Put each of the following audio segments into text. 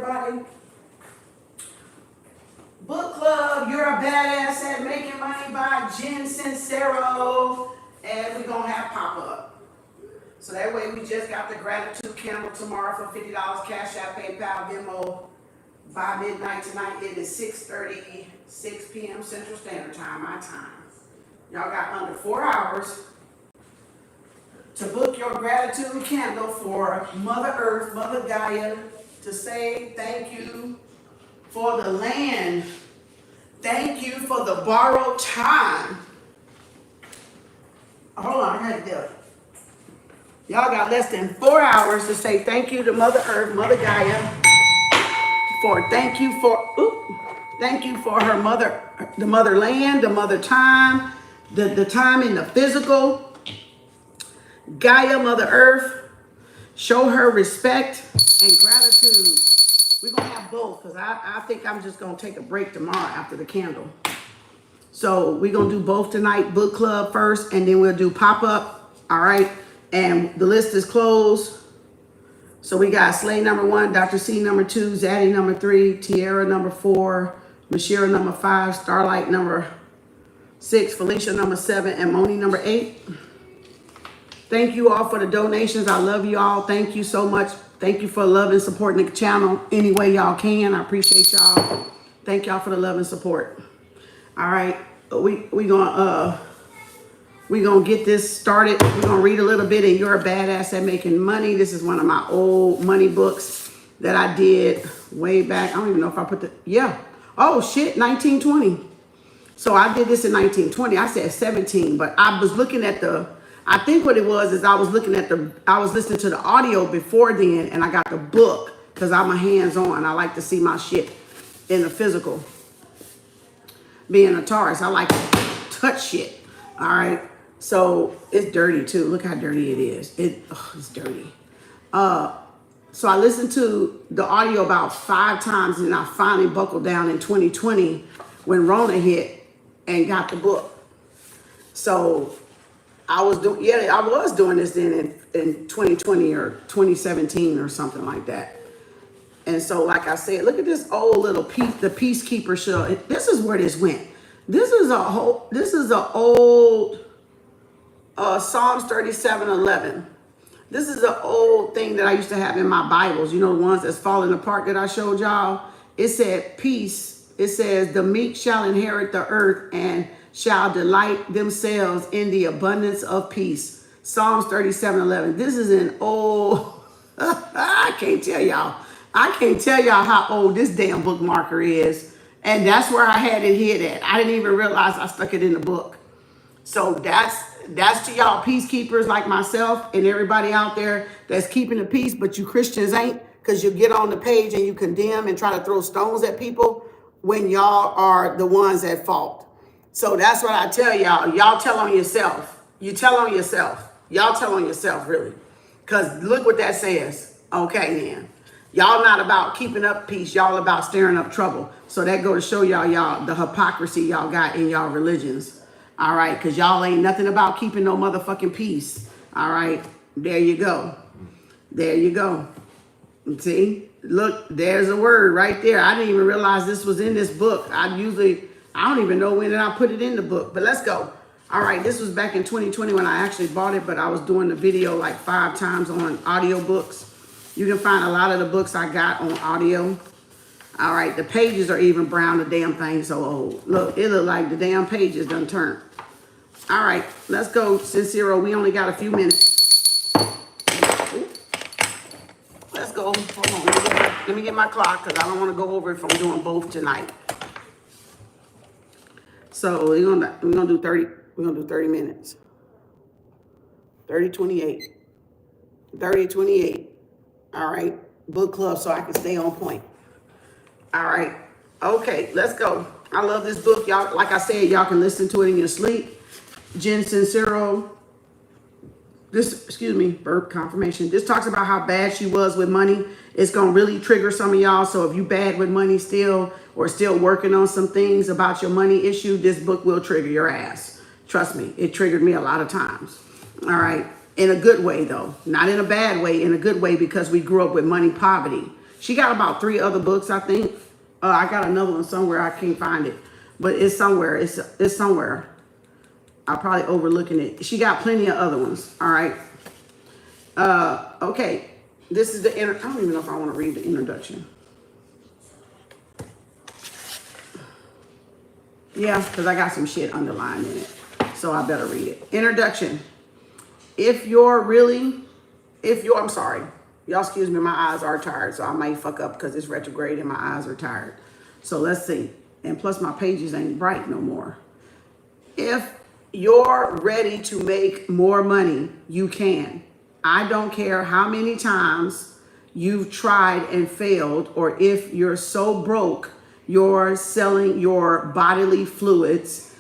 everybody. Book Club, You're a Badass at Making Money by Jen Sincero. And we're going to have pop-up. So that way we just got the gratitude candle tomorrow for $50 Cash App, PayPal, Venmo. By midnight tonight, it is 6:36 p.m. Central Standard Time, my time. Y'all got under 4 hours to book your gratitude candle for Mother Earth, Mother Gaia, to say thank you for the land. Thank you for the borrowed time. Hold on, I had to do it. Y'all got less than 4 hours to say thank you to Mother Earth, Mother Gaia, thank you for her mother, the motherland, the mother time, the time in the physical. Gaia, Mother Earth, show her respect and gratitude. We're going to have both because I think I'm just going to take a break tomorrow after the candle. So we're going to do both tonight, book club first, and then we'll do pop-up, all right? And the list is closed. So we got Slay number 1, Dr. C number 2, Zaddy number 3, Tiara number 4, Mashira number 5, Starlight number 6, Felicia number 7, and Moni number 8. Thank you all for the donations. I love you all. Thank you so much. Thank you for love and supporting the channel any way y'all can. I appreciate y'all. Thank y'all for the love and support. All right, we gonna get this started. We're gonna read a little bit in You're a Badass at Making Money. This is one of my old money books that I did way back. I don't even know if I put oh shit, 1920. So I did this in 1920. I said 17, but I was looking at I think what it was is I was listening to the audio before then, and I got the book because I'm a hands-on. I like to see my shit in the physical. Being a Taurus, I like to touch shit. All right. So it's dirty too. Look how dirty it is. It's dirty. So I listened to the audio about 5 times, and I finally buckled down in 2020 when Rona hit and got the book. So I was doing this then in 2020 or 2017 or something like that. And so, like I said, look at this old little piece, the Peacekeeper show. This is where this went. This is an old Psalms 37:11. This is an old thing that I used to have in my Bibles. You know, the ones that's falling apart that I showed y'all. It said peace. It says the meek shall inherit the earth and shall delight themselves in the abundance of peace. Psalms 37:11. This is an old, I can't tell y'all how old this damn bookmarker is. And that's where I had it hid at. I didn't even realize I stuck it in the book. So that's to y'all peacekeepers like myself and everybody out there that's keeping the peace, but you Christians ain't, because you get on the page and you condemn and try to throw stones at people when y'all are the ones at fault. So that's what I tell y'all. Y'all tell on yourself. You tell on yourself. Y'all tell on yourself, really. Because look what that says. Okay, then. Y'all not about keeping up peace. Y'all about stirring up trouble. So that go to show y'all the hypocrisy y'all got in y'all religions. All right? Because y'all ain't nothing about keeping no motherfucking peace. All right? There you go. There you go. See? Look, there's a word right there. I didn't even realize this was in this book. I don't even know when I put it in the book, but let's go. All right, this was back in 2020 when I actually bought it, but I was doing the video like 5 times on audiobooks. You can find a lot of the books I got on audio. All right, the pages are even brown, the damn thing's so old. Look, it look like the damn pages done turned. All right, let's go, Sincero. We only got a few minutes. Let's go. Hold on, let me get my clock because I don't want to go over if I'm doing both tonight. So we're gonna do 30. We're gonna do 30 minutes. 30:28. 30:28. All right. Book club so I can stay on point. All right. Okay, let's go. I love this book, y'all. Like I said, y'all can listen to it in your sleep. Jen Sincero. Burp confirmation. This talks about how bad she was with money. It's gonna really trigger some of y'all. So if you bad with money still, or still working on some things about your money issue, this book will trigger your ass. Trust me, it triggered me a lot of times. All right, in a good way though, not in a bad way, in a good way, because we grew up with money poverty. She got about 3 other books, I think. I got another one somewhere. I can't find it, but it's somewhere. It's somewhere. I'm probably overlooking it. She got plenty of other ones. All right. Okay. This is the I don't even know if I want to read the introduction. Yeah, because I got some shit underlined in it, so I better read it. Introduction. I'm sorry. Y'all excuse me, my eyes are tired, so I might fuck up because it's retrograde and my eyes are tired. So let's see. And plus my pages ain't bright no more. If you're ready to make more money, you can. I don't care how many times you've tried and failed, or if you're so broke, you're selling your bodily fluids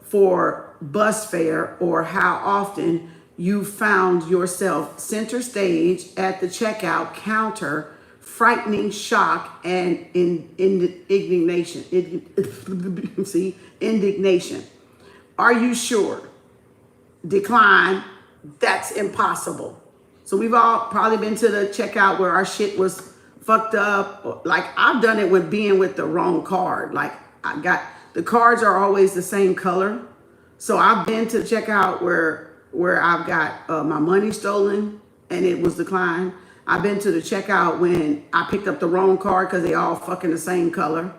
for bus fare, or how often you found yourself center stage at the checkout counter, frightening shock and indignation. Indignation. Are you sure? Decline. That's impossible. So we've all probably been to the checkout where our shit was fucked up. Like, I've done it with being with the wrong card. Like, the cards are always the same color. So I've been to the checkout where I've got my money stolen and it was declined. I've been to the checkout when I picked up the wrong card because they all fucking the same color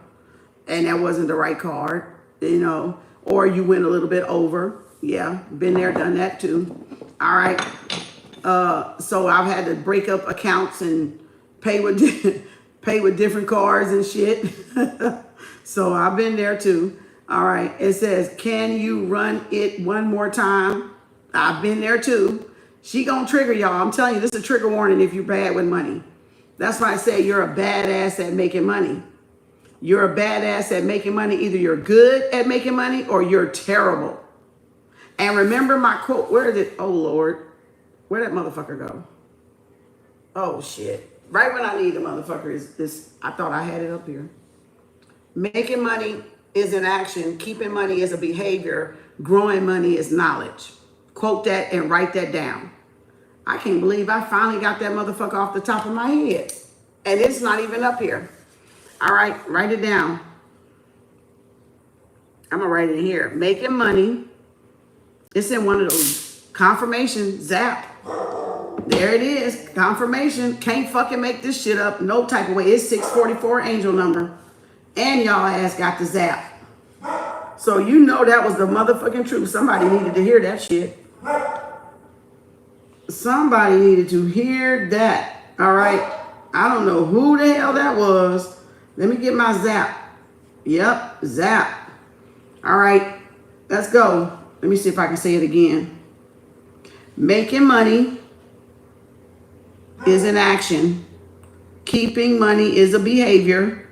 and that wasn't the right card, you know, or you went a little bit over. Yeah, been there, done that too. All right. So I've had to break up accounts and pay with different cards and shit. So I've been there too. All right. It says, can you run it one more time? I've been there too. She gonna trigger y'all. I'm telling you, this is a trigger warning if you're bad with money. That's why I say you're a badass at making money. You're a badass at making money. Either you're good at making money or you're terrible. And remember my quote. Where is it? Oh, Lord. Where'd that motherfucker go? Oh, shit. Right when I need the motherfucker is this. I thought I had it up here. Making money is an action. Keeping money is a behavior. Growing money is knowledge. Quote that and write that down. I can't believe I finally got that motherfucker off the top of my head. And it's not even up here. All right, write it down. I'm going to write it here. Making money. It's in one of those confirmation zap. There it is. Confirmation. Can't fucking make this shit up. No type of way. It's 644 angel number. And y'all ass got the zap. So you know that was the motherfucking truth. Somebody needed to hear that shit. Somebody needed to hear that. All right. I don't know who the hell that was. Let me get my zap. Yep. Zap. All right. Let's go. Let me see if I can say it again. Making money is an action. Keeping money is a behavior.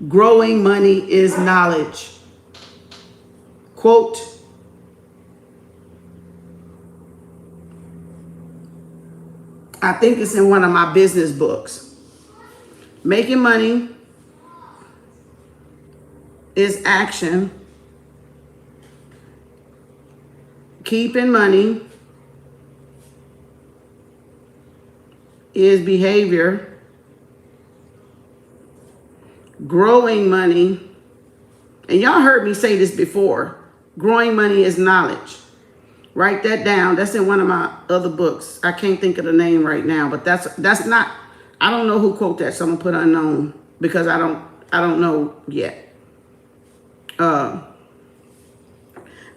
Growing money is knowledge. Quote. I think it's in one of my business books. Making money is action. Keeping money is behavior. Growing money, and y'all heard me say this before, growing money is knowledge. Write that down. That's in one of my other books. I can't think of the name right now, but that's not, I don't know who quote that, so I'm gonna put unknown because I don't know yet.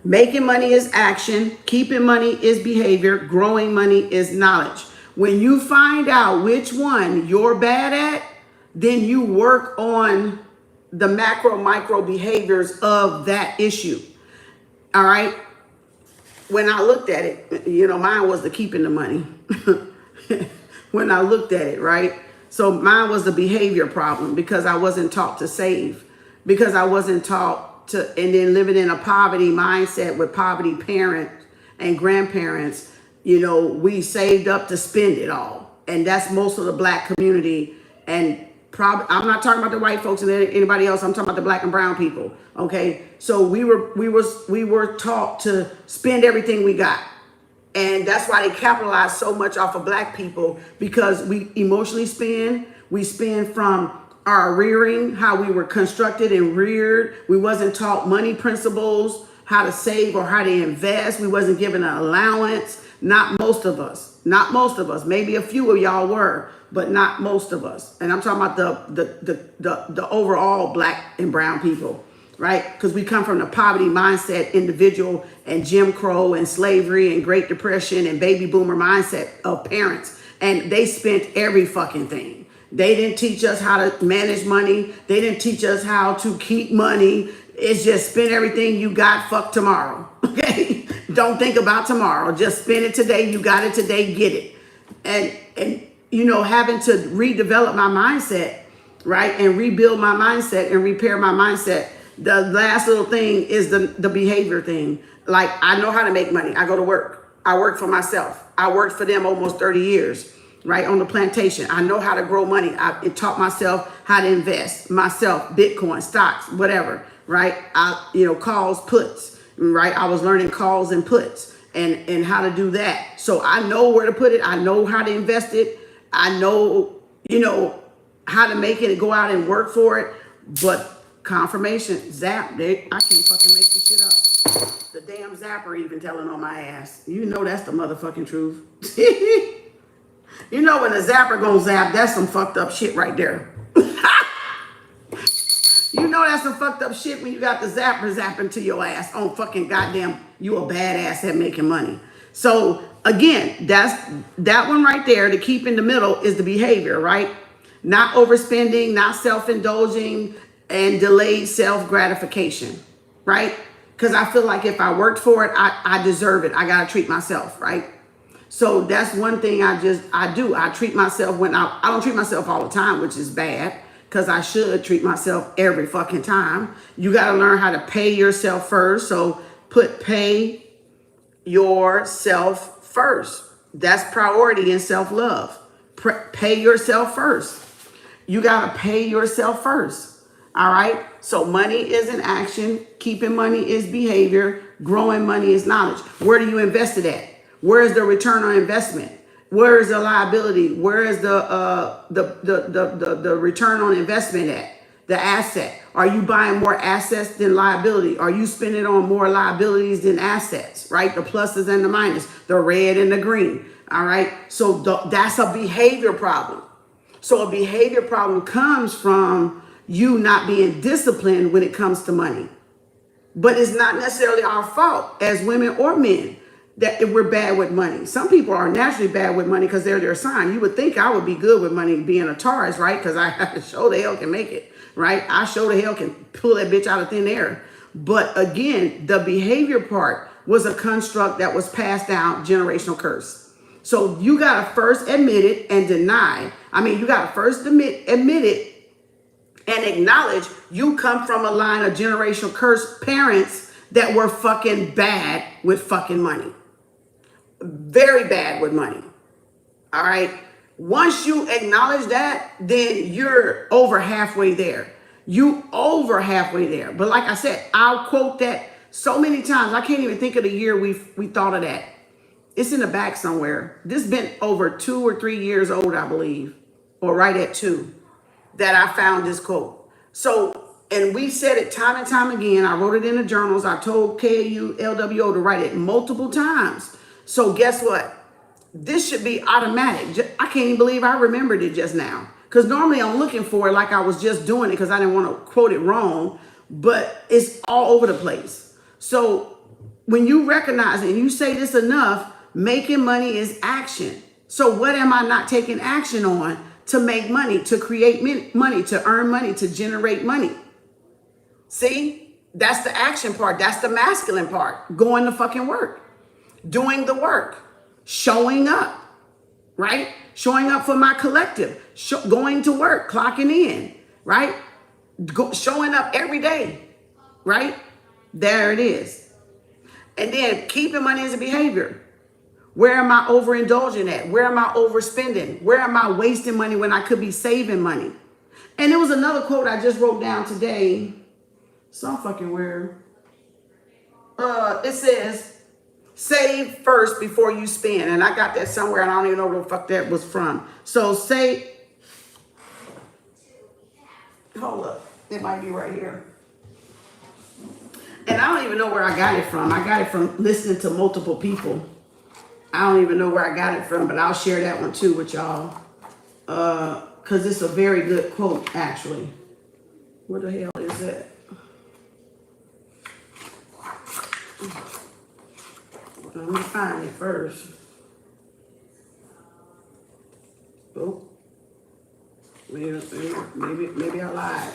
Making money is action. Keeping money is behavior. Growing money is knowledge. When you find out which one you're bad at, then you work on the macro, micro behaviors of that issue. All right. When I looked at it, you know, mine was the keeping the money. When I looked at it, right? So mine was the behavior problem because I wasn't taught to save, because I wasn't taught to, and then living in a poverty mindset with poverty parents and grandparents, you know, we saved up to spend it all. And that's most of the black community. And I'm not talking about the white folks and anybody else. I'm talking about the black and brown people. Okay. So we were taught to spend everything we got. And that's why they capitalize so much off of black people, because we emotionally spend, We spend from our rearing, how we were constructed and reared. We wasn't taught money principles, how to save or how to invest. We wasn't given an allowance. Not most of us. Not most of us. Maybe a few of y'all were, but not most of us. And I'm talking about the overall black and brown people, right? Because we come from the poverty mindset, individual and Jim Crow and slavery and Great Depression and baby boomer mindset of parents. And they spent every fucking thing. They didn't teach us how to manage money. They didn't teach us how to keep money. It's just spend everything you got, fuck tomorrow. Okay? Don't think about tomorrow. Just spend it today. You got it today, get it. And you know, having to redevelop my mindset, right? And rebuild my mindset and repair my mindset. The last little thing is the behavior thing. Like, I know how to make money. I go to work. I work for myself. I worked for them almost 30 years, right? On the plantation. I know how to grow money. I taught myself how to invest myself, Bitcoin, stocks, whatever, right? Calls, puts, right? I was learning calls and puts and how to do that. So I know where to put it. I know how to invest it. I know, how to make it and go out and work for it. But confirmation, zap, I can't fucking make this shit up. The damn zapper even telling on my ass. You know that's the motherfucking truth. You know when a zapper gonna zap, that's some fucked up shit right there. You know that's some fucked up shit when you got the zapper zapping to your ass on fucking goddamn, you a badass at making money. So again, that one right there, to keep in the middle is the behavior, right? Not overspending, not self-indulging, and delayed self-gratification, right? Because I feel like if I worked for it, I deserve it. I gotta treat myself, right? So that's one thing I do. I treat myself when I don't treat myself all the time, which is bad, because I should treat myself every fucking time. You got to learn how to pay yourself first. So pay yourself first. That's priority in self-love. Pay yourself first. You got to pay yourself first. All right. So money is an action. Keeping money is behavior. Growing money is knowledge. Where do you invest it at? Where is the return on investment? Where is the liability? Where is the return on investment at? The asset. Are you buying more assets than liability? Are you spending on more liabilities than assets, right? The pluses and the minuses, the red and the green. All right. So that's a behavior problem. So a behavior problem comes from you not being disciplined when it comes to money. But it's not necessarily our fault as women or men that we're bad with money. Some people are naturally bad with money because they're their sign. You would think I would be good with money being a Taurus, right? Because I show the hell can make it, right? I show the hell can pull that bitch out of thin air. But again, the behavior part was a construct that was passed down, generational curse. So you got to first admit it and deny. You got to first admit it and acknowledge you come from a line of generational curse parents that were fucking bad with fucking money. Very bad with money. All right. Once you acknowledge that, then you're over halfway there. You over halfway there. But like I said, I'll quote that so many times. I can't even think of the year we thought of that. It's in the back somewhere. This has been over 2 or 3 years old, I believe, or right at 2, that I found this quote. So, and we said it time and time again. I wrote it in the journals. I told KAU LWO to write it multiple times. So guess what? This should be automatic. I can't even believe I remembered it just now. Because normally I'm looking for it like I was just doing it because I didn't want to quote it wrong. But it's all over the place. So when you recognize it and you say this enough, making money is action. So what am I not taking action on to make money, to create money, to earn money, to generate money? See, that's the action part. That's the masculine part. Going to fucking work. Doing the work. Showing up. Right? Showing up for my collective. Going to work. Clocking in. Right? Showing up every day. Right? There it is. And then keeping money as a behavior. Where am I overindulging at? Where am I overspending? Where am I wasting money when I could be saving money? And there was another quote I just wrote down today. Some fucking weird. It says, save first before you spend. And I got that somewhere and I don't even know where the fuck that was from. So hold up. It might be right here. And I don't even know where I got it from. I got it from listening to multiple people. I don't even know where I got it from, but I'll share that one too with y'all. Because it's a very good quote, actually. Where the hell is that? Let me find it first. Oh. Maybe I lied.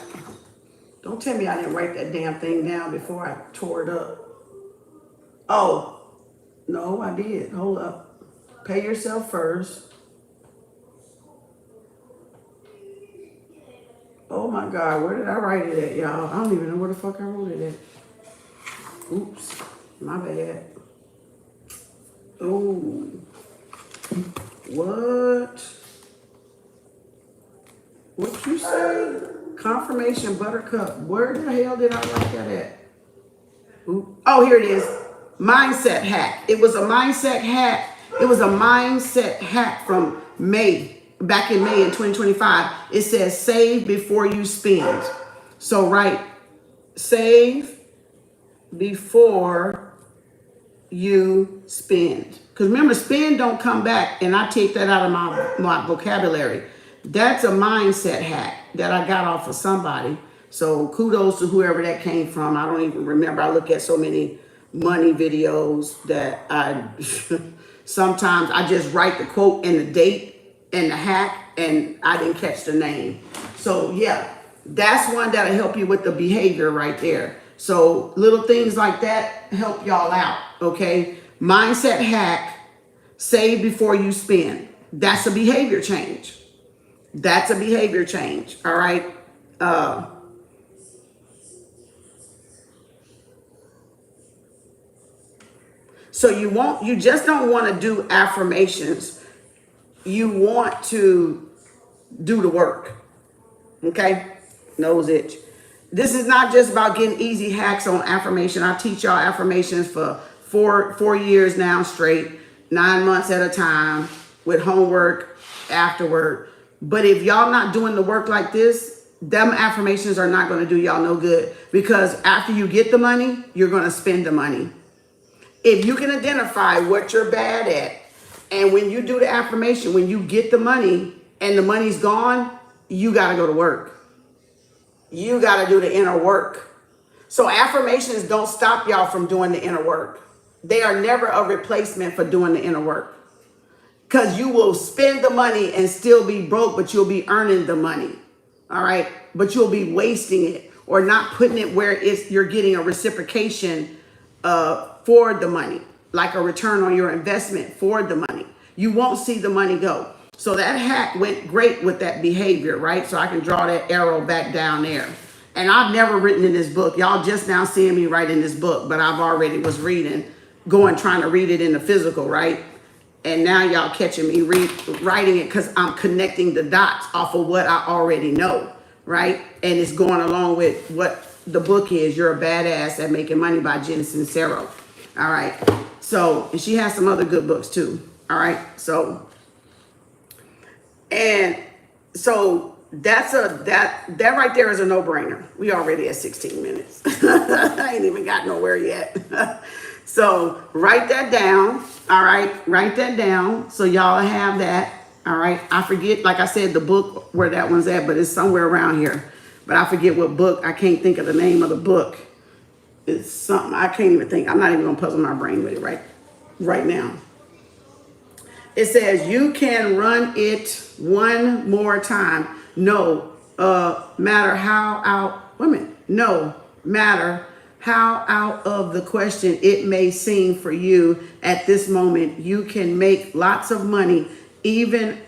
Don't tell me I didn't write that damn thing down before I tore it up. Oh, no, I did. Hold up. Pay yourself first. Oh my God, where did I write it at, y'all? I don't even know where the fuck I wrote it at. Oops, my bad. Oh, what? What you say? Confirmation Buttercup. Where the hell did I write that at? Ooh. Oh, here it is. Mindset hack. It was a mindset hack. It was a mindset hack from May, back in May in 2025. It says save before you spend. So write save before you spend. Because remember, spend don't come back, and I take that out of my vocabulary. That's a mindset hack that I got off of somebody. So kudos to whoever that came from. I don't even remember. I look at so many money videos that I sometimes I just write the quote and the date and the hack, and I didn't catch the name. So yeah, that's one that'll help you with the behavior right there. So little things like that help y'all out, okay? Mindset hack, save before you spend. That's a behavior change. That's a behavior change, all right? So you just don't want to do affirmations. You want to do the work, okay? Nose itch. This is not just about getting easy hacks on affirmation. I teach y'all affirmations for four years now straight, 9 months at a time with homework afterward. But if y'all not doing the work like this, them affirmations are not going to do y'all no good, because after you get the money, you're going to spend the money. If you can identify what you're bad at, and when you do the affirmation, when you get the money and the money's gone, you got to go to work. You got to do the inner work. So affirmations don't stop y'all from doing the inner work. They are never a replacement for doing the inner work. Because you will spend the money and still be broke, but you'll be earning the money. All right. But you'll be wasting it or not putting it where you're getting a reciprocation for the money, like a return on your investment for the money. You won't see the money go. So that hack went great with that behavior, right? So I can draw that arrow back down there. And I've never written in this book. Y'all just now seeing me write in this book, but I've already was reading, trying to read it in the physical, right? And now y'all catching me writing it because I'm connecting the dots off of what I already know, right? And it's going along with what the book is, You're a Badass at Making Money by Sincero. All right. So, and she has some other good books too. All right. So, and so that right there is a no-brainer. We already at 16 minutes. I ain't even got nowhere yet. So write that down. All right. Write that down. So y'all have that. All right. I forget, like I said, the book where that one's at, but it's somewhere around here. But I forget what book. I can't think of the name of the book. It's something I can't even think. I'm not even gonna puzzle my brain with it right now. It says you can run it one more time. No matter how out of the question it may seem for you at this moment, you can make lots of money. Even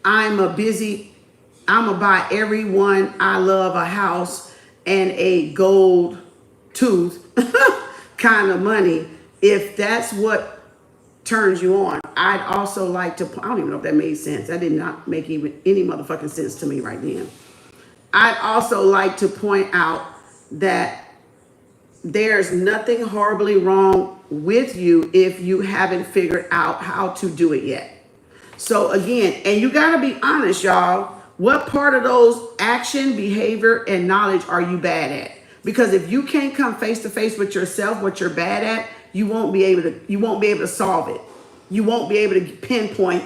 I'ma buy everyone I love a house and a gold tooth kind of money. If that's what turns you on, I'd also like to, I don't even know if that made sense. That did not make even any motherfucking sense to me right then. I'd also like to point out that there's nothing horribly wrong with you if you haven't figured out how to do it yet. So again, and you got to be honest, y'all, What part of those action, behavior, and knowledge are you bad at? Because if you can't come face to face with yourself, what you're bad at, you won't be able to solve it. You won't be able to pinpoint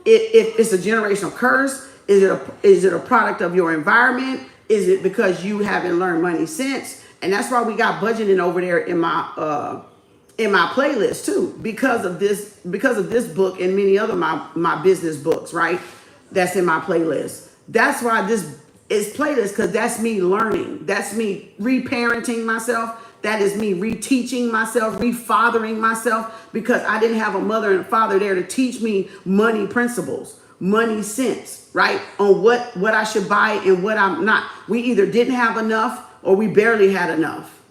if it's a generational curse. Is it a product of your environment? Is it because you haven't learned money since? And that's why we got budgeting over there in my playlist too, because of this book and many other my business books, right? That's in my playlist. That's why this is playlist, because that's me learning. That's me reparenting myself. That is me reteaching myself, refathering myself, because I didn't have a mother and father there to teach me money principles, money sense, right? On what I should buy and what I'm not. We either didn't have enough or we barely had enough.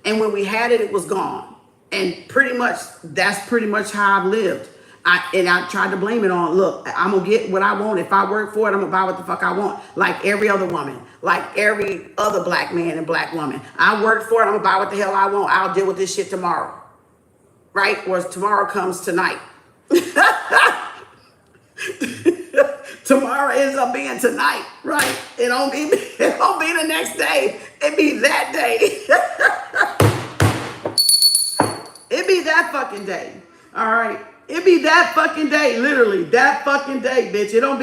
And when we had it, it was gone. And that's pretty much how I've lived. I tried to blame it on, look, I'm going to get what I want. If I work for it, I'm going to buy what the fuck I want. Like every other woman, like every other black man and black woman. I work for it, I'm going to buy what the hell I want. I'll deal with this shit tomorrow. Right? Or tomorrow comes tonight. Tomorrow ends up being tonight, right? It don't be the next day. It be that day. It be that fucking day. All right. It be that fucking day, literally that fucking day, bitch. It don't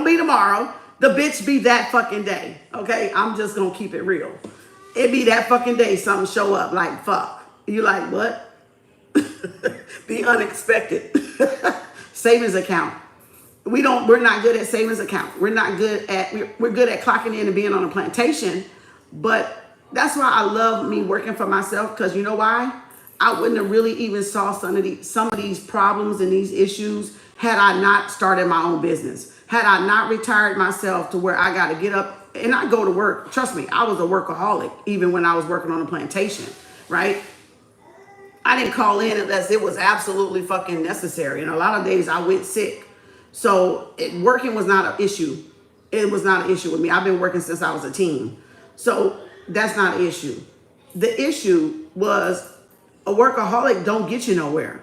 be tomorrow. The bitch be that fucking day. Okay, I'm just gonna keep it real. It be that fucking day. Something show up like fuck. You like what? The unexpected. Savings account. We're not good at savings account. We're good at clocking in and being on a plantation. But that's why I love me working for myself, because you know why? I wouldn't have really even saw some of these problems and these issues had I not started my own business. Had I not retired myself to where I got to get up and I go to work. Trust me, I was a workaholic even when I was working on a plantation, right? I didn't call in unless it was absolutely fucking necessary. And a lot of days I went sick. So working was not an issue. It was not an issue with me. I've been working since I was a teen. So that's not an issue. The issue was a workaholic don't get you nowhere.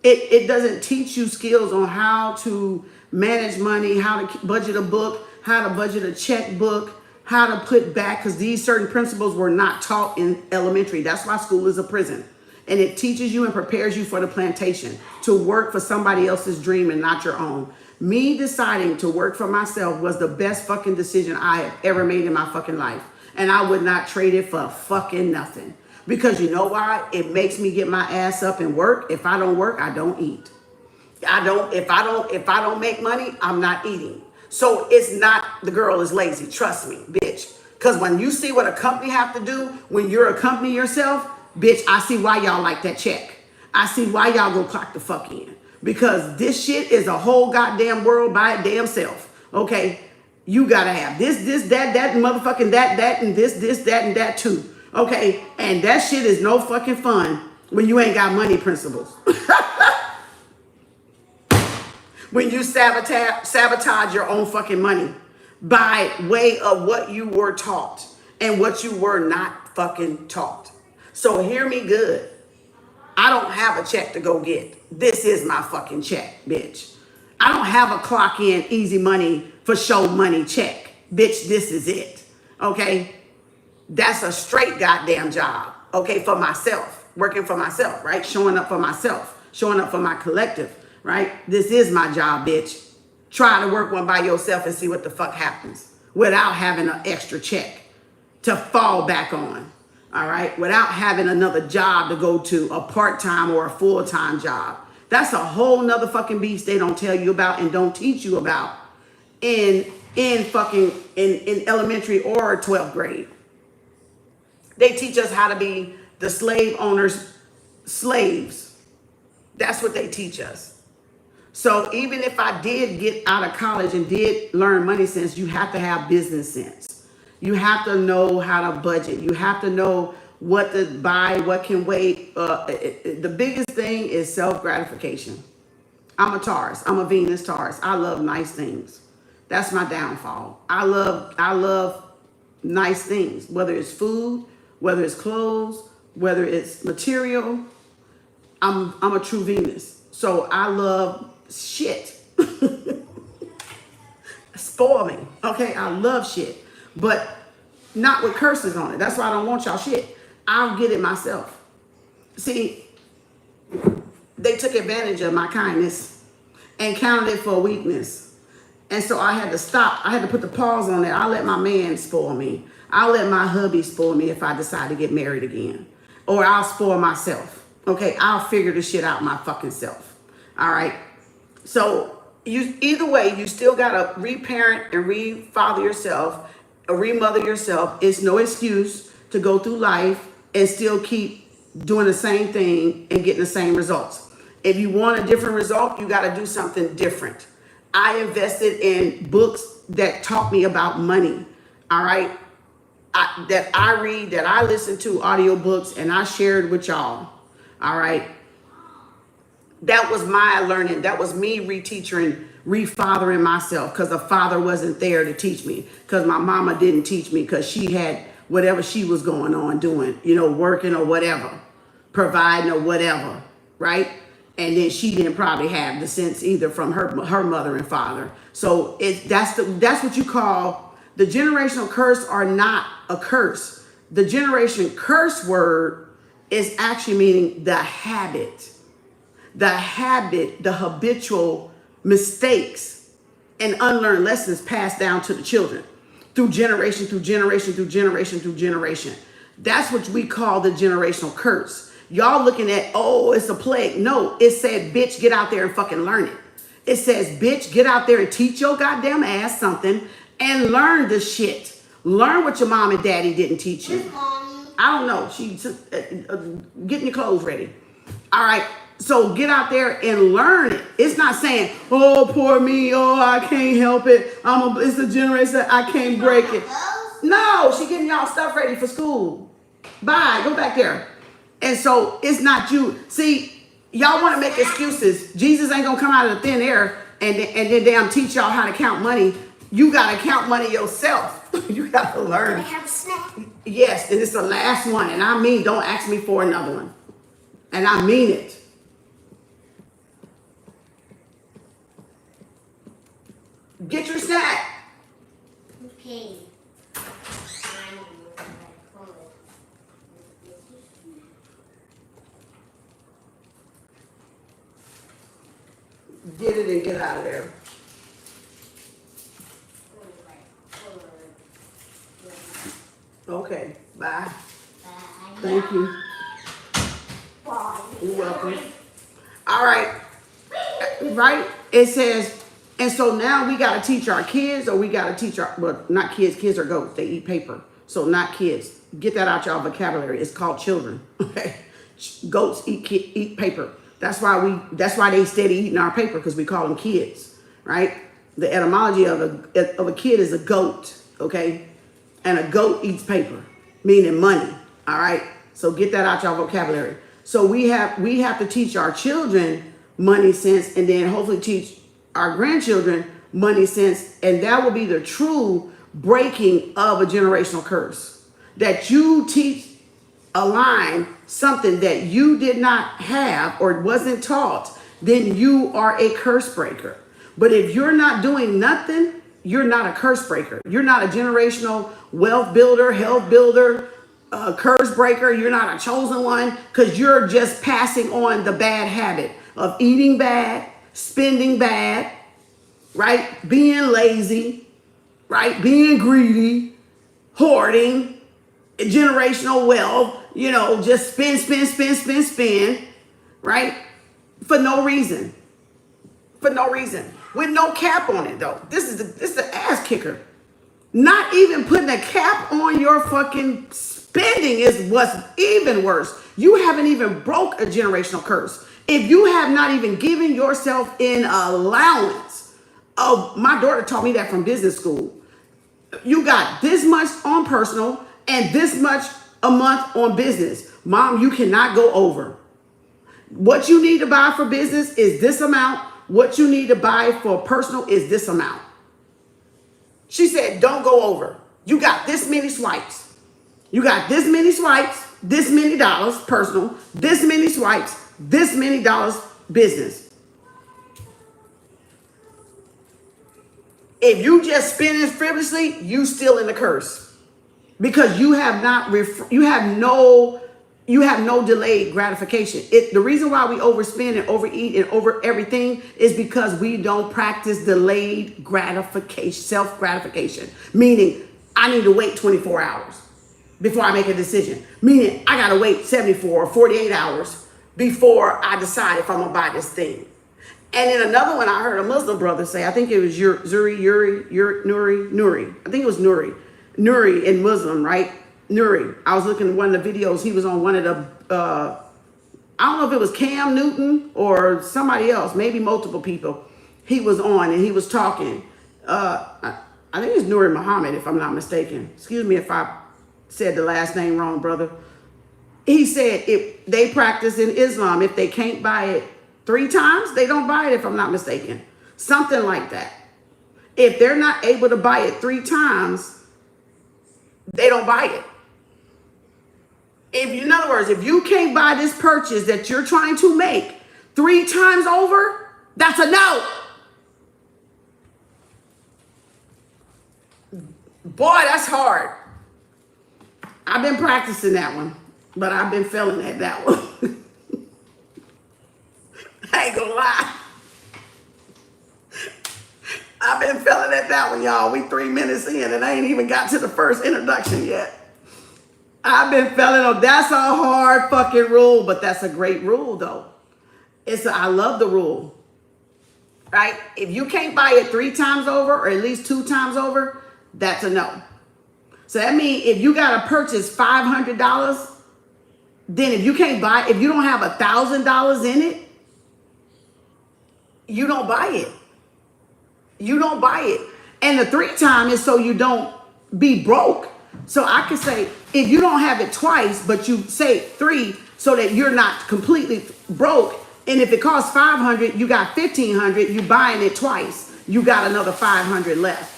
It doesn't teach you skills on how to manage money, how to budget a book, how to budget a checkbook, how to put back, because these certain principles were not taught in elementary. That's why school is a prison. And it teaches you and prepares you for the plantation, to work for somebody else's dream and not your own. Me deciding to work for myself was the best fucking decision I have ever made in my fucking life. And I would not trade it for fucking nothing. Because you know why? It makes me get my ass up and work. If I don't work, I don't eat. If I don't make money, I'm not eating. So it's not the girl is lazy. Trust me, bitch. Because when you see what a company have to do, when you're a company yourself, bitch, I see why y'all like that check. I see why y'all go clock the fuck in. Because this shit is a whole goddamn world by its damn self. Okay? You gotta have this, that, motherfucking that, and this, that, and that too. Okay, and that shit is no fucking fun when you ain't got money principles. When you sabotage your own fucking money by way of what you were taught and what you were not fucking taught. So hear me good. I don't have a check to go get. This is my fucking check, bitch. I don't have a clock in easy money for show money check. Bitch, this is it. Okay? That's a straight goddamn job, okay, for myself, working for myself, right? Showing up for myself, showing up for my collective, right? This is my job, bitch. Try to work one by yourself and see what the fuck happens without having an extra check to fall back on, all right? Without having another job to go to, a part-time or a full-time job. That's a whole nother fucking beast they don't tell you about and don't teach you about in elementary or 12th grade. They teach us how to be the slave owners' slaves. That's what they teach us. So even if I did get out of college and did learn money sense, you have to have business sense. You have to know how to budget. You have to know what to buy, what can wait. The biggest thing is self-gratification. I'm a Taurus. I'm a Venus Taurus. I love nice things. That's my downfall. I love nice things, whether it's food, whether it's clothes, whether it's material. I'm a true Venus. So I love shit. spoil me. Okay, I love shit, but not with curses on it. That's why I don't want y'all shit. I'll get it myself. See, they took advantage of my kindness and counted it for a weakness. And so I had to stop. I had to put the pause on that. I'll let my man spoil me. I'll let my hubby spoil me if I decide to get married again. Or I'll spoil myself. Okay, I'll figure this shit out my fucking self. All right? So either way, you still got to reparent and refather yourself, or remother yourself. It's no excuse to go through life and still keep doing the same thing and getting the same results. If you want a different result, you got to do something different. I invested in books that taught me about money. All right? That I read, that I listen to audiobooks, and I shared with y'all. All right? That was my learning. That was me reteaching, refathering myself, because the father wasn't there to teach me, because my mama didn't teach me, because she had whatever she was going on doing, you know, working or whatever, providing or whatever, right? And then she didn't probably have the sense either from her mother and father. So that's what you call the generational curse, are not a curse. The generation curse word is actually meaning the habit, the habitual mistakes and unlearned lessons passed down to the children through generation, through generation, through generation, through generation. That's what we call the generational curse. Y'all looking at, oh, it's a plague. No, it said, bitch, get out there and fucking learn it. It says, bitch, get out there and teach your goddamn ass something and learn the shit. Learn what your mom and daddy didn't teach you. I don't know. She's getting your clothes ready. All right. So get out there and learn it. It's not saying, oh, poor me. Oh, I can't help it. It's a generation. I can't break it. No, she getting y'all stuff ready for school. Bye. Go back there. And so it's not you. See, y'all want to make excuses. Jesus ain't going to come out of the thin air and then damn teach y'all how to count money. You got to count money yourself. You got to learn. I have a snack. Yes, and it's the last one. And I mean, don't ask me for another one. And I mean it. Get your snack. Okay. Get it and get out of there. Okay, bye. Thank you. You're welcome. All right. Right? It says, and so now we got to teach our kids, or we got to teach our, well, not kids, kids are goats. They eat paper. So not kids. Get that out y'all vocabulary. It's called children. Okay? Goats eat paper. That's why they steady eating our paper, because we call them kids, right? The etymology of a kid is a goat, okay? And a goat eats paper, meaning money, all right? So get that out y'all vocabulary. So we have to teach our children money sense, and then hopefully teach our grandchildren money sense, and that will be the true breaking of a generational curse. That you teach a line, something that you did not have or wasn't taught, then you are a curse breaker. But if you're not doing nothing, you're not a curse breaker. You're not a generational wealth builder, health builder, curse breaker. You're not a chosen one, because you're just passing on the bad habit of eating bad, spending bad, right? Being lazy, right? Being greedy, hoarding, generational wealth, you know, just spend, right? For no reason. For no reason. With no cap on it, though. This is the ass kicker. Not even putting a cap on your fucking spending is what's even worse. You haven't even broke a generational curse. If you have not even given yourself an allowance of, my daughter taught me that from business school. You got this much on personal and this much a month on business. Mom, you cannot go over. What you need to buy for business is this amount. What you need to buy for personal is this amount. She said, don't go over. You got this many swipes. You got this many swipes, this many dollars personal, this many swipes, this many dollars business. If you just spending frivolously, you still in the curse because you have not you have no delayed gratification. The reason why we overspend and overeat and over everything is because we don't practice delayed gratification, self-gratification. Meaning, I need to wait 24 hours before I make a decision. Meaning, I gotta wait 74 or 48 hours before I decide if I'm gonna buy this thing. And then another one I heard a Muslim brother say, I think it was Nuri. I think it was Nuri in Muslim, right? Nuri. I was looking at one of the videos. He was on one of the, I don't know if it was Cam Newton or somebody else, maybe multiple people. He was on and he was talking. I think it's Nuri Muhammad, if I'm not mistaken. Excuse me if I said the last name wrong, brother. He said if they practice in Islam, if they can't buy it 3 times, they don't buy it, if I'm not mistaken. Something like that. If they're not able to buy it 3 times, they don't buy it. In other words, if you can't buy this purchase that you're trying to make 3 times over, that's a no. Boy, that's hard. I've been practicing that one, but I've been failing at that one. I ain't gonna lie. I've been failing at that one, y'all. We 3 minutes in and I ain't even got to the first introduction yet. I've been failing on. That's a hard fucking rule, but that's a great rule though. I love the rule, right? If you can't buy it 3 times over or at least 2 times over, that's a no. So that means if you gotta purchase $500, then if you can't buy, if you don't have $1,000 in it, you don't buy it. You don't buy it. And the 3 time is so you don't be broke. So I could say, if you don't have it twice, but you say 3 so that you're not completely broke. And if it costs $500, you got $1,500, you buying it twice. You got another $500 left.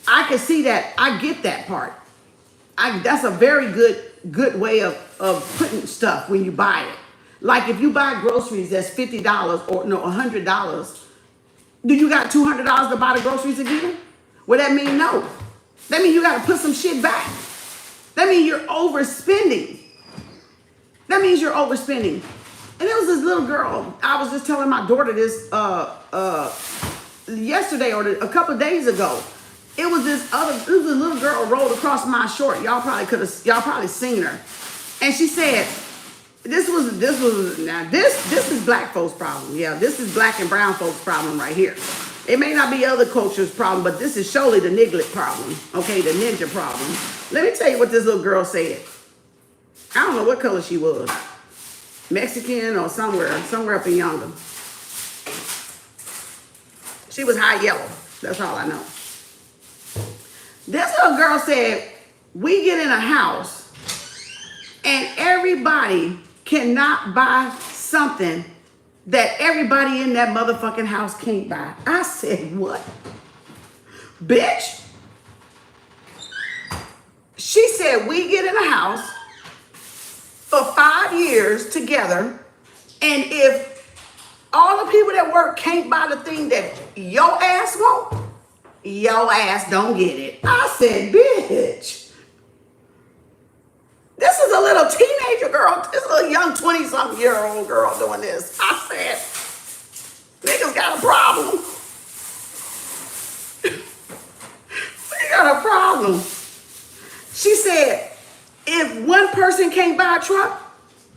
I can see that. I get that part. That's a very good way of putting stuff when you buy it. Like if you buy groceries that's $50 or no $100, do you got $200 to buy the groceries again? Well, that means no. That means you got to put some shit back. That means you're overspending. That means you're overspending. And there was this little girl. I was just telling my daughter this yesterday or a couple of days ago. It was a little girl rolled across my short. Y'all probably seen her. And she said, this is black folks' problem. Yeah, this is black and brown folks' problem right here. It may not be other cultures' problem, but this is surely the niglet problem. Okay, the ninja problem. Let me tell you what this little girl said. I don't know what color she was. Mexican or somewhere up in yonder. She was high yellow. That's all I know. This little girl said, we get in a house and everybody cannot buy something that everybody in that motherfucking house can't buy. I said, what? Bitch. She said, we get in a house for 5 years together, and if all the people that work can't buy the thing that your ass want, your ass don't get it. I said, bitch. This is a little teenager girl. This is a young 20-something-year-old girl doing this. I said, niggas got a problem. They got a problem. She said, if one person can't buy a truck,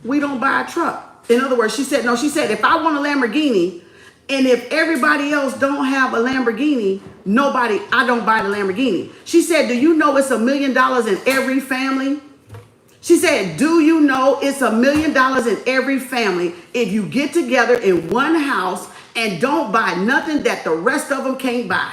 we don't buy a truck. In other words, she said, if I want a Lamborghini, and if everybody else don't have a Lamborghini, I don't buy the Lamborghini. She said, do you know it's $1 million in every family? She said, do you know it's $1 million in every family if you get together in one house and don't buy nothing that the rest of them can't buy?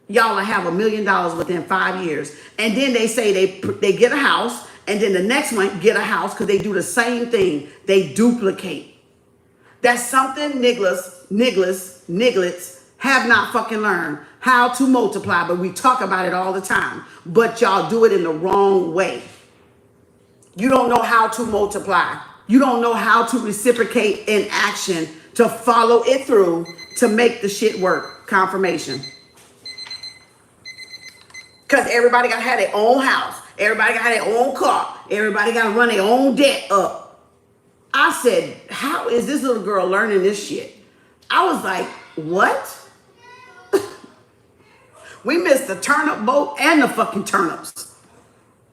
Y'all will have $1 million within 5 years. And then they say they get a house, and then the next one get a house because they do the same thing. They duplicate. That's something nigglets have not fucking learned how to multiply, but we talk about it all the time. But y'all do it in the wrong way. You don't know how to multiply. You don't know how to reciprocate in action, to follow it through, to make the shit work. Confirmation. Because everybody got to have their own house. Everybody got to have their own car. Everybody got to run their own debt up. I said, how is this little girl learning this shit? I was like, what? We missed the turnip boat and the fucking turnips.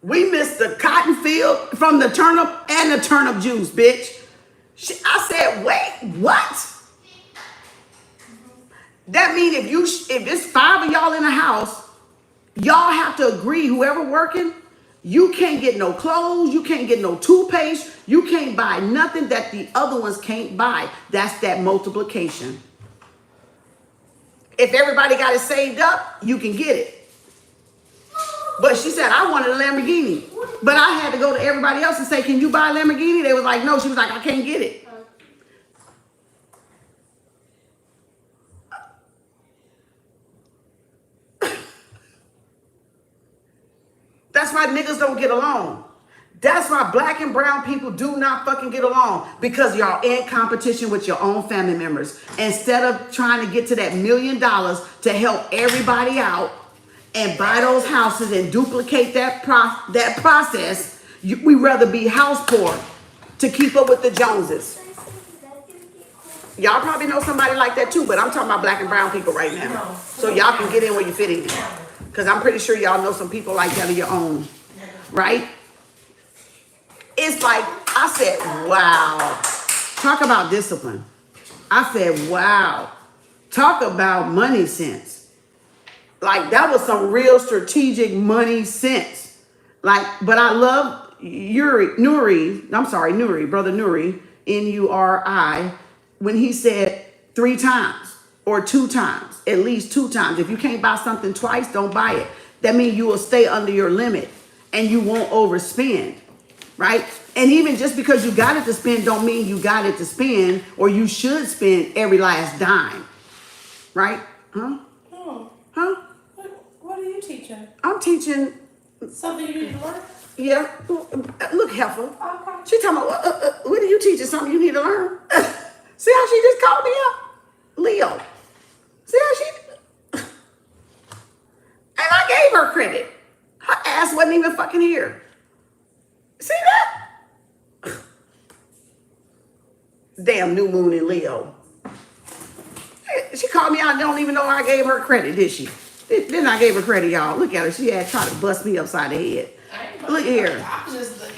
We missed the cotton field from the turnip and the turnip juice, bitch. I said, wait, what? That means if there's 5 of y'all in the house, y'all have to agree, whoever working, you can't get no clothes, you can't get no toothpaste, you can't buy nothing that the other ones can't buy. That's that multiplication. If everybody got it saved up, you can get it. But she said, I wanted a Lamborghini. But I had to go to everybody else and say, can you buy a Lamborghini? They was like, no. She was like, I can't get it. That's why niggas don't get along. That's why black and brown people do not fucking get along, because y'all in competition with your own family members. Instead of trying to get to that $1 million to help everybody out and buy those houses and duplicate that process, we rather be house poor to keep up with the Joneses. Y'all probably know somebody like that too, but I'm talking about black and brown people right now. So y'all can get in where you fit in. Because I'm pretty sure y'all know some people like that of your own, right? It's like, I said, wow. Talk about discipline. I said, wow. Talk about money sense. Like, that was some real strategic money sense. Like, but I love Nuri, Brother Nuri, N-U-R-I, when he said 3 times or 2 times, at least 2 times. If you can't buy something twice, don't buy it. That means you will stay under your limit and you won't overspend. Right? And even just because you got it to spend don't mean you got it to spend, or you should spend every last dime. Right? Huh? Oh. Huh? What are you teaching? I'm teaching. Something you need to learn? Yeah. Look, heifer. Okay. She talking about, what are you teaching? Something you need to learn? See how she just called me out? Leo. See how she... And I gave her credit. Her ass wasn't even fucking here. See that? Damn new moon in Leo. She called me out and don't even know I gave her credit, did she? Then I gave her credit, y'all. Look at her. She had tried to bust me upside the head. Look here.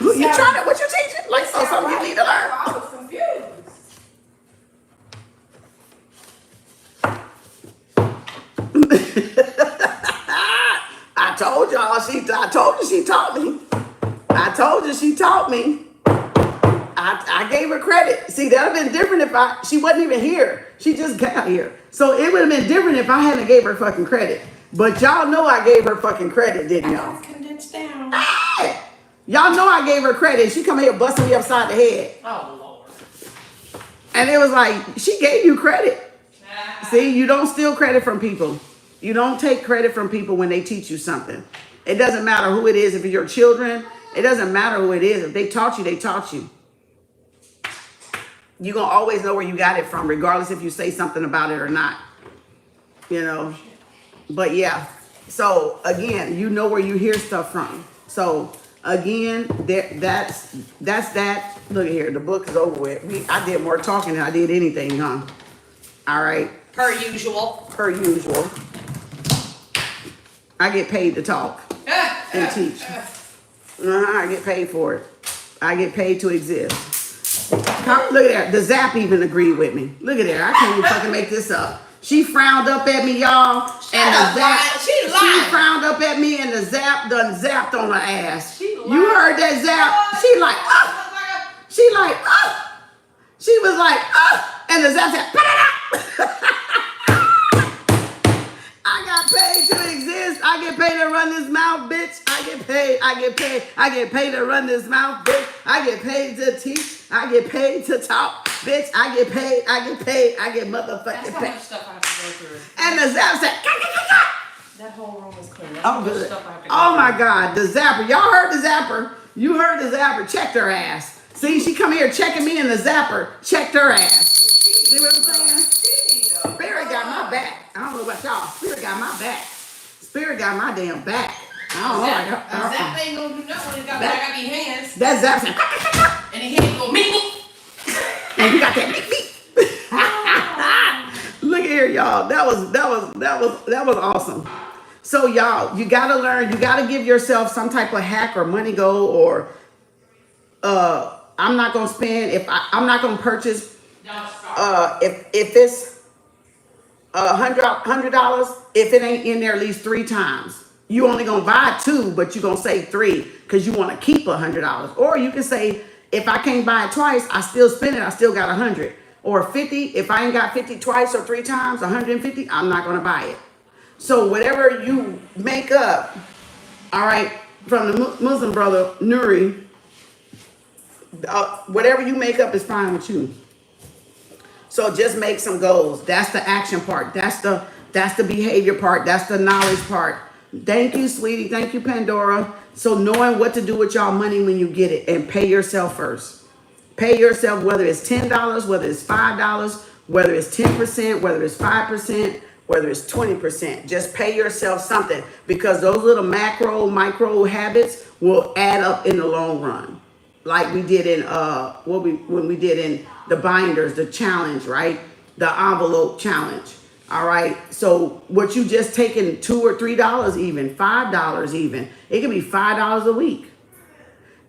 Look, you trying to, what you teaching? Like, so something you need to learn. I was confused. I told y'all, I told you she taught me. I told you she taught me. I gave her credit. See, that would have been different if she wasn't even here. She just got here. So it would have been different if I hadn't gave her fucking credit. But y'all know I gave her fucking credit, didn't y'all? Condensed down. Hey! Y'all know I gave her credit. She come here busting me upside the head. Oh, Lord. And it was like, she gave you credit. See, you don't steal credit from people. You don't take credit from people when they teach you something. It doesn't matter who it is. If it's your children, it doesn't matter who it is. If they taught you, they taught you. You're going to always know where you got it from, regardless if you say something about it or not. You know? But yeah. So, again, you know where you hear stuff from. So, again, that's that. Look at here. The book is over with. I did more talking than I did anything, huh? All right. Per usual. Per usual. I get paid to talk and teach. I get paid for it. I get paid to exist. Look at that. The Zap even agreed with me. Look at that. I can't even fucking make this up. She frowned up at me, y'all. And the Zap, she frowned up at me, and the Zap done zapped on her ass. You heard that Zap? She like, She like, She was like, and the Zap said, I got paid to exist. I get paid to run this mouth, bitch. I get paid to run this mouth, bitch. I get paid to teach. I get paid to talk, bitch. I get paid, I get motherfucking That's how paid. much stuff I have to go through. And the Zap said, That whole room is clean. That's oh, how much good. stuff I have to go Oh through. my God, the Zapper. Y'all heard the Zapper. You heard the Zapper. Checked her ass. See, she come here checking me, and the Zapper checked her ass. See what I'm saying? Spirit got my back. I don't know about y'all. Spirit got my back. Spirit got my damn back. I don't know. Zap ain't gonna do nothing when it got these hands. That's Zap. And he ain't gonna meet me. And you got that big feet. Look here, y'all. That was awesome. So y'all, you gotta learn. You gotta give yourself some type of hack or money goal, or I'm not gonna spend I'm not gonna purchase. If it's $100, if it ain't in there at least 3 times, you only gonna buy 2, but you gonna save 3 because you want to keep $100. Or you can say, if I can't buy it twice, I still spend it. I still got 100 or 50. If I ain't got 50 twice or 3 times, 150, I'm not gonna buy it. So whatever you make up, all right, from the Muslim brother Nuri, whatever you make up is fine with you. So just make some goals. That's the action part. That's the behavior part. That's the knowledge part. Thank you, sweetie. Thank you, Pandora. So knowing what to do with y'all money when you get it, and pay yourself first. Pay yourself, whether it's $10, whether it's $5, whether it's 10%, whether it's 5%, whether it's 20%. Just pay yourself something, because those little micro habits will add up in the long run. Like we did in when we did in the binders, the challenge, right? The envelope challenge. All right. So what you just taking $2 or $3, even $5, even it can be $5 a week.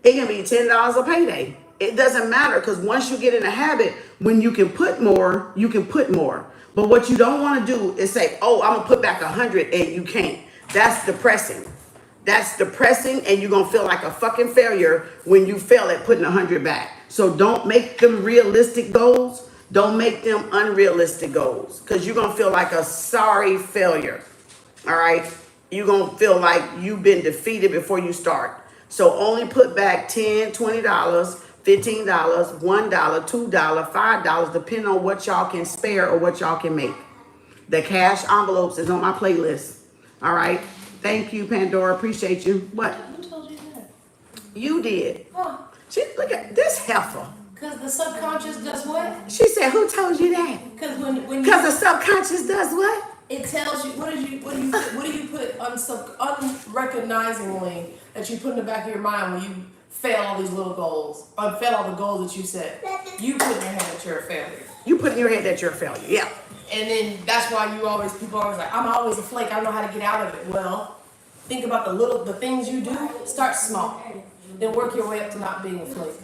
It can be $10 a payday. It doesn't matter, because once you get in a habit, when you can put more, you can put more. But what you don't want to do is say, "Oh, I'm gonna put back 100," and you can't. That's depressing. That's depressing, and you're gonna feel like a fucking failure when you fail at putting 100 back. So don't make them realistic goals. Don't make them unrealistic goals, because you're gonna feel like a sorry failure. All right? You're gonna feel like you've been defeated before you start. So only put back $10, $20, $15, $1, $2, $5, depending on what y'all can spare or what y'all can make. The cash envelopes is on my playlist. All right? Thank you, Pandora. Appreciate you. What? Who told you that? You did. Huh? Look at this heifer. Because the subconscious does what? She said, "Who told you that?" Because when Because the subconscious does what? it tells you what do you put unrecognizingly that you put in the back of your mind when you fail all these little goals, or fail all the goals that you set. You put in your head that you're a failure. You put in your head that you're a failure. Yeah. And then that's why people always like, "I'm always a flake. I don't know how to get out of it." Well, think about the things you do. Start small, then work your way up to not being a flake.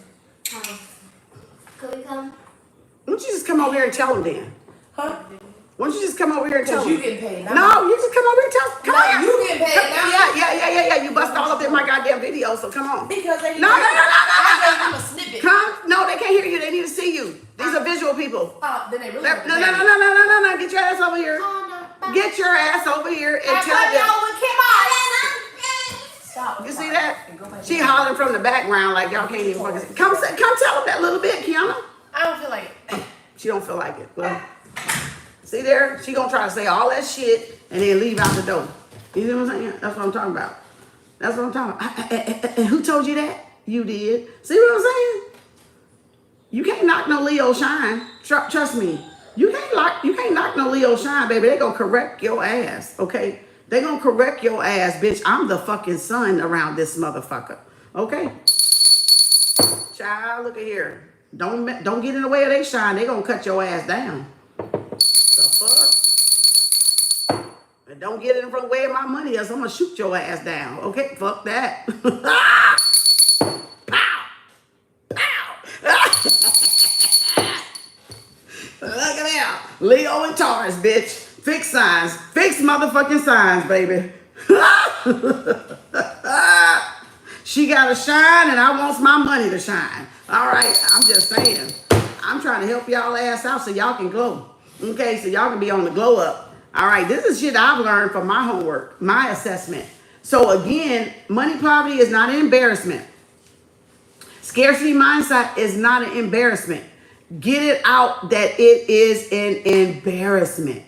Could we come? Why don't you just come over here and tell them then? Huh? Why don't you just come over here and tell Because them? you get paid. No, you just come over here and tell them. Come No, on. you get paid now. Yeah. You bust all up in my goddamn video, so come on. Because they No. I gave them a snippet. Come. No, they can't hear you. They need to see you. These are visual people. Then they really No. Get your ass over here. Get your ass over here and I tell love them. y'all with Kem Arts. Stop. You see that? She hollering from the background like y'all can't even fucking. Come tell them that little bit, Kiana. I don't feel like it. She don't feel like it. Well, see there? She gonna try to say all that shit and then leave out the door. You see what I'm saying? That's what I'm talking about. That's what I'm talking about. And who told you that? You did. See what I'm saying? You can't knock no Leo shine. Trust me. You can't knock no Leo shine, baby. They gonna correct your ass, okay? They gonna correct your ass, bitch. I'm the fucking sun around this motherfucker, okay? Child, look at here. Don't get in the way of they shine. They gonna cut your ass down. The fuck? And don't get in the way of my money, else I'm gonna shoot your ass down. Okay, fuck that. Pow! Pow! Look at that. Leo and Taurus, bitch. Fix signs. Fix motherfucking signs, baby. She gotta shine and I want my money to shine. All right, I'm just saying. I'm trying to help y'all ass out so y'all can glow. Okay, so y'all can be on the glow up. All right, this is shit I've learned from my homework, my assessment. So again, money poverty is not an embarrassment. Scarcity mindset is not an embarrassment. Get it out that it is an embarrassment.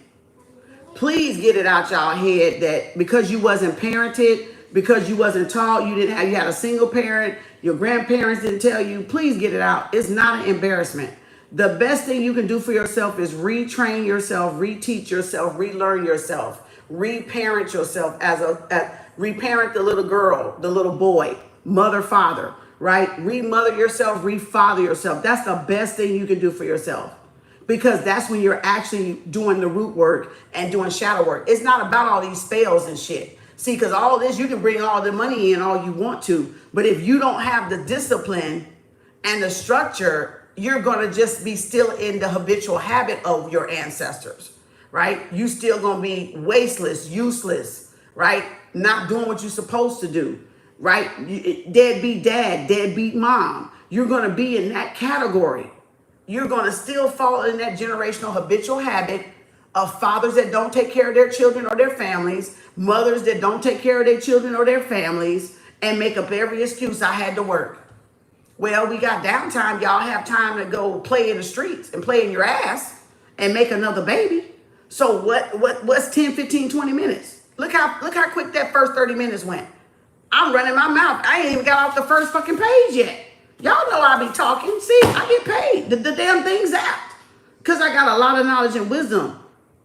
Please get it out y'all head that because you wasn't parented, because you wasn't taught, you had a single parent, your grandparents didn't tell you, please get it out. It's not an embarrassment. The best thing you can do for yourself is retrain yourself, reteach yourself, relearn yourself, reparent yourself Reparent the little girl, the little boy, mother, father, right? Remother yourself, refather yourself. That's the best thing you can do for yourself, because that's when you're actually doing the root work and doing shadow work. It's not about all these spells and shit. See, because all this, you can bring all the money in all you want to, but if you don't have the discipline and the structure, you're going to just be still in the habitual habit of your ancestors, right? You still going to be wasteless, useless, right? Not doing what you're supposed to do, right? Deadbeat dad, deadbeat mom. You're going to be in that category. You're going to still fall in that generational habitual habit of fathers that don't take care of their children or their families, mothers that don't take care of their children or their families, and make up every excuse. I had to work. Well, we got downtime. Y'all have time to go play in the streets and play in your ass and make another baby. So what's 10, 15, 20 minutes? Look how quick that first 30 minutes went. I'm running my mouth. I ain't even got off the first fucking page yet. Y'all know I be talking. See, I get paid. The damn thing's out. Because I got a lot of knowledge and wisdom.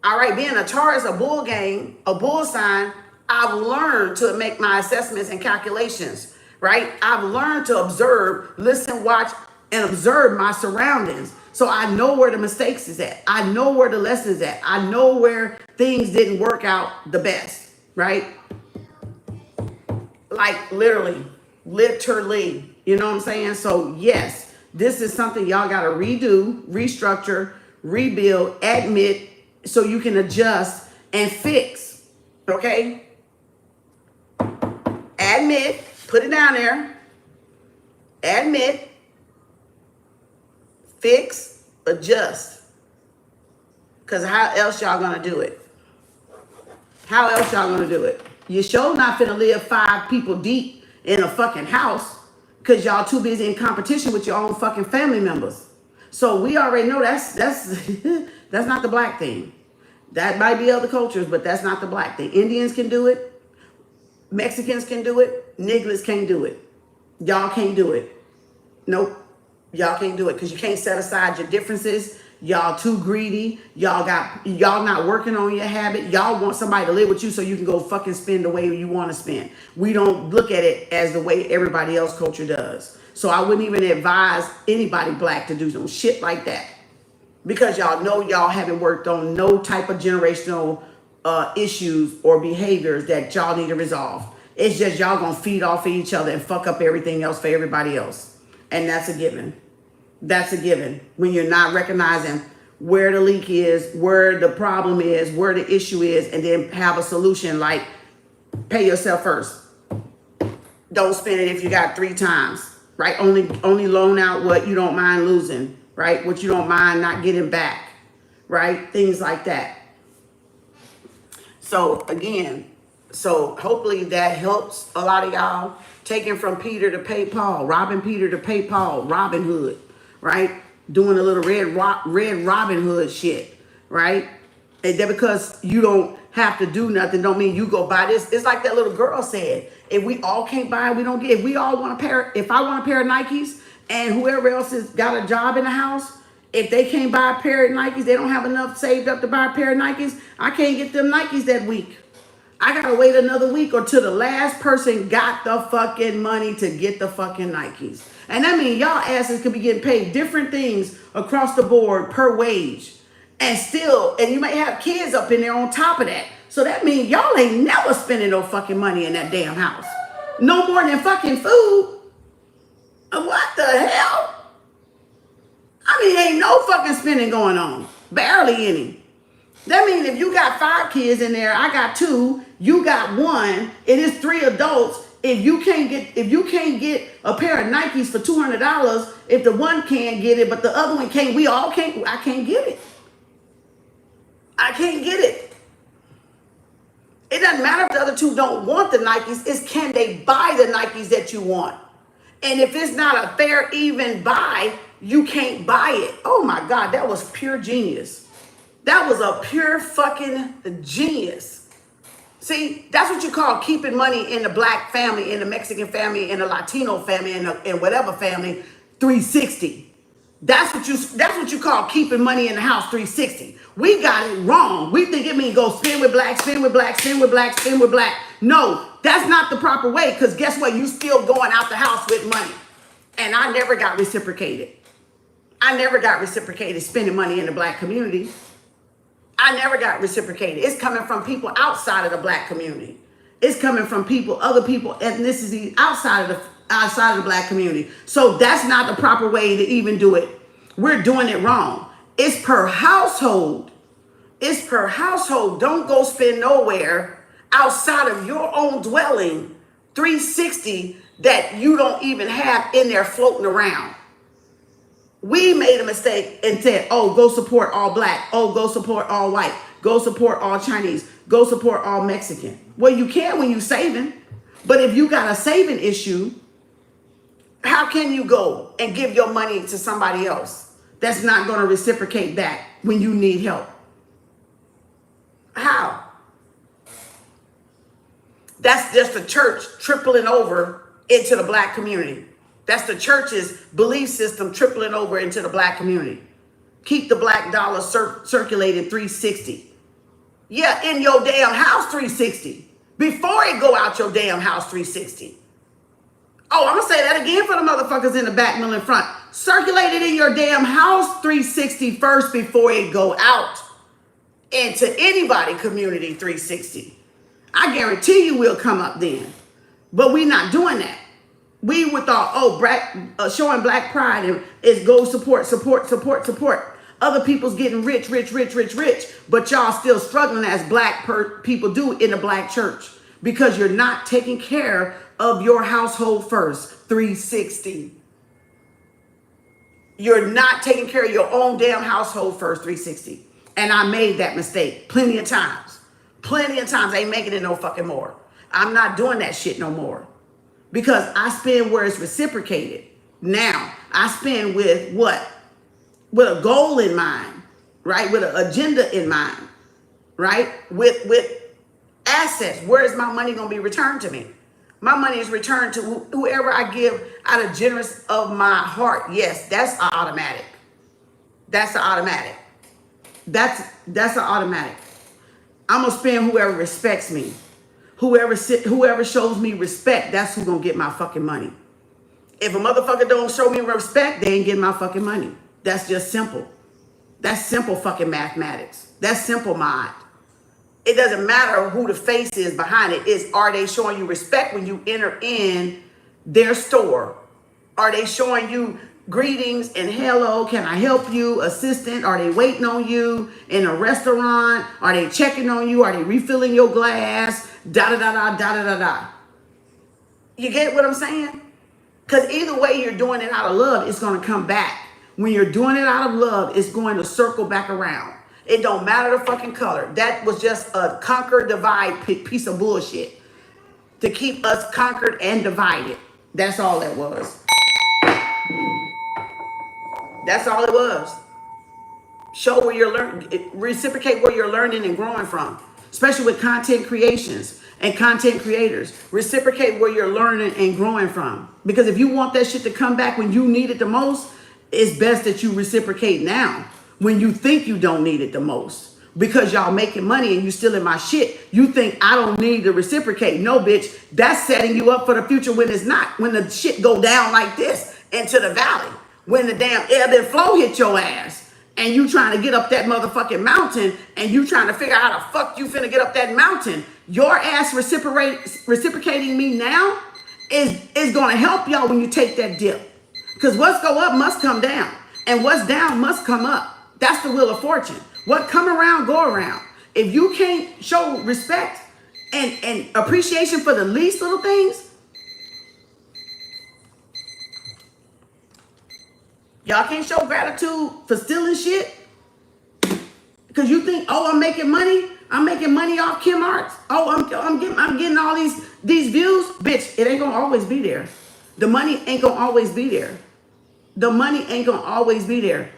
All right, being a Taurus, a bull gang, a bull sign, I've learned to make my assessments and calculations, right? I've learned to observe, listen, watch, and observe my surroundings. So I know where the mistakes is at. I know where the lessons at. I know where things didn't work out the best, right? Like literally, you know what I'm saying? So yes, this is something y'all got to redo, restructure, rebuild, admit, so you can adjust and fix, okay? Admit, put it down there. Admit, fix, adjust. Because how else y'all gonna do it? How else y'all gonna do it? You sure not finna live 5 people deep in a fucking house because y'all too busy in competition with your own fucking family members. So we already know that's that's not the black thing. That might be other cultures, but that's not the black thing. Indians can do it. Mexicans can do it. Niggas can't do it. Y'all can't do it. Nope. Y'all can't do it because you can't set aside your differences. Y'all too greedy. Y'all not working on your habit. Y'all want somebody to live with you so you can go fucking spend the way you want to spend. We don't look at it as the way everybody else culture does. So I wouldn't even advise anybody black to do some shit like that. Because y'all know y'all haven't worked on no type of generational issues or behaviors that y'all need to resolve. It's just y'all gonna feed off of each other and fuck up everything else for everybody else. And that's a given. That's a given. When you're not recognizing where the leak is, where the problem is, where the issue is, and then have a solution like pay yourself first. Don't spend it if you got 3 times, right? Only loan out what you don't mind losing, right? What you don't mind not getting back, right? Things like that. So again, hopefully that helps a lot of y'all. Taking from Peter to pay Paul, robbing Peter to pay Paul, Robin Hood, right? Doing a little red Robin Hood shit, right? And then because you don't have to do nothing, don't mean you go buy this. It's like that little girl said, if we all can't buy, we don't get. If we all want a pair, if I want a pair of Nikes and whoever else has got a job in the house, if they can't buy a pair of Nikes, they don't have enough saved up to buy a pair of Nikes, I can't get them Nikes that week. I gotta wait another week or till the last person got the fucking money to get the fucking Nikes. And that means y'all asses could be getting paid different things across the board per wage. And you may have kids up in there on top of that. So that means y'all ain't never spending no fucking money in that damn house. No more than fucking food. What the hell? I mean, ain't no fucking spending going on. Barely any. That means if you got 5 kids in there, I got 2, you got 1, it is 3 adults. If you can't get a pair of Nikes for $200, if the one can't get it, but the other one can't, we all can't, I can't get it. I can't get it. It doesn't matter if the other 2 don't want the Nikes, it's can they buy the Nikes that you want? And if it's not a fair, even buy, you can't buy it. Oh my God, that was pure genius. That was a pure fucking genius. See, that's what you call keeping money in the black family, in the Mexican family, in the Latino family, in whatever family, 360. That's what you call keeping money in the house, 360. We got it wrong. We think it means go spend with black, spend with black, spend with black, spend with black. No, that's not the proper way, because guess what? You still going out the house with money. And I never got reciprocated. I never got reciprocated spending money in the black community. I never got reciprocated. It's coming from people outside of the black community. It's coming from people, other people, ethnicity outside of the black community. So that's not the proper way to even do it. We're doing it wrong. It's per household. It's per household. Don't go spend nowhere outside of your own dwelling 360 that you don't even have in there floating around. We made a mistake and said, oh, go support all black. Oh, go support all white. Go support all Chinese. Go support all Mexican. Well, you can when you're saving. But if you got a saving issue, how can you go and give your money to somebody else that's not going to reciprocate back when you need help? How? That's just the church tripling over into the black community. That's the church's belief system tripling over into the black community. Keep the black dollar circulating 360. Yeah, in your damn house 360. Before it go out your damn house 360. Oh, I'm going to say that again for the motherfuckers in the back, middle, and front. Circulate it in your damn house 360 first before it go out into anybody community 360. I guarantee you we'll come up then. But we're not doing that. We would thought, oh, showing black pride and is go support. Other people's getting rich. But y'all still struggling as black people do in the black church because you're not taking care of your household first. 360. You're not taking care of your own damn household first. 360. And I made that mistake plenty of times. I ain't making it no fucking more. I'm not doing that shit no more. Because I spend where it's reciprocated. Now, I spend with what? With a goal in mind, right? With an agenda in mind, right? With assets. Where is my money going to be returned to me? My money is returned to whoever I give out of generous of my heart. Yes, that's an automatic. That's an automatic. That's an automatic. I'm going to spend whoever respects me. Whoever shows me respect, that's who's gonna get my fucking money. If a motherfucker don't show me respect, they ain't getting my fucking money. That's just simple. That's simple fucking mathematics. That's simple mind. It doesn't matter who the face is behind it. It's, are they showing you respect when you enter in their store? Are they showing you greetings and hello, can I help you, assistant? Are they waiting on you in a restaurant? Are they checking on you? Are they refilling your glass? Da-da-da-da. You get what I'm saying? Because either way you're doing it out of love, it's going to come back. When you're doing it out of love, it's going to circle back around. It don't matter the fucking color. That was just a conquer, divide piece of bullshit to keep us conquered and divided. That's all that was. That's all it was. Show where you're learning, reciprocate where you're learning and growing from, especially with content creations and content creators. Reciprocate where you're learning and growing from. Because if you want that shit to come back when you need it the most, it's best that you reciprocate now when you think you don't need it the most. Because y'all making money and you still in my shit, you think I don't need to reciprocate. No, bitch, that's setting you up for the future when it's not. When the shit go down like this into the valley. When the damn ebb and flow hit your ass and you trying to get up that motherfucking mountain and you trying to figure out how the fuck you finna get up that mountain, your ass reciprocating me now is gonna help y'all when you take that dip. Because what's go up must come down and what's down must come up. That's the wheel of fortune. What come around, go around. If you can't show respect and appreciation for the least little things, y'all can't show gratitude for stealing shit because you think, oh, I'm making money. I'm making money off Kem Arts. Oh, I'm getting all these views. Bitch, it ain't gonna always be there. The money ain't gonna always be there. The money ain't gonna always be there.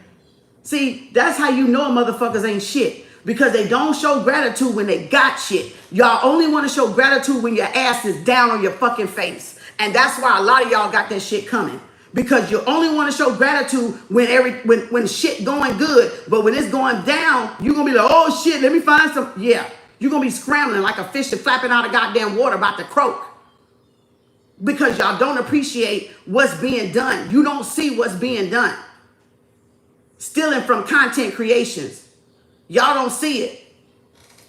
See, that's how you know motherfuckers ain't shit, because they don't show gratitude when they got shit. Y'all only want to show gratitude when your ass is down on your fucking face. And that's why a lot of y'all got that shit coming. Because you only want to show gratitude when shit going good, but when it's going down, you're gonna be like, oh shit, let me find some. Yeah, You're going to be scrambling like a fish and flapping out of goddamn water about to croak. Because y'all don't appreciate what's being done. You don't see what's being done. Stealing from content creations. Y'all don't see it.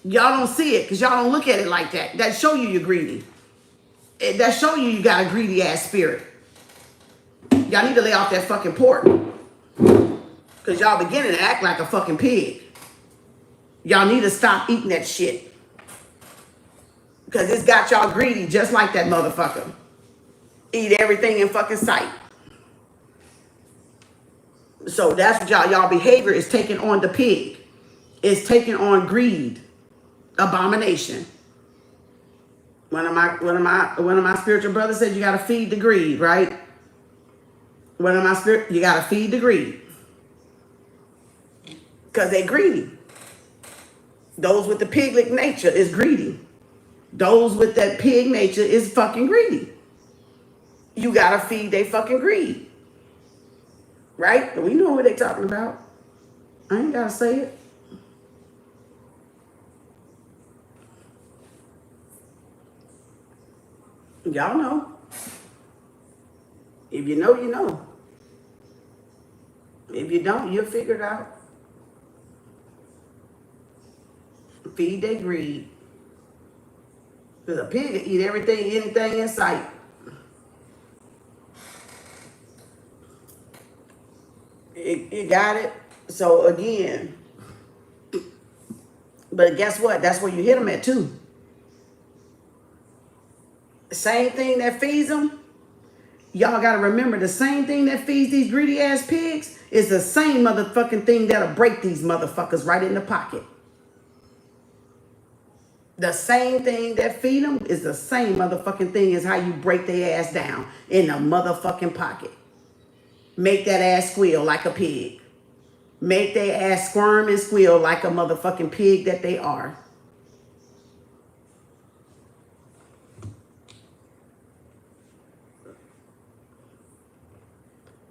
Y'all don't see it because y'all don't look at it like that. That show you you're greedy. That show you you got a greedy ass spirit. Y'all need to lay off that fucking pork. Because y'all beginning to act like a fucking pig. Y'all need to stop eating that shit. Because it's got y'all greedy just like that motherfucker. Eat everything in fucking sight. So that's what y'all behavior is taking on the pig. It's taking on greed. Abomination. One of my spiritual brothers said you gotta feed the greed, right? You gotta feed the greed. Because they greedy. Those with the piglet nature is greedy. Those with that pig nature is fucking greedy. You gotta feed they fucking greed. Right? We know what they talking about. I ain't gotta say it. Y'all know. If you know, you know. If you don't, you'll figure it out. Feed their greed. Because a pig will eat everything, anything in sight. You got it? So again, but guess what? That's where you hit them at too. Same thing that feeds them. Y'all got to remember the same thing that feeds these greedy ass pigs is the same motherfucking thing that'll break these motherfuckers right in the pocket. The same thing that feed them is the same motherfucking thing as how you break their ass down in the motherfucking pocket. Make that ass squeal like a pig. Make their ass squirm and squeal like a motherfucking pig that they are.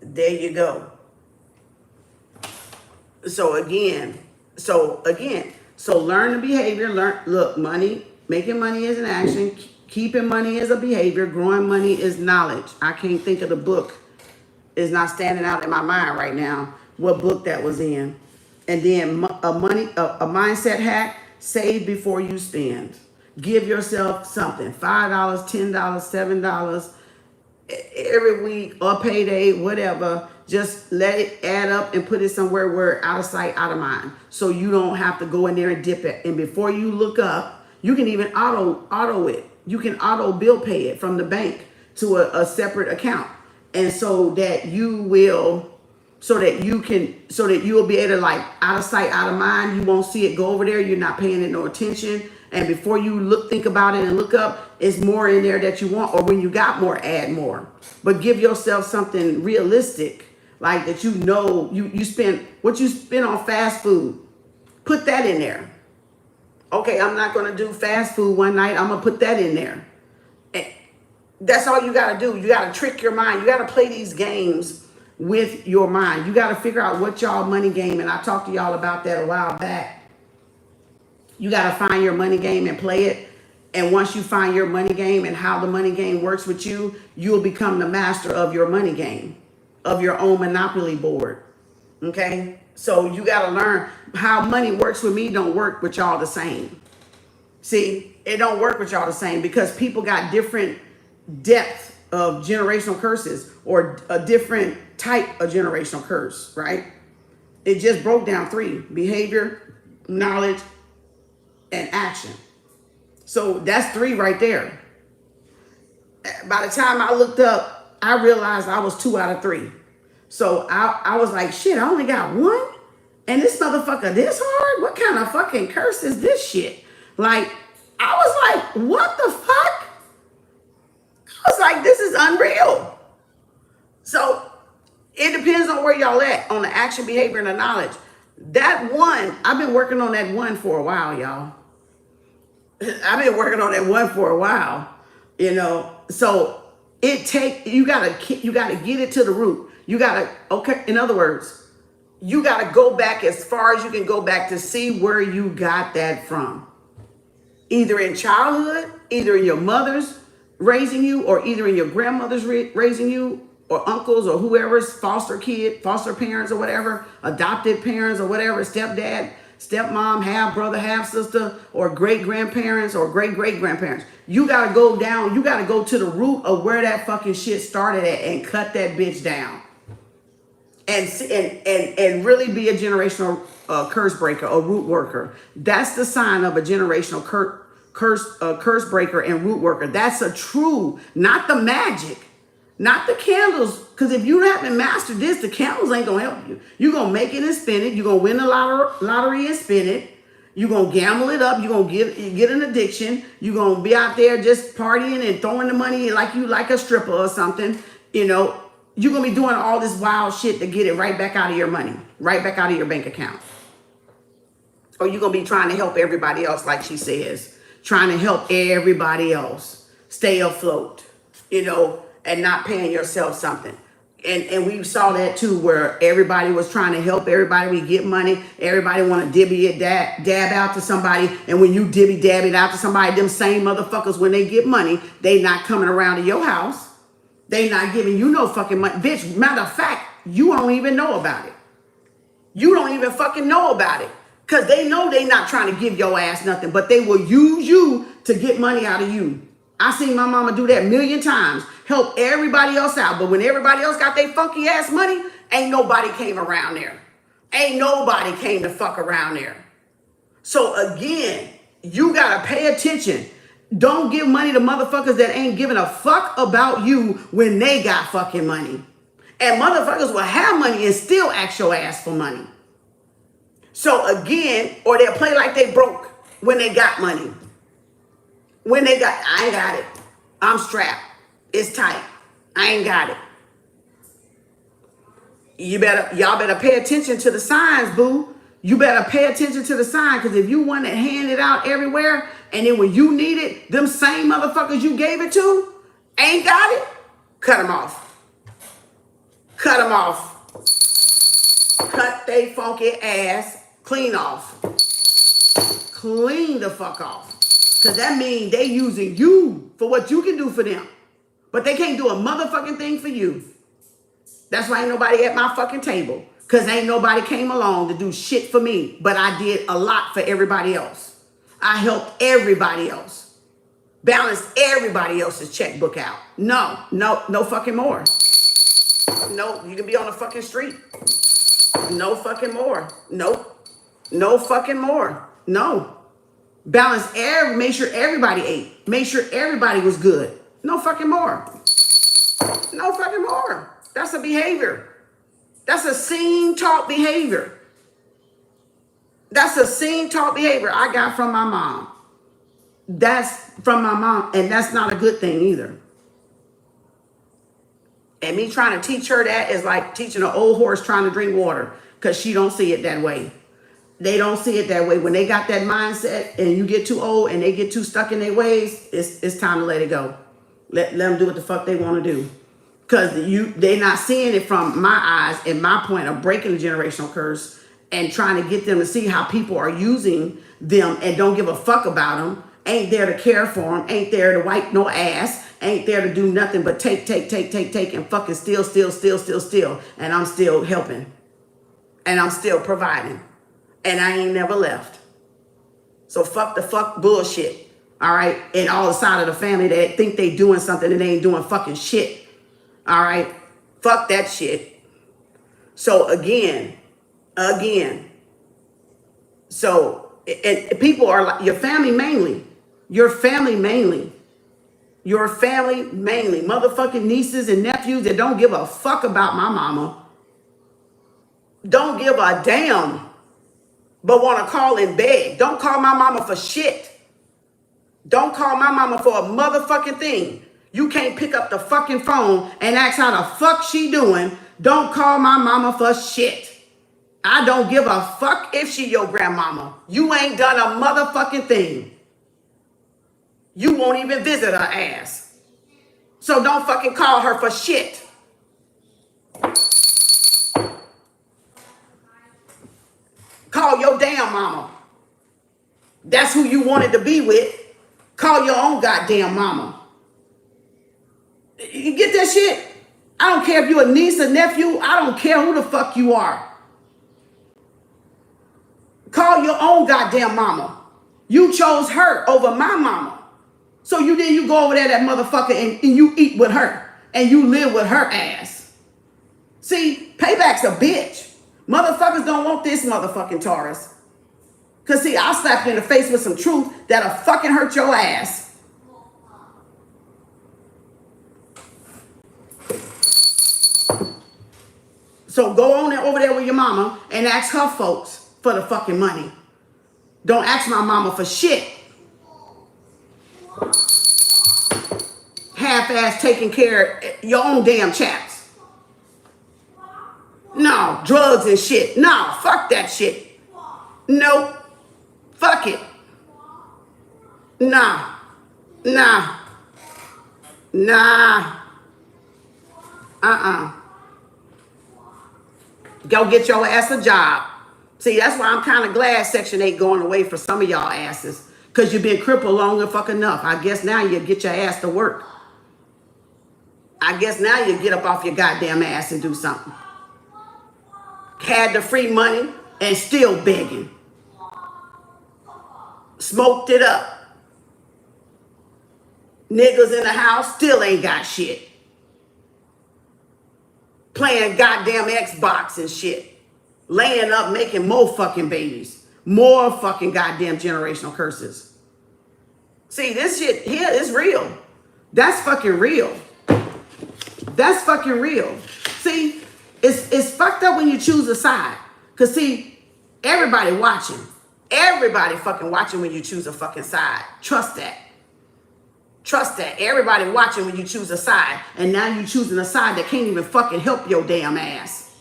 There you go. So learn the behavior. Look, money, making money is an action. Keeping money is a behavior. Growing money is knowledge. I can't think of the book. It's not standing out in my mind right now what book that was in. And then a mindset hack, save before you spend. Give yourself something, $5, $10, $7 every week or payday, whatever. Just let it add up and put it somewhere where out of sight, out of mind. So you don't have to go in there and dip it. And before you look up, you can even auto it. You can auto bill pay it from the bank to a separate account. And so that you'll be able to, like, out of sight, out of mind. You won't see it go over there. You're not paying it no attention. And before you think about it and look up, it's more in there that you want. Or when you got more, add more. But give yourself something realistic, like that you spend what you spend on fast food. Put that in there. Okay, I'm not going to do fast food one night. I'm going to put that in there. And that's all you got to do. You got to trick your mind. You got to play these games with your mind. You got to figure out what y'all money game. And I talked to y'all about that a while back. You got to find your money game and play it. And once you find your money game and how the money game works with you, you'll become the master of your money game, of your own monopoly board. Okay? So you got to learn how money works with me don't work with y'all the same. See, it don't work with y'all the same because people got different depth of generational curses or a different type of generational curse, right? It just broke down 3: behavior, knowledge, and action. So that's 3 right there. By the time I looked up, I realized I was 2 out of 3. So I was like, shit, I only got 1? And this motherfucker this hard? What kind of fucking curse is this shit? Like, I was like, what the fuck? I was like, this is unreal. So it depends on where y'all at, on the action, behavior, and the knowledge. That 1, I've been working on that 1 for a while, y'all. I've been working on that 1 for a while, you know. So you gotta get it to the root. In other words, you gotta go back as far as you can go back to see where you got that from. either in childhood, either in your mother's raising you, or either in your grandmother's raising you, or uncles, or whoever's foster kid, foster parents, or whatever, adopted parents, or whatever, stepdad, stepmom, half brother, half sister, or great grandparents, or great great grandparents. You gotta go down. You gotta go to the root of where that fucking shit started at and cut that bitch down. And really be a generational curse breaker, a root worker. That's the sign of a generational curse breaker and root worker. That's a true, not the magic, not the candles. Because if you haven't mastered this, the candles ain't gonna help you. You're gonna make it and spend it. You're gonna win the lottery and spend it. You're gonna gamble it up. You're gonna get an addiction. You're gonna be out there just partying and throwing the money like you like a stripper or something, you know. You're going to be doing all this wild shit to get it right back out of your money, right back out of your bank account. Or you're going to be trying to help everybody else, like she says, trying to help everybody else stay afloat, you know, and not paying yourself something. And we saw that too, where everybody was trying to help everybody. We get money. Everybody want to divvy it, dab out to somebody. And when you divvy, dab it out to somebody, them same motherfuckers, when they get money, they not coming around to your house. They not giving you no fucking money. Bitch, matter of fact, you don't even know about it. You don't even fucking know about it. Because they know they not trying to give your ass nothing, but they will use you to get money out of you. I seen my mama do that a million times. Help everybody else out. But when everybody else got their funky ass money, ain't nobody came around there. Ain't nobody came to fuck around there. So again, you got to pay attention. Don't give money to motherfuckers that ain't giving a fuck about you when they got fucking money. And motherfuckers will have money and still ask your ass for money. So again, or they'll play like they broke when they got money. When they got, I ain't got it. I'm strapped. It's tight. I ain't got it. Y'all better pay attention to the signs, boo. You better pay attention to the sign, because if you want to hand it out everywhere, and then when you need it, them same motherfuckers you gave it to ain't got it, cut them off. Cut them off. Cut they funky ass clean off. Clean the fuck off. Because that means they using you for what you can do for them. But they can't do a motherfucking thing for you. That's why ain't nobody at my fucking table. Because ain't nobody came along to do shit for me. But I did a lot for everybody else. I helped everybody else. Balanced everybody else's checkbook out. No fucking more. No, you can be on the fucking street. No fucking more. Nope. No fucking more. No. Make sure everybody ate. Make sure everybody was good. No fucking more. No fucking more. That's a behavior. That's a scene-taught behavior. That's a scene-taught behavior I got from my mom. That's from my mom, and that's not a good thing either. And me trying to teach her that is like teaching an old horse trying to drink water, because she don't see it that way. They don't see it that way. When they got that mindset and you get too old and they get too stuck in their ways, it's time to let it go. Let them do what the fuck they want to do. Because they're not seeing it from my eyes and my point of breaking the generational curse and trying to get them to see how people are using them and don't give a fuck about them. Ain't there to care for them. Ain't there to wipe no ass. Ain't there to do nothing but take, and fucking steal. And I'm still helping. And I'm still providing. And I ain't never left. So fuck the fuck bullshit. All right? And all the side of the family that think they doing something and they ain't doing fucking shit. All right? Fuck that shit. So again. So, and people are like, your family mainly. Motherfucking nieces and nephews that don't give a fuck about my mama. Don't give a damn. But want to call and beg. Don't call my mama for shit. Don't call my mama for a motherfucking thing. You can't pick up the fucking phone and ask how the fuck she doing. Don't call my mama for shit. I don't give a fuck if she your grandmama. You ain't done a motherfucking thing. You won't even visit her ass. So don't fucking call her for shit. Call your damn mama. That's who you wanted to be with. Call your own goddamn mama. You get that shit? I don't care if you're a niece or nephew. I don't care who the fuck you are. Call your own goddamn mama. You chose her over my mama. So you go over there, that motherfucker, and you eat with her. And you live with her ass. See, payback's a bitch. Motherfuckers don't want this motherfucking Taurus. Because see, I'll slap you in the face with some truth that'll fucking hurt your ass. So go on over there with your mama and ask her folks for the fucking money. Don't ask my mama for shit. Half-ass taking care of your own damn chaps. No, drugs and shit. No, fuck that shit. Nope. Fuck it. Nah. Nah. Nah. Go get your ass a job. See, that's why I'm kind of glad Section 8 going away for some of y'all asses. Because you've been crippled long and fucking enough. I guess now you get your ass to work. I guess now you get up off your goddamn ass and do something. Had the free money and still begging. Smoked it up. Niggas in the house still ain't got shit. Playing goddamn Xbox and shit. Laying up making more fucking babies. More fucking goddamn generational curses. See, this shit here is real. That's fucking real. That's fucking real. See, it's fucked up when you choose a side. Because see, everybody watching. Everybody fucking watching when you choose a fucking side. Trust that. Trust that. Everybody watching when you choose a side. And now you choosing a side that can't even fucking help your damn ass.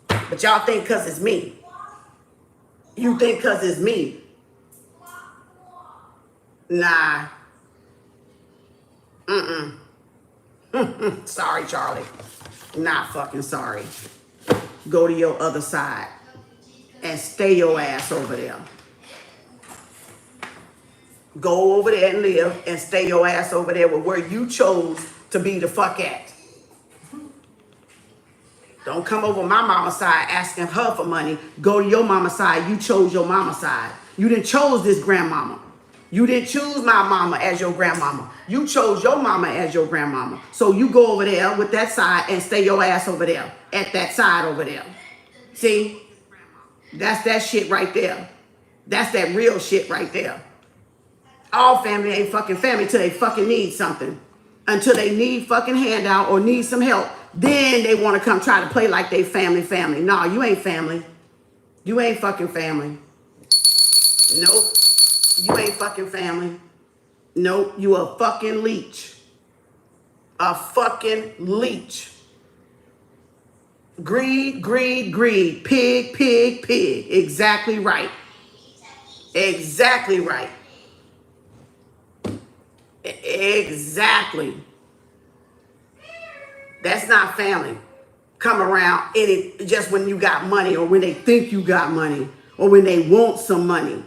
But y'all think because it's me. You think because it's me. Nah. Sorry, Charlie. Not fucking sorry. Go to your other side. And stay your ass over there. Go over there and live and stay your ass over there with where you chose to be the fuck at. Don't come over my mama's side asking her for money. Go to your mama's side. You chose your mama's side. You didn't chose this grandmama. You didn't choose my mama as your grandmama. You chose your mama as your grandmama. So you go over there with that side and stay your ass over there at that side over there. See? That's that shit right there. That's that real shit right there. All family ain't fucking family till they fucking need something. Until they need fucking handout or need some help. Then they want to come try to play like they family. Nah, you ain't family. You ain't fucking family. Nope. You ain't fucking family. Nope. You a fucking leech. A fucking leech. Greed, greed, greed. Pig, pig, pig. Exactly right. Exactly right. Exactly. That's not family. Come around just when you got money or when they think you got money or when they want some money.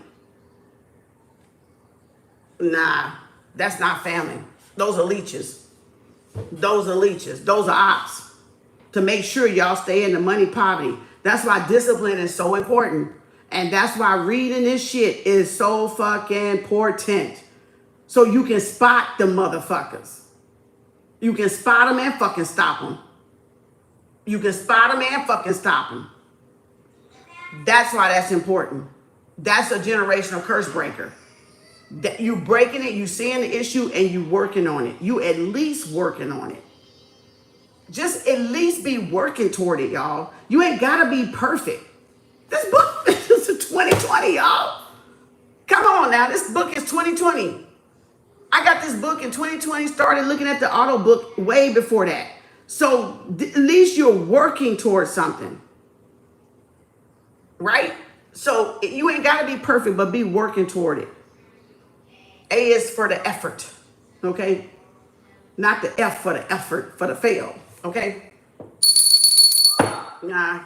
Nah, that's not family. Those are leeches. Those are leeches. Those are ops. To make sure y'all stay in the money poverty. That's why discipline is so important. And that's why reading this shit is so fucking important. So you can spot the motherfuckers. You can spot them and fucking stop them. You can spot them and fucking stop them. That's why that's important. That's a generational curse breaker. That you breaking it, you seeing the issue, and you working on it. You at least working on it. Just at least be working toward it, y'all. You ain't gotta be perfect. This book is 2020, y'all. Come on now, this book is 2020. I got this book in 2020, started looking at the auto book way before that. So at least you're working towards something. Right? So you ain't got to be perfect, but be working toward it. A is for the effort. Okay? Not the F for the effort, for the fail. Okay? Nah.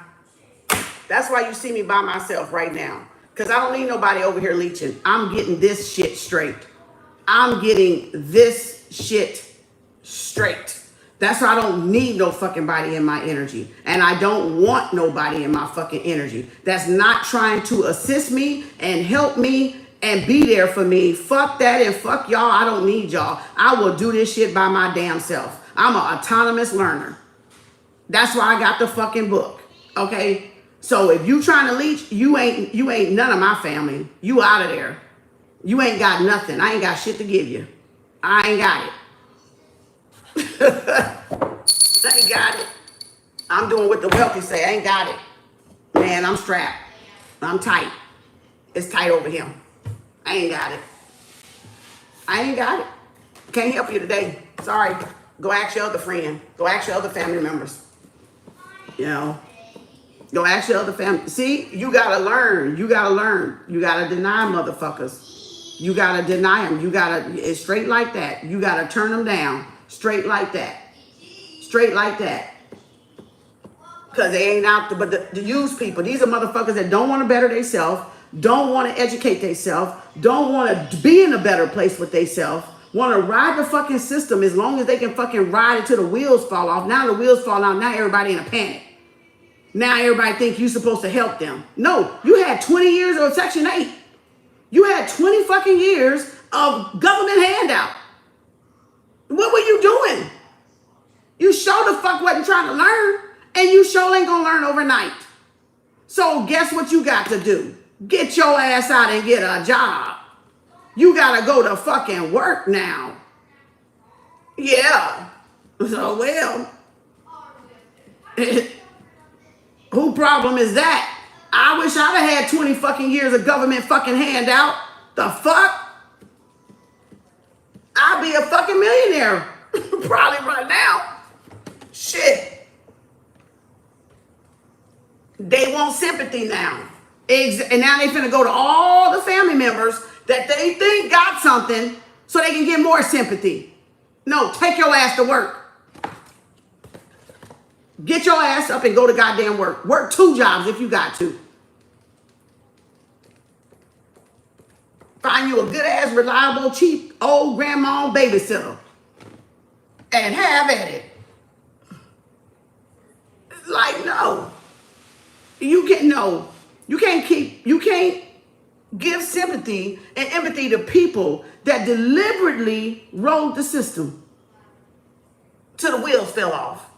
That's why you see me by myself right now. Because I don't need nobody over here leeching. I'm getting this shit straight. I'm getting this shit straight. That's why I don't need no fucking body in my energy. And I don't want nobody in my fucking energy that's not trying to assist me and help me and be there for me. Fuck that and fuck y'all. I don't need y'all. I will do this shit by my damn self. I'm an autonomous learner. That's why I got the fucking book. Okay? So if you trying to leech, you ain't none of my family. You out of there. You ain't got nothing. I ain't got shit to give you. I ain't got it. I ain't got it. I'm doing what the wealthy say. I ain't got it. Man, I'm strapped. I'm tight. It's tight over here. I ain't got it. I ain't got it. Can't help you today. Sorry. Go ask your other friend. Go ask your other family members. You know. Go ask your other family. See, you gotta learn. You gotta learn. You gotta deny motherfuckers. You gotta deny them. You gotta, it's straight like that. You gotta turn them down. Straight like that. Straight like that. Because they ain't out to, but the use people. These are motherfuckers that don't want to better themselves, don't want to educate themselves, don't want to be in a better place with themselves, want to ride the fucking system as long as they can fucking ride it till the wheels fall off. Now the wheels fall off. Now everybody in a panic. Now everybody think you're supposed to help them. No, you had 20 years of Section 8. You had 20 fucking years of government handout. What were you doing? You sure the fuck wasn't trying to learn, and you sure ain't gonna learn overnight. So guess what you got to do? Get your ass out and get a job. You gotta go to fucking work now. Yeah. So well, who problem is that? I wish I'd have had 20 fucking years of government fucking handout. The fuck? I'd be a fucking millionaire. Probably right now. Shit. They want sympathy now. And now they finna go to all the family members that they think got something so they can get more sympathy. No, take your ass to work. Get your ass up and go to goddamn work. Work 2 jobs if you got to. Find you a good ass, reliable, cheap, old grandma babysitter. And have at it. Like, no. You can't give sympathy and empathy to people that deliberately rode the system till the wheels fell off.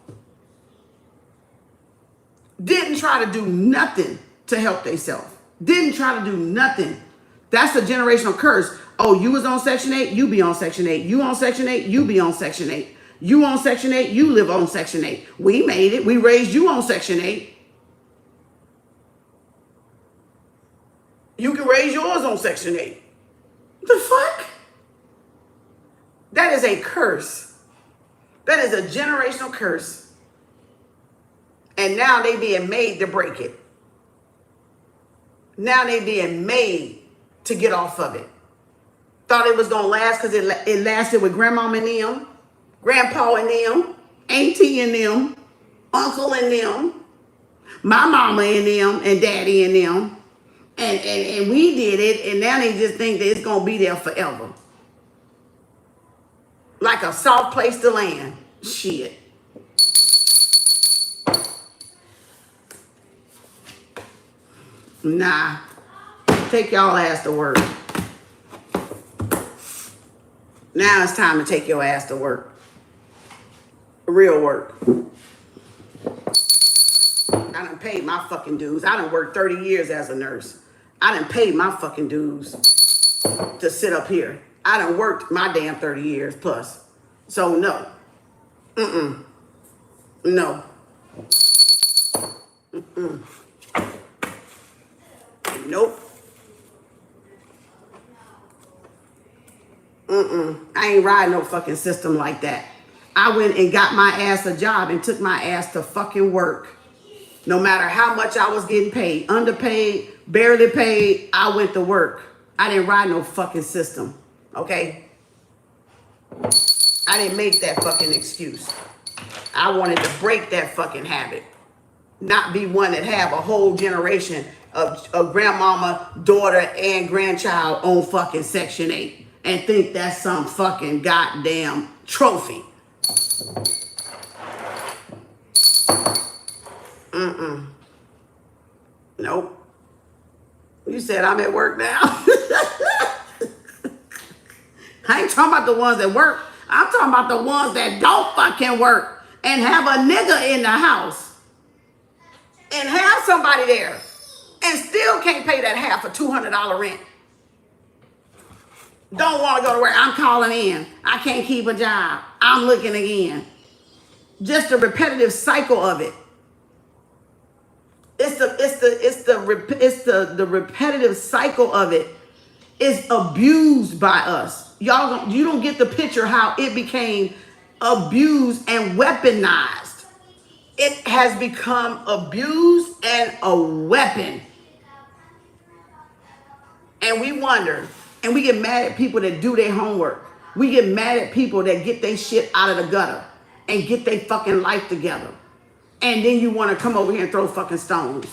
Didn't try to do nothing to help themselves. Didn't try to do nothing. That's a generational curse. Oh, you was on Section 8, you be on Section 8. You on Section 8, you be on Section 8. You on Section 8, you live on Section 8. We made it. We raised you on Section 8. You can raise yours on Section 8. The fuck? That is a curse. That is a generational curse. And now they being made to break it. Now they being made to get off of it. Thought it was going to last because it lasted with grandma and them, grandpa and them, auntie and them, uncle and them, my mama and them, and daddy and them. And we did it, and now they just think that it's going to be there forever. Like a soft place to land. Shit. Nah. Take y'all ass to work. Now it's time to take your ass to work. Real work. I done paid my fucking dues. I done worked 30 years as a nurse. I done paid my fucking dues to sit up here. I done worked my damn 30 years plus. So no. No. Nope. I ain't riding no fucking system like that. I went and got my ass a job and took my ass to fucking work. No matter how much I was getting paid, underpaid, barely paid, I went to work. I didn't ride no fucking system, okay? I didn't make that fucking excuse. I wanted to break that fucking habit. not be one that have a whole generation of grandmama, daughter, and grandchild on fucking Section 8 and think that's some fucking goddamn trophy. Nope. You said I'm at work now. I ain't talking about the ones that work. I'm talking about the ones that don't fucking work and have a nigga in the house and have somebody there and still can't pay that half a $200 rent. Don't want to go to work. I'm calling in. I can't keep a job. I'm looking again. Just the repetitive cycle of it. It's the repetitive cycle of it is abused by us. Y'all, you don't get the picture how it became abused and weaponized. It has become abused and a weapon. And we wonder, and we get mad at people that do their homework. We get mad at people that get their shit out of the gutter and get their fucking life together. And then you want to come over here and throw fucking stones.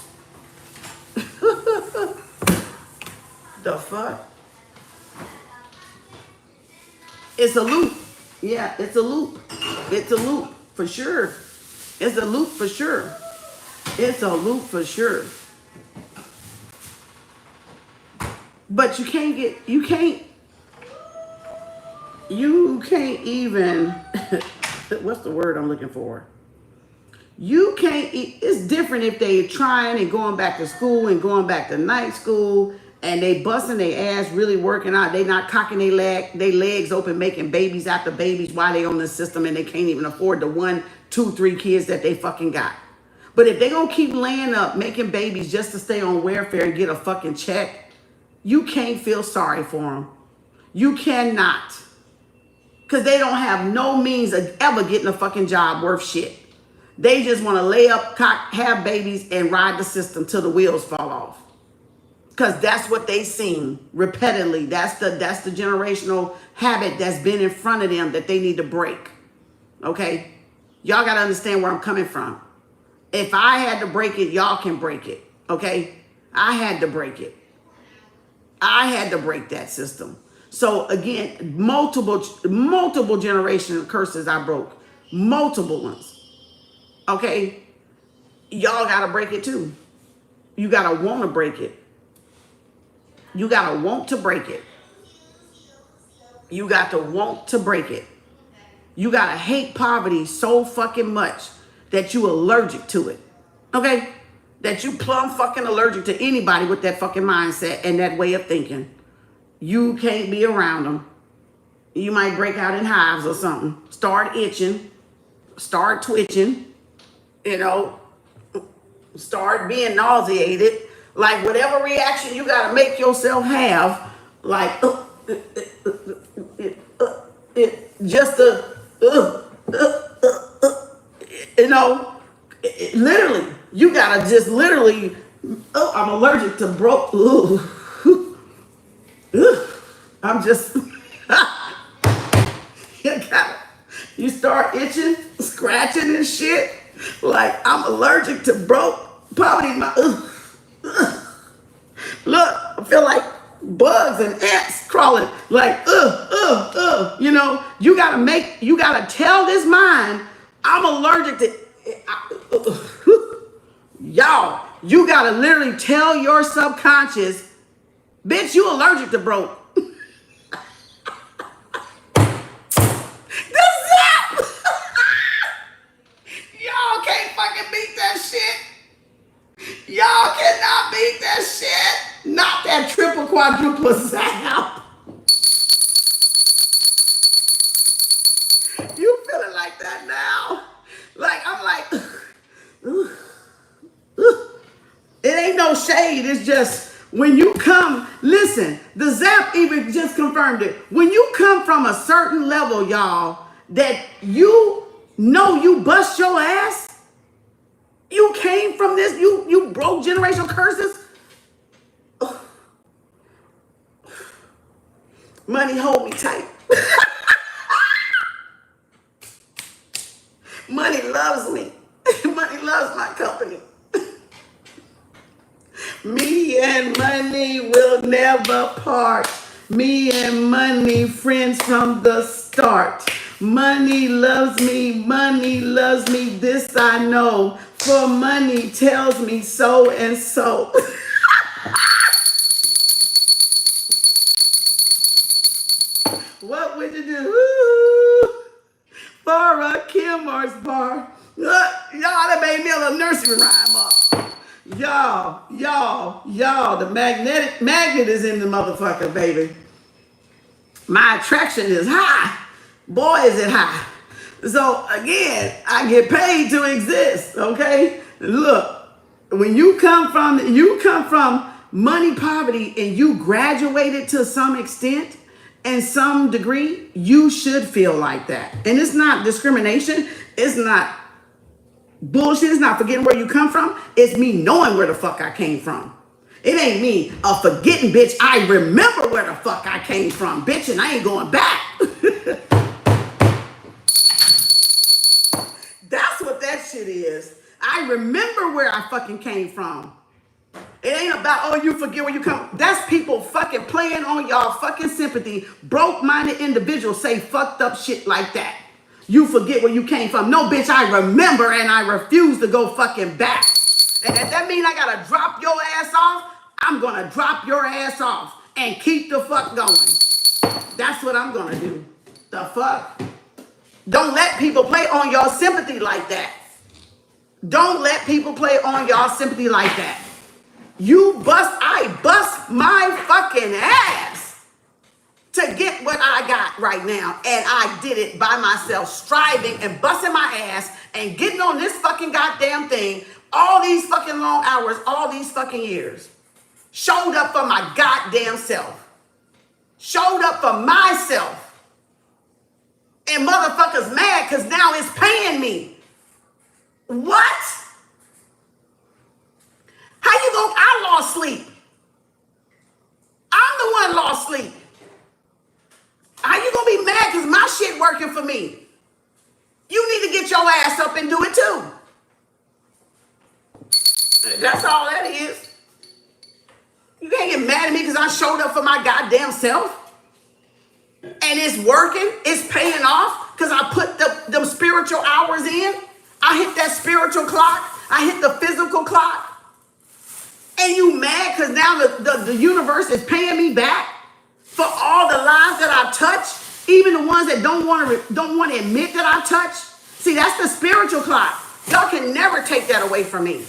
The fuck? It's a loop. Yeah, it's a loop. It's a loop for sure. It's a loop for sure. It's a loop for sure. But you can't even, what's the word I'm looking for? You can't, it's different if they trying and going back to school and going back to night school and they busting their ass really working out. They not cocking their legs open, making babies after babies while they on the system and they can't even afford the 1, 2, 3 kids that they fucking got. But if they gonna keep laying up, making babies just to stay on welfare and get a fucking check, you can't feel sorry for them. You cannot. Because they don't have no means of ever getting a fucking job worth shit. They just want to lay up, cock, have babies, and ride the system till the wheels fall off. Because that's what they seen repeatedly. That's the generational habit that's been in front of them that they need to break. Okay? Y'all got to understand where I'm coming from. If I had to break it, y'all can break it. Okay? I had to break it. I had to break that system. So again, multiple generational curses I broke. Multiple ones. Okay? Y'all got to break it too. You got to want to break it. You got to want to break it. You got to want to break it. You got to hate poverty so fucking much that you allergic to it. Okay? That you plumb fucking allergic to anybody with that fucking mindset and that way of thinking. You can't be around them. You might break out in hives or something. Start itching. Start twitching. You know. Start being nauseated. Like whatever reaction you got to make yourself have. Like, just you know, literally. You gotta just literally, I'm allergic to broke. I'm just, you start itching, scratching and shit. Like I'm allergic to broke poverty. Look, I feel like bugs and ants crawling. Like, you know, you gotta tell this mind, I'm allergic to, y'all, you gotta literally tell your subconscious, bitch, you allergic to broke. Y'all can't fucking beat that shit. Y'all cannot beat that shit. Not that triple quadruple zap. You feeling like that now? Like, I'm like, it ain't no shade. It's just when you come, listen, the zap even just confirmed it. When you come from a certain level, y'all, that you know you bust your ass, you came from this, you broke generational curses. Ugh. Money, hold me tight. Money loves me. Money loves my company. Me and money will never part. Me and money, friends from the start. Money loves me, this I know. For money tells me so and so. What would you do for a Kem Arts bar? Y'all, that made me a little nursery rhyme up. Y'all, the magnet is in the motherfucker, baby. My attraction is high. Boy, is it high. So again, I get paid to exist, okay? Look, when you come from money poverty and you graduated to some extent and some degree, you should feel like that. And it's not discrimination. It's not bullshit. It's not forgetting where you come from. It's me knowing where the fuck I came from. It ain't me forgetting, bitch. I remember where the fuck I came from, bitch, and I ain't going back. That's what that shit is. I remember where I fucking came from. It ain't about, oh, you forget where you come. That's people fucking playing on y'all fucking sympathy. Broke-minded individuals say fucked up shit like that. You forget where you came from. No, bitch, I remember and I refuse to go fucking back. And if that means I gotta drop your ass off, I'm gonna drop your ass off and keep the fuck going. That's what I'm gonna do. The fuck? Don't let people play on your sympathy like that. Don't let people play on y'all sympathy like that. I bust my fucking ass to get what I got right now. And I did it by myself, striving and busting my ass and getting on this fucking goddamn thing all these fucking long hours, all these fucking years. Showed up for my goddamn self. Showed up for myself. And motherfuckers mad because now it's paying me. What? How you gonna, I lost sleep. I'm the one lost sleep. How you gonna be mad because my shit working for me? You need to get your ass up and do it too. That's all that is. You can't get mad at me because I showed up for my goddamn self. And it's working, it's paying off because I put them spiritual hours in. I hit that spiritual clock. I hit the physical clock. And you mad because now the universe is paying me back for all the lives that I've touched, even the ones that don't want to admit that I've touched. See, that's the spiritual clock. Y'all can never take that away from me.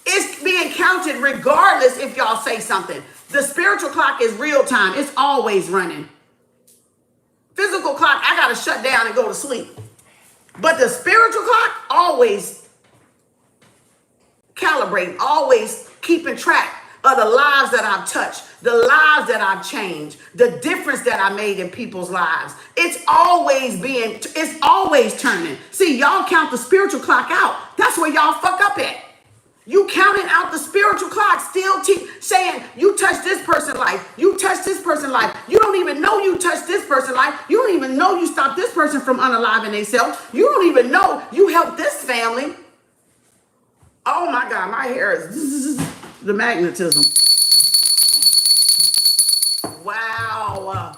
It's being counted regardless if y'all say something. The spiritual clock is real time. It's always running. Physical clock, I got to shut down and go to sleep. But the spiritual clock, always calibrating, always keeping track of the lives that I've touched, the lives that I've changed, the difference that I made in people's lives. It's always turning. See, y'all count the spiritual clock out. That's where y'all fuck up at. You counting out the spiritual clock, still saying you touched this person's life, you touched this person's life. You don't even know you touched this person's life. You don't even know you stopped this person from unaliving themselves. You don't even know you helped this family. Oh my God, my hair is the magnetism. Wow.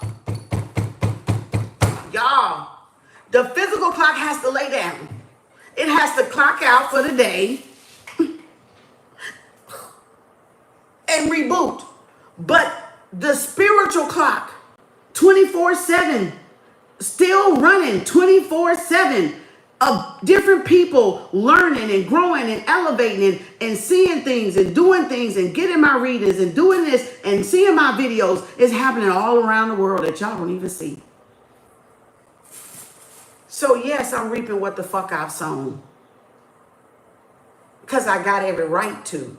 Y'all, the physical clock has to lay down. It has to clock out for the day and reboot. But the spiritual clock, 24/7, still running 24/7 of different people learning and growing and elevating and seeing things and doing things and getting my readings and doing this and seeing my videos is happening all around the world that y'all don't even see. So yes, I'm reaping what the fuck I've sown. Because I got every right to.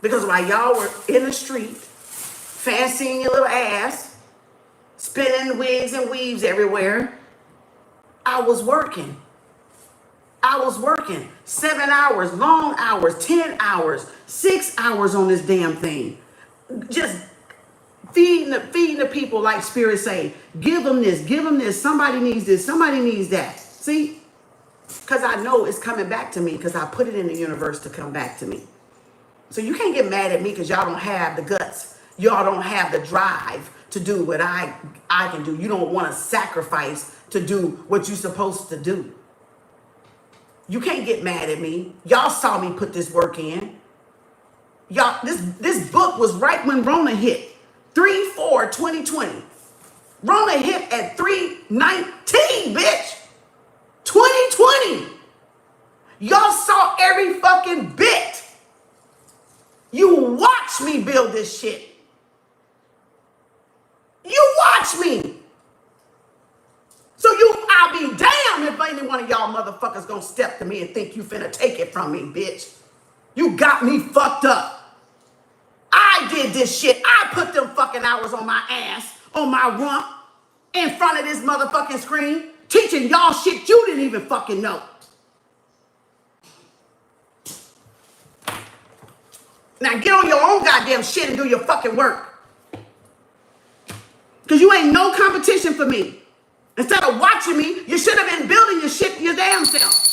Because while y'all were in the street, fancying your little ass, spinning wigs and weaves everywhere, I was working. 7 hours, long hours, 10 hours, 6 hours on this damn thing. Just feeding the people like Spirit say. Give them this. Somebody needs this. Somebody needs that. See? Because I know it's coming back to me because I put it in the universe to come back to me. So you can't get mad at me because y'all don't have the guts. Y'all don't have the drive to do what I can do. You don't want to sacrifice to do what you're supposed to do. You can't get mad at me. Y'all saw me put this work in. Y'all, this book was right when Rona hit. 3/4/2020. Rona hit at 3/19, bitch. 2020. Y'all saw every fucking bit. You watched me build this shit. You watch me. So I'll be damned if any one of y'all motherfuckers gonna step to me and think you finna take it from me, bitch. You got me fucked up. I did this shit. I put them fucking hours on my ass, on my rump, in front of this motherfucking screen, teaching y'all shit you didn't even fucking know. Now get on your own goddamn shit and do your fucking work. Because you ain't no competition for me. Instead of watching me, you should have been building your shit your damn self.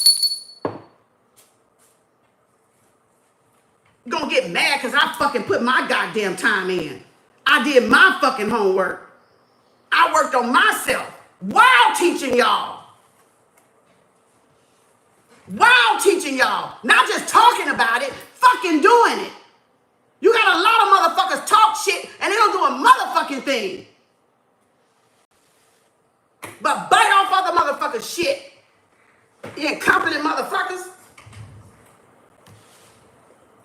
You're gonna get mad because I fucking put my goddamn time in. I did my fucking homework. I worked on myself while teaching y'all. While teaching y'all. Not just talking about it, fucking doing it. You got a lot of motherfuckers talk shit and they don't do a motherfucking thing. But bite off other motherfuckers' shit. You incompetent motherfuckers.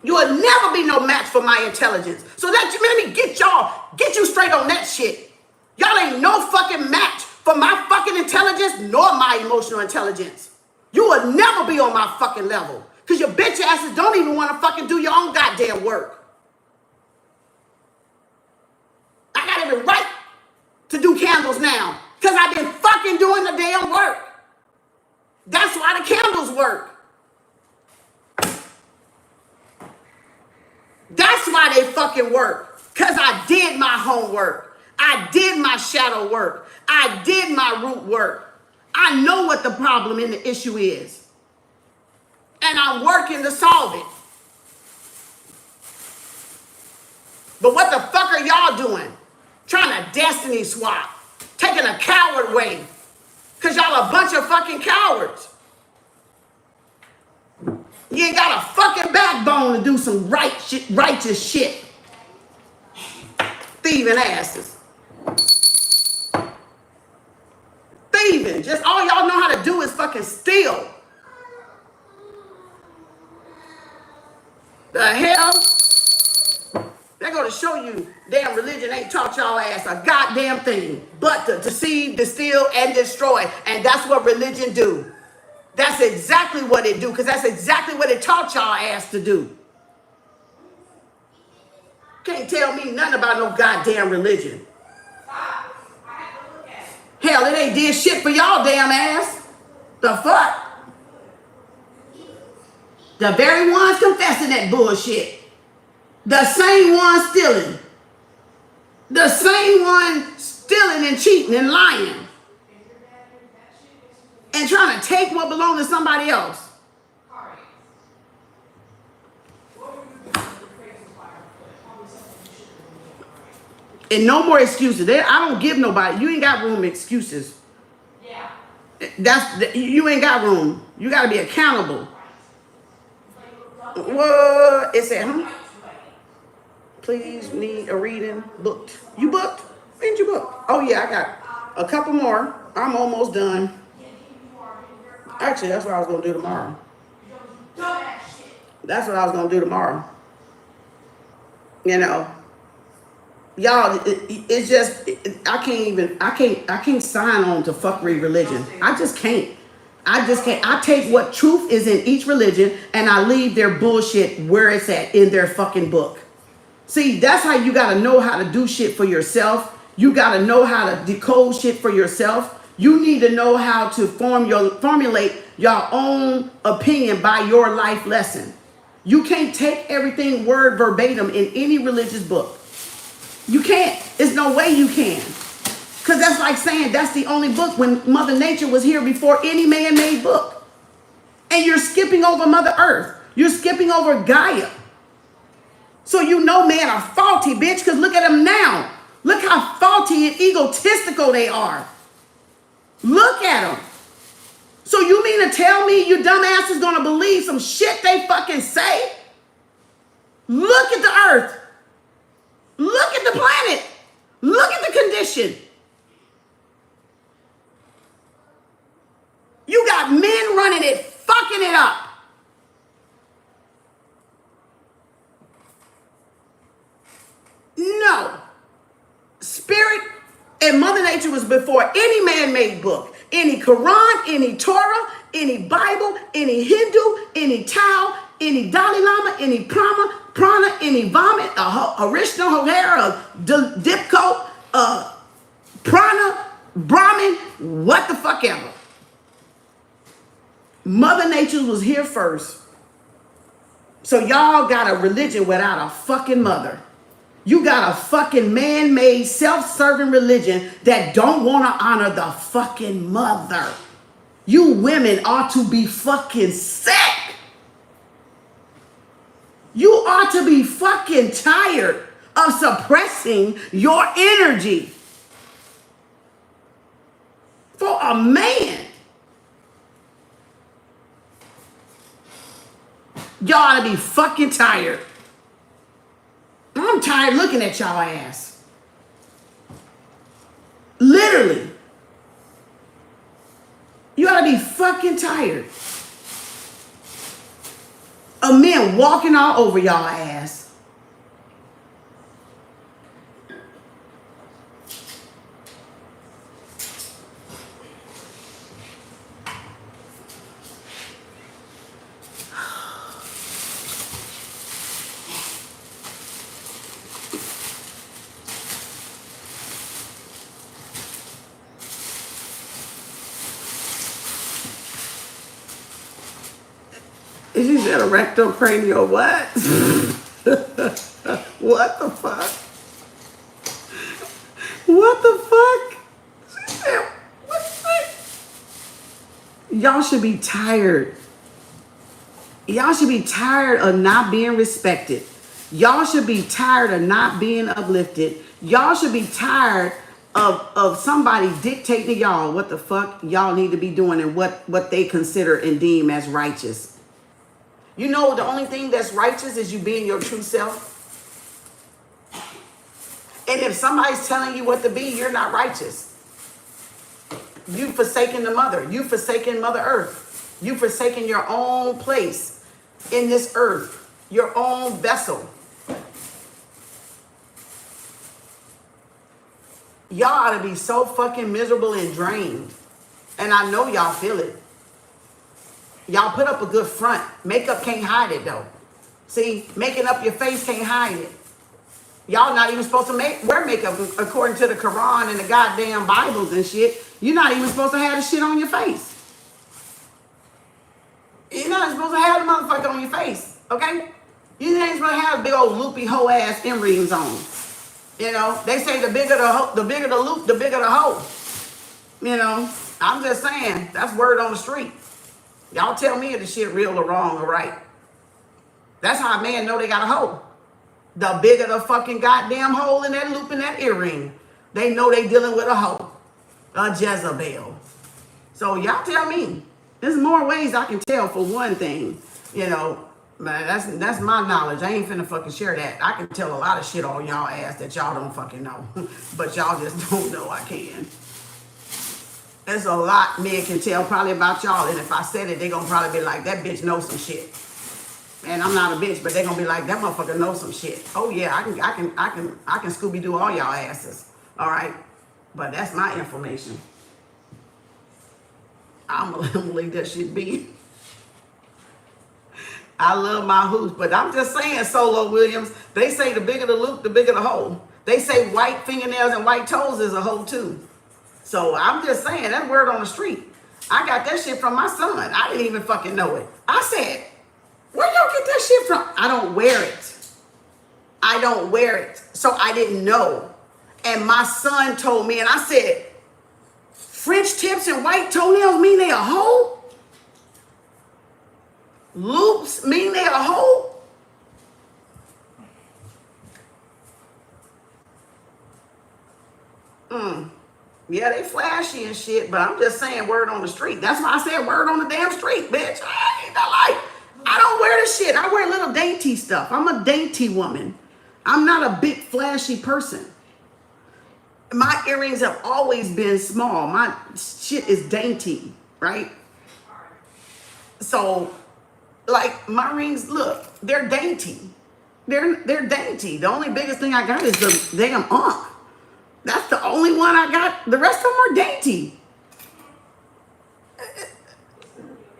You will never be no match for my intelligence. So let me get you straight on that shit. Y'all ain't no fucking match for my fucking intelligence nor my emotional intelligence. You will never be on my fucking level. Because your bitch asses don't even want to fucking do your own goddamn work. I got every right to do candles now. Because I've been fucking doing the damn work. That's why the candles work. That's why they fucking work. Because I did my homework. I did my shadow work. I did my root work. I know what the problem and the issue is. And I'm working to solve it. But what the fuck are y'all doing? Trying to destiny swap. Taking a coward way. Because y'all a bunch of fucking cowards. You ain't got a fucking backbone to do some righteous shit. Thieving asses. Thieving. Just all y'all know how to do is fucking steal. The hell? They're going to show you damn religion ain't taught y'all ass a goddamn thing but to deceive, to steal, and destroy. And that's what religion do. That's exactly what it do, because that's exactly what it taught y'all ass to do. Can't tell me nothing about no goddamn religion. Hell, it ain't did shit for y'all damn ass. The fuck? The very ones confessing that bullshit. The same one stealing. The same one stealing and cheating and lying. And trying to take what belongs to somebody else. And no more excuses. I don't give nobody. You ain't got room for excuses. You ain't got room. You got to be accountable. What? It said, huh? Please need a reading booked. You booked? When did you book? Oh yeah, I got a couple more. I'm almost done. Actually, that's what I was gonna do tomorrow. That's what I was gonna do tomorrow. You know, y'all, it's just I can't sign on to fuckery religion. I just can't. I take what truth is in each religion and I leave their bullshit where it's at in their fucking book. See, that's how you got to know how to do shit for yourself. You got to know how to decode shit for yourself. You need to know how to formulate your own opinion by your life lesson. You can't take everything word verbatim in any religious book. You can't. There's no way you can. Because that's like saying that's the only book when Mother Nature was here before any man-made book. And you're skipping over Mother Earth. You're skipping over Gaia. So you know men are faulty, bitch, because look at them now. Look how faulty and egotistical they are. Look at them. So you mean to tell me you dumbass is going to believe some shit they fucking say? Look at the earth. Look at the planet. Look at the condition. You got men running it, fucking it up. No. Spirit and Mother Nature was before any man-made book. Any Quran, any Torah, any Bible, any Hindu, any Tao, any Dalai Lama, any Prana, any vomit, Harishna, Hohera, Dipko, Prana, Brahmin, what the fuck ever. Mother Nature was here first. So y'all got a religion without a fucking mother. You got a fucking man-made, self-serving religion that don't want to honor the fucking mother. You women ought to be fucking sick. You ought to be fucking tired of suppressing your energy for a man. Y'all ought to be fucking tired. I'm tired looking at y'all ass. Literally. You ought to be fucking tired of men walking all over y'all ass. She said a rectocranial what? What the fuck? What the fuck? She said, what's that? Y'all should be tired. Y'all should be tired of not being respected. Y'all should be tired of not being uplifted. Y'all should be tired of somebody dictating to y'all what the fuck y'all need to be doing and what they consider and deem as righteous. You know the only thing that's righteous is you being your true self. And if somebody's telling you what to be, you're not righteous. You forsaken the mother. You forsaken Mother Earth. You forsaken your own place in this earth. Your own vessel. Y'all ought to be so fucking miserable and drained. And I know y'all feel it. Y'all put up a good front. Makeup can't hide it though. See, making up your face can't hide it. Y'all not even supposed to wear makeup according to the Quran and the goddamn Bibles and shit. You're not even supposed to have the shit on your face. You're not supposed to have the motherfucker on your face, okay? You ain't supposed to have big old loopy hoe ass earrings on. You know, they say the bigger the bigger the loop, the bigger the hoe. You know, I'm just saying, that's word on the street. Y'all tell me if the shit real or wrong or right. That's how a man know they got a hoe. The bigger the fucking goddamn hole in that loop in that earring, they know they dealing with a hoe. A Jezebel. So y'all tell me. There's more ways I can tell for one thing. You know, man, that's my knowledge. I ain't finna fucking share that. I can tell a lot of shit on y'all ass that y'all don't fucking know. But y'all just don't know I can. There's a lot men can tell probably about y'all, and if I said it, they gonna probably be like, that bitch knows some shit. And I'm not a bitch, but they gonna be like, that motherfucker knows some shit. Oh yeah, I can Scooby-Doo all y'all asses. All right, but that's my information. I'm gonna leave that shit be. I love my hoops, but I'm just saying, Solo Williams. They say the bigger the loop, the bigger the hole. They say white fingernails and white toes is a hole too. So I'm just saying, that word on the street. I got that shit from my son. I didn't even fucking know it. I said, where y'all get that shit from? I don't wear it. I don't wear it. So I didn't know. And my son told me, and I said, French tips and white toenails mean they a hoe? Loops mean they a hoe? Yeah, they flashy and shit, but I'm just saying word on the street. That's why I said word on the damn street, bitch. I don't wear the shit. I wear little dainty stuff. I'm a dainty woman. I'm not a big flashy person. My earrings have always been small. My shit is dainty, right? So, like, my rings, look, they're dainty. They're dainty. The only biggest thing I got is the damn ankh. That's the only one I got. The rest of them are dainty.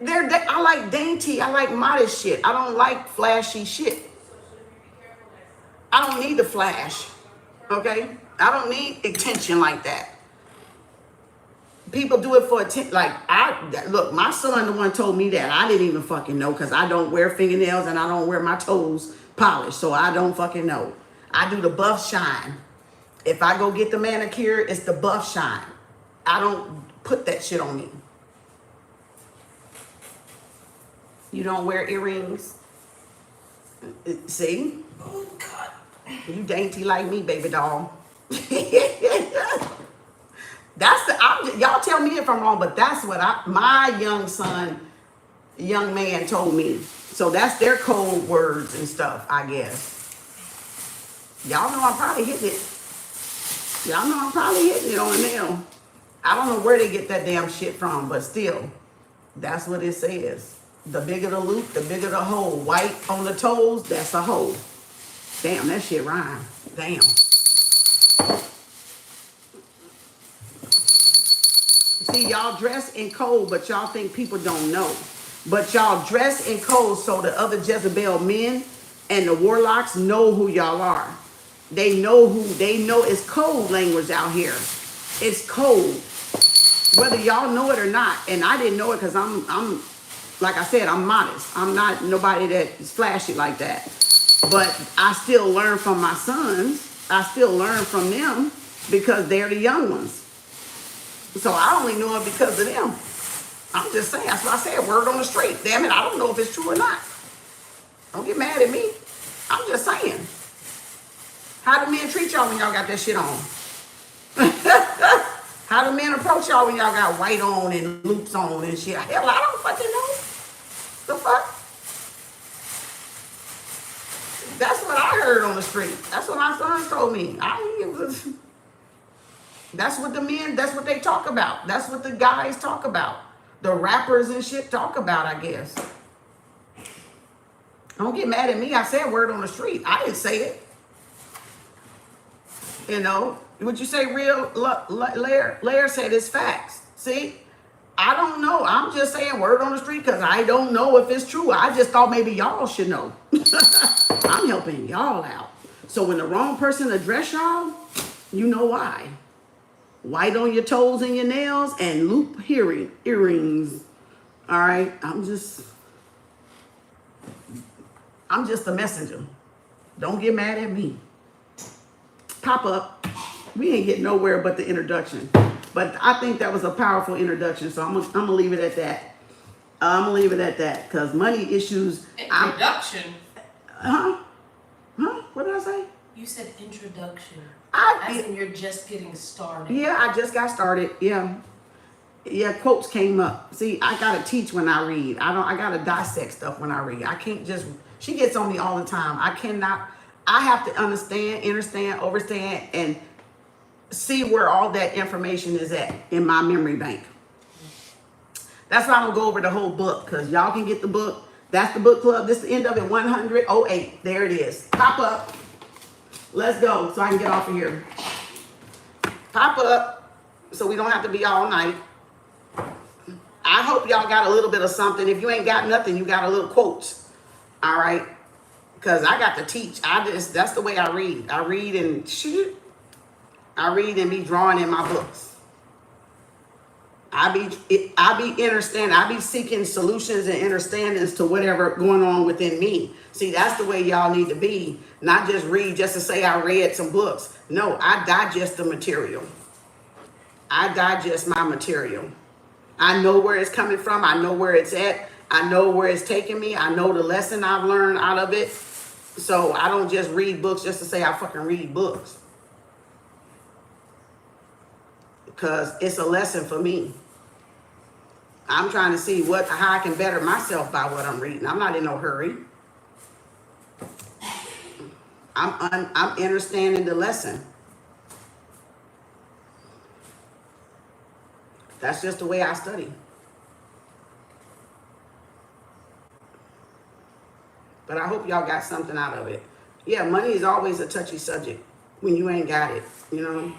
I like dainty. I like modest shit. I don't like flashy shit. I don't need the flash. Okay? I don't need attention like that. People do it for attention. Like, look, my son, the one told me that. I didn't even fucking know because I don't wear fingernails and I don't wear my toes polished. So I don't fucking know. I do the buff shine. If I go get the manicure, it's the buff shine. I don't put that shit on me. You don't wear earrings? See? Oh, God. You dainty like me, baby doll. Y'all tell me if I'm wrong, but that's what my young man told me. So that's their code words and stuff, I guess. Y'all know I'm probably hitting it. Y'all know I'm probably hitting it on the nail. I don't know where they get that damn shit from, but still, that's what it says. The bigger the loop, the bigger the hole. White on the toes, that's a hole. Damn, that shit rhyme. Damn. See, y'all dress in code, but y'all think people don't know. But y'all dress in code so the other Jezebel men and the warlocks know who y'all are. They know it's code language out here. It's code. Whether y'all know it or not. And I didn't know it because I'm like I said, I'm modest. I'm not nobody that is flashy like that. But I still learn from my sons. I still learn from them because they're the young ones. So I only know it because of them. I'm just saying, that's what I said, word on the street. Damn it, I don't know if it's true or not. Don't get mad at me. I'm just saying. How do men treat y'all when y'all got that shit on? How do men approach y'all when y'all got white on and loops on and shit? Hell, I don't fucking know. The fuck? That's what I heard on the street. That's what my son told me. That's what the men, that's what they talk about. That's what the guys talk about. The rappers and shit talk about, I guess. Don't get mad at me. I said word on the street. I didn't say it. You know, would you say real? Lair said it's facts. See, I don't know. I'm just saying word on the street because I don't know if it's true. I just thought maybe y'all should know. I'm helping y'all out. So when the wrong person address y'all, you know why. White on your toes and your nails and loop earrings. All right, I'm just a messenger. Don't get mad at me. Pop up. We ain't getting nowhere but the introduction. But I think that was a powerful introduction, so I'm gonna leave it at that. I'm gonna leave it at that because money issues. Introduction. Huh? What did I say? You said introduction. As in you're just getting started. Yeah, I just got started. Yeah, quotes came up. See, I gotta teach when I read. I gotta dissect stuff when I read. I can't just. She gets on me all the time. I have to understand, overstand, and see where all that information is at in my memory bank. That's why I don't go over the whole book, because y'all can get the book. That's the book club. This is the end of it, 108. There it is. Pop up. Let's go so I can get off of here. Pop up so we don't have to be all night. I hope y'all got a little bit of something. If you ain't got nothing, you got a little quotes. All right? Because I got to teach. That's the way I read. I read and shoot. I read and be drawing in my books. I be understanding. I be seeking solutions and understandings to whatever going on within me. See, that's the way y'all need to be. Not just read just to say I read some books. No, I digest the material. I digest my material. I know where it's coming from. I know where it's at. I know where it's taking me. I know the lesson I've learned out of it. So I don't just read books just to say I fucking read books. because it's a lesson for me. I'm trying to see how I can better myself by what I'm reading. I'm not in no hurry. I'm understanding the lesson. That's just the way I study. But I hope y'all got something out of it. Yeah, money is always a touchy subject when you ain't got it, you know.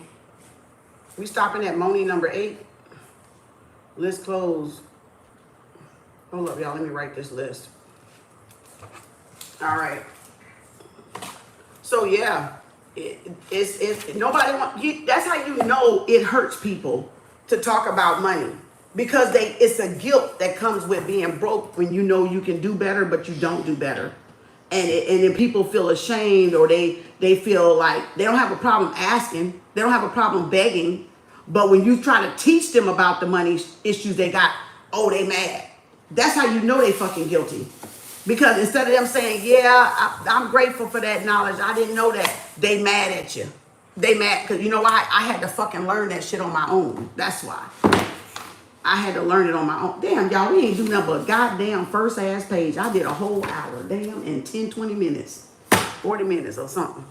We stopping at Moni number 8. List closed. Hold up, y'all. Let me write this list. All right. So yeah, it's nobody want you. That's how you know it hurts people to talk about money, because it's a guilt that comes with being broke when you know you can do better, but you don't do better. And then people feel ashamed, or they feel like they don't have a problem asking. They don't have a problem begging. But when you try to teach them about the money issues they got, oh, they mad. That's how you know they fucking guilty. Because instead of them saying, yeah, I'm grateful for that knowledge, I didn't know that, they mad at you. They mad because, you know why? I had to fucking learn that shit on my own. That's why. I had to learn it on my own. Damn, y'all, we ain't do nothing but goddamn first ass page. I did a whole hour, damn, in 10, 20 minutes, 40 minutes or something.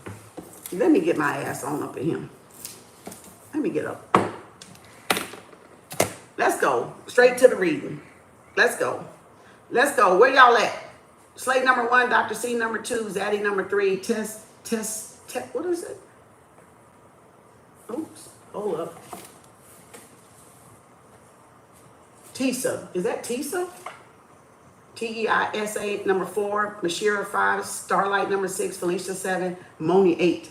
Let me get my ass on up in him. Let me get up. Let's go. Straight to the reading. Let's go. Let's go. Where y'all at? Slate number 1, Dr. C number 2, Zaddy number 3, test, what is it? Oops, hold up. Tisa, is that Tisa? T-E-I-S-A number 4, Mashira 5, Starlight number 6, Felicia 7, Moni 8.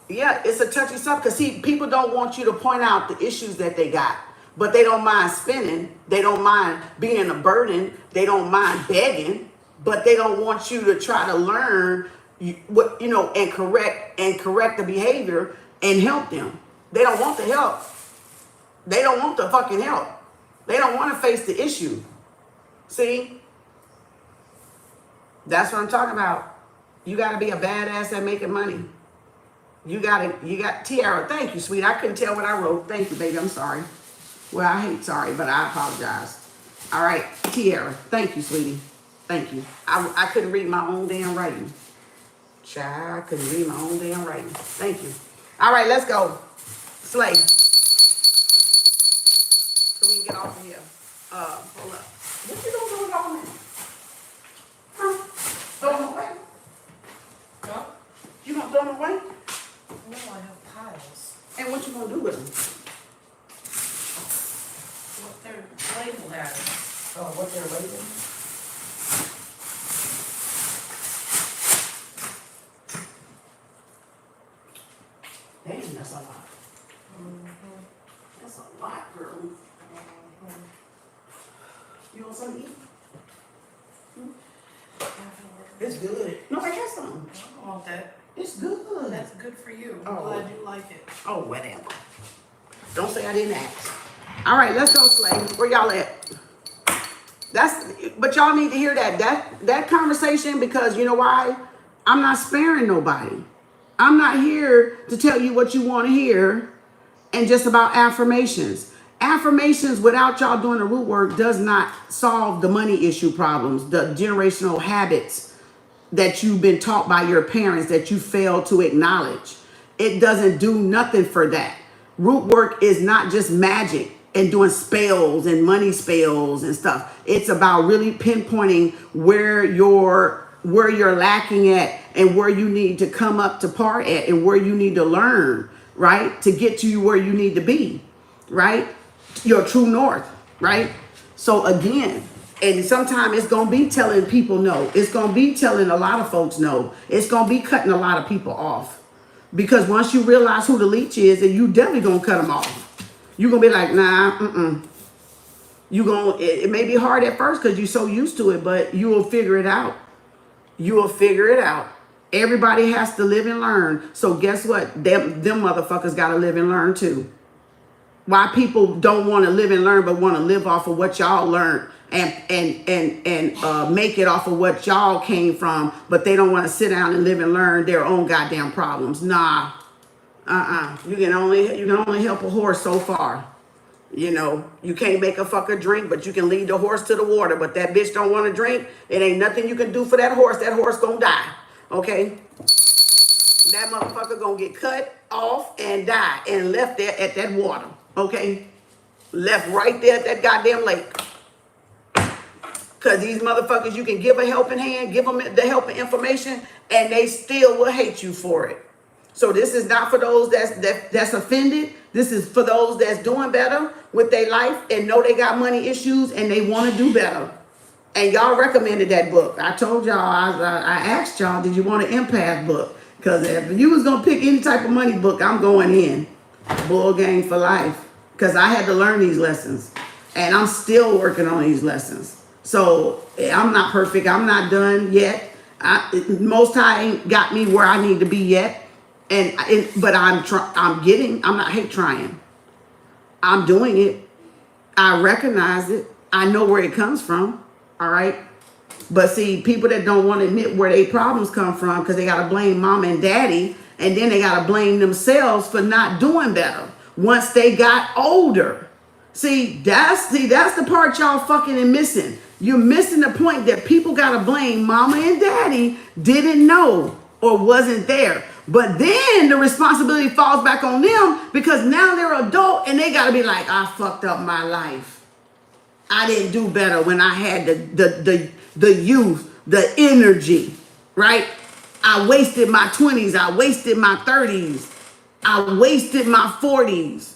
Yeah, it's a touchy subject because see, people don't want you to point out the issues that they got, but they don't mind spending. They don't mind being a burden. They don't mind begging, but they don't want you to try to learn what, you know, and correct the behavior and help them. They don't want the help. They don't want the fucking help. They don't want to face the issue. See? That's what I'm talking about. You got to be a badass at making money. You got Tiara. Thank you, sweet. I couldn't tell what I wrote. Thank you, baby. I'm sorry. Well, I hate sorry, but I apologize. All right, Tiara. Thank you, sweetie. Thank you. I couldn't read my own damn writing. Child, I couldn't read my own damn writing. Thank you. All right, let's go. Slay. So we can get off of here. Hold up. What you gonna do with all that? Huh? Throw them away? Huh? You gonna throw them away? No, I have piles. And what you gonna do with them? What their label has. Oh, what they're labeled? Damn, that's a lot. That's a lot, girl. You want something to eat? It's good. No, I got some. I don't want that. It's good. That's good for you. I'm Oh. glad you like it. Oh, whatever. Don't say I didn't ask. All right, let's go, Slay. Where y'all at? But y'all need to hear that conversation, because you know why? I'm not sparing nobody. I'm not here to tell you what you want to hear and just about affirmations. Affirmations without y'all doing the root work does not solve the money issue problems, the generational habits that you've been taught by your parents that you fail to acknowledge. It doesn't do nothing for that. Root work is not just magic and doing spells and money spells and stuff. It's about really pinpointing where you're lacking at and where you need to come up to par at and where you need to learn, right? To get to you where you need to be, right? Your true north, right? So again, and sometimes it's going to be telling people no. It's going to be telling a lot of folks no. It's going to be cutting a lot of people off. Because once you realize who the leech is, then you definitely going to cut them off. You're going to be like, nah, it may be hard at first because you're so used to it, but you will figure it out. You will figure it out. Everybody has to live and learn. So guess what? Them motherfuckers got to live and learn too. Why people don't want to live and learn but want to live off of what y'all learned and make it off of what y'all came from, but they don't want to sit down and live and learn their own goddamn problems. Nah. You can only help a horse so far. You know, you can't make a fucker drink, but you can lead the horse to the water. But that bitch don't want to drink. It ain't nothing you can do for that horse. That horse gonna die. Okay? That motherfucker gonna get cut off and die and left there at that water. Okay? Left right there at that goddamn lake. Because these motherfuckers, you can give a helping hand, give them the helping information, and they still will hate you for it. So this is not for those that's offended. This is for those that's doing better with their life and know they got money issues and they want to do better. And y'all recommended that book. I told y'all, I asked y'all, did you want an empath book? Because if you was going to pick any type of money book, I'm going in. Bull Gang for life. Because I had to learn these lessons. And I'm still working on these lessons. So I'm not perfect. I'm not done yet. Most High ain't got me where I need to be yet. But I'm not hate trying. I'm doing it. I recognize it. I know where it comes from. All right. But see, people that don't want to admit where their problems come from because they got to blame mom and daddy. And then they got to blame themselves for not doing better once they got older. See, that's the part y'all fucking are missing. You're missing the point that people got to blame mama and daddy didn't know or wasn't there. But then the responsibility falls back on them because now they're adult and they got to be like, I fucked up my life. I didn't do better when I had the youth, the energy, right? I wasted my 20s. I wasted my 30s. I wasted my 40s.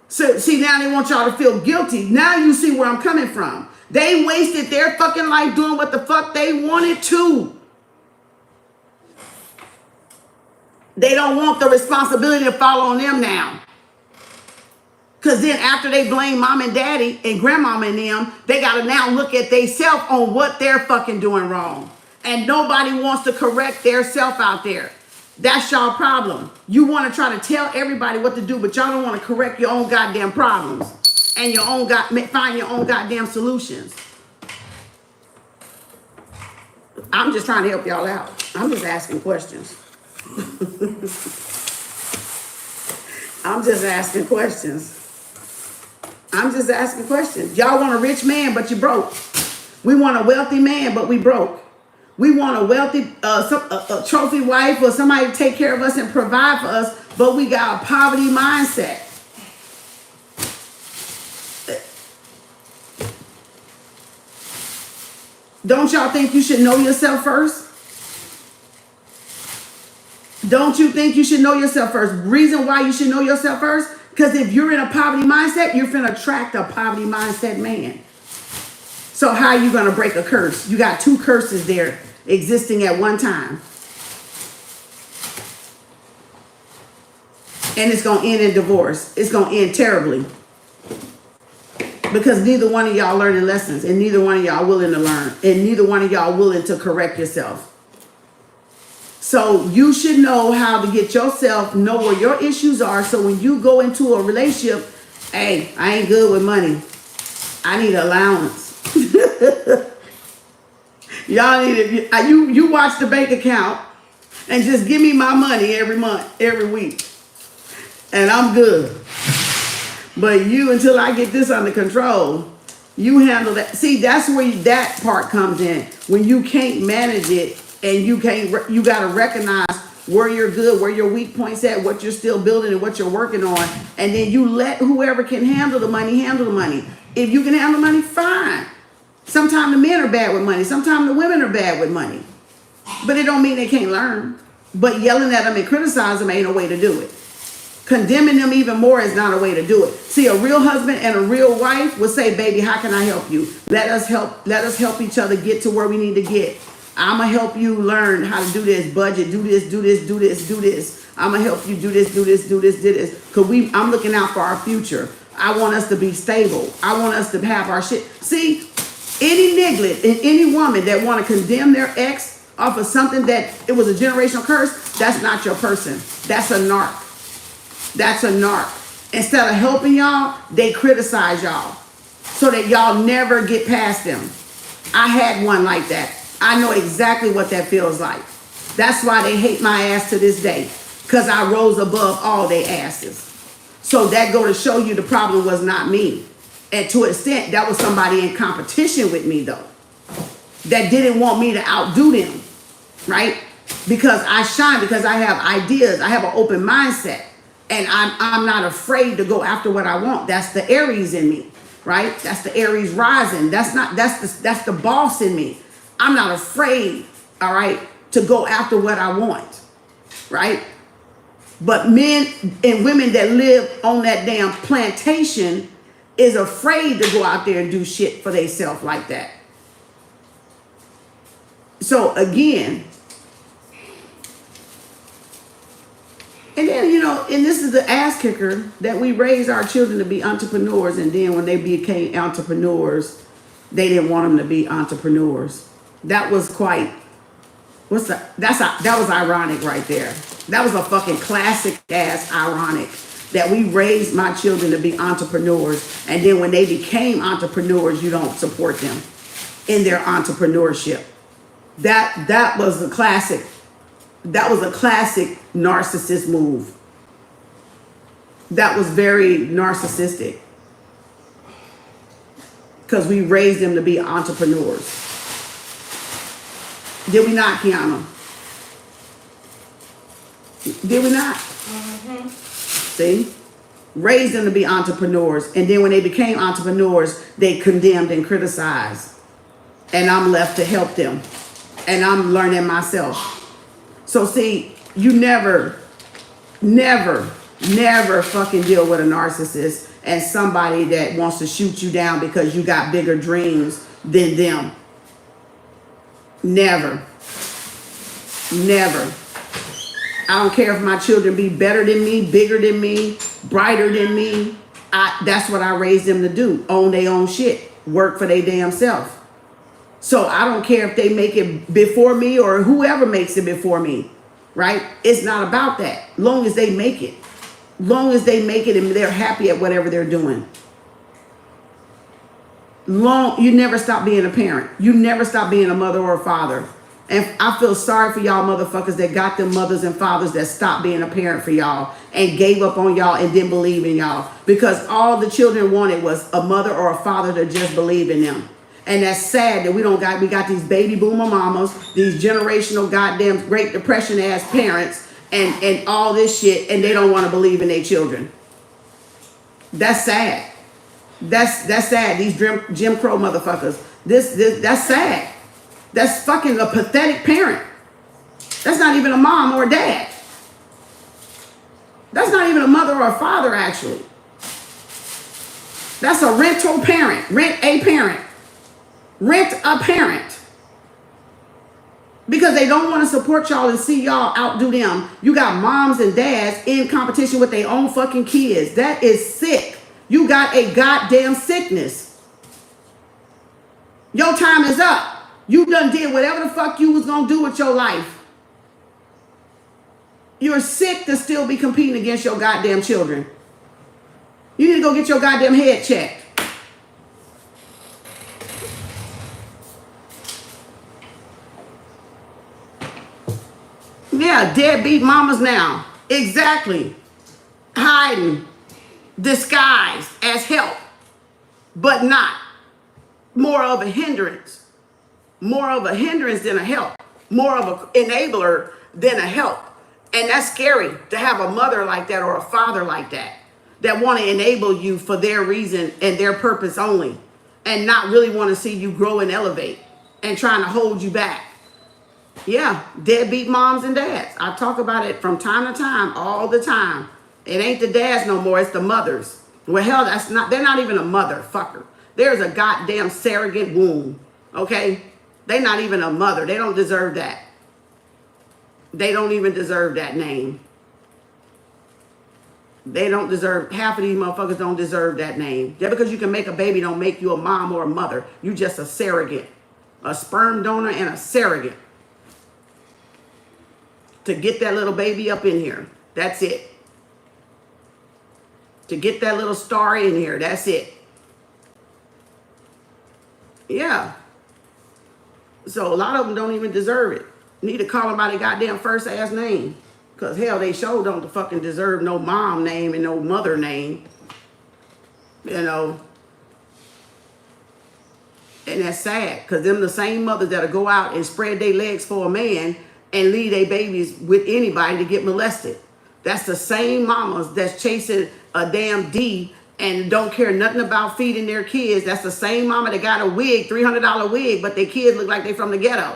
So see, now they want y'all to feel guilty. Now you see where I'm coming from. They wasted their fucking life doing what the fuck they wanted to. They don't want the responsibility to fall on them now. Because then after they blame mom and daddy and grandmama and them, they got to now look at themselves on what they're fucking doing wrong. And nobody wants to correct their self out there. That's y'all problem. You want to try to tell everybody what to do, but y'all don't want to correct your own goddamn problems and find your own goddamn solutions. I'm just trying to help y'all out. I'm just asking questions. I'm just asking questions. I'm just asking questions. Y'all want a rich man, but you broke. We want a wealthy man, but we broke. We want a wealthy a trophy wife or somebody to take care of us and provide for us, but we got a poverty mindset. Don't y'all think you should know yourself first? Don't you think you should know yourself first? Reason why you should know yourself first? Because if you're in a poverty mindset, you're finna attract a poverty mindset man. So how are you gonna break a curse? You got two curses there existing at one time. And it's gonna end in divorce. It's gonna end terribly. Because neither one of y'all learning lessons and neither one of y'all willing to learn and neither one of y'all willing to correct yourself. So you should know how to get yourself, know where your issues are. So when you go into a relationship, hey, I ain't good with money. I need allowance. Y'all need it. You watch the bank account and just give me my money every month, every week. And I'm good. But you, until I get this under control, you handle that. See, that's where that part comes in. When you can't manage it and you got to recognize where you're good, where your weak points at, what you're still building and what you're working on. And then you let whoever can handle the money, handle the money. If you can handle money, fine. Sometimes the men are bad with money. Sometimes the women are bad with money. But it don't mean they can't learn. But yelling at them and criticizing them ain't a way to do it. Condemning them even more is not a way to do it. See, a real husband and a real wife will say, baby, how can I help you? Let us help each other get to where we need to get. I'm going to help you learn how to do this, budget, do this, do this, do this, do this. I'm going to help you do this, do this, do this, do this. Because I'm looking out for our future. I want us to be stable. I want us to have our shit. See, any niglet and any woman that want to condemn their ex off of something that it was a generational curse, that's not your person. That's a narc. That's a narc. Instead of helping y'all, they criticize y'all so that y'all never get past them. I had one like that. I know exactly what that feels like. That's why they hate my ass to this day. because I rose above all their asses. So that go to show you the problem was not me. And to an extent, that was somebody in competition with me though, that didn't want me to outdo them, right? Because I shine, because I have ideas, I have an open mindset, and I'm not afraid to go after what I want. That's the Aries in me, right? That's the Aries rising. That's the boss in me. I'm not afraid, all right, to go after what I want, right? But men and women that live on that damn plantation is afraid to go out there and do shit for themselves like that. So again, and then, you know, and this is the ass kicker, that we raise our children to be entrepreneurs, and then when they became entrepreneurs, they didn't want them to be entrepreneurs. That was quite, that was ironic right there. That was a fucking classic ass ironic, that we raised my children to be entrepreneurs, and then when they became entrepreneurs, you don't support them in their entrepreneurship. That was a classic. That was a classic narcissist move. That was very narcissistic, because we raised them to be entrepreneurs. Did we not, Kiana? Did we not? Mm-hmm. See? Raised them to be entrepreneurs, and then when they became entrepreneurs, they condemned and criticized. And I'm left to help them. And I'm learning myself. So see, you never fucking deal with a narcissist and somebody that wants to shoot you down because you got bigger dreams than them. Never. I don't care if my children be better than me, bigger than me, brighter than me. That's what I raised them to do. Own their own shit. Work for their damn self. So I don't care if they make it before me or whoever makes it before me, right? It's not about that. Long as they make it. Long as they make it and they're happy at whatever they're doing. You never stop being a parent. You never stop being a mother or a father. And I feel sorry for y'all motherfuckers that got them mothers and fathers that stopped being a parent for y'all and gave up on y'all and didn't believe in y'all. Because all the children wanted was a mother or a father to just believe in them. And that's sad that we got these baby boomer mamas, these generational goddamn Great Depression ass parents and all this shit, and they don't want to believe in their children. That's sad. That's sad. These Jim Crow motherfuckers. That's sad. That's fucking a pathetic parent. That's not even a mom or a dad. That's not even a mother or a father, actually. That's a rental parent. Rent a parent. Rent a parent. Because they don't want to support y'all and see y'all outdo them. You got moms and dads in competition with their own fucking kids. That is sick. You got a goddamn sickness. Your time is up. You done did whatever the fuck you was gonna do with your life. You're sick to still be competing against your goddamn children. You need to go get your goddamn head checked. Yeah, deadbeat mamas now. Exactly. Hiding, disguised as help, but not. More of a hindrance. More of a hindrance than a help. More of an enabler than a help. And that's scary to have a mother like that or a father like that want to enable you for their reason and their purpose only, and not really want to see you grow and elevate and trying to hold you back. Yeah, deadbeat moms and dads. I talk about it from time to time, all the time. It ain't the dads no more, it's the mothers. Well, hell, they're not even a mother, fucker. There's a goddamn surrogate womb, okay? They're not even a mother. They don't deserve that. They don't even deserve that name. They don't deserve, half of these motherfuckers don't deserve that name. Just because you can make a baby don't make you a mom or a mother. You just a surrogate. A sperm donor and a surrogate. To get that little baby up in here. That's it. To get that little star in here. That's it. Yeah. So a lot of them don't even deserve it. Need to call them by their goddamn first ass name. Because hell, they sure don't fucking deserve no mom name and no mother name. You know. And that's sad. Because them the same mothers that'll go out and spread their legs for a man and leave their babies with anybody to get molested. That's the same mamas that's chasing a damn D and don't care nothing about feeding their kids. That's the same mama that got a wig, $300 wig, but their kids look like they from the ghetto.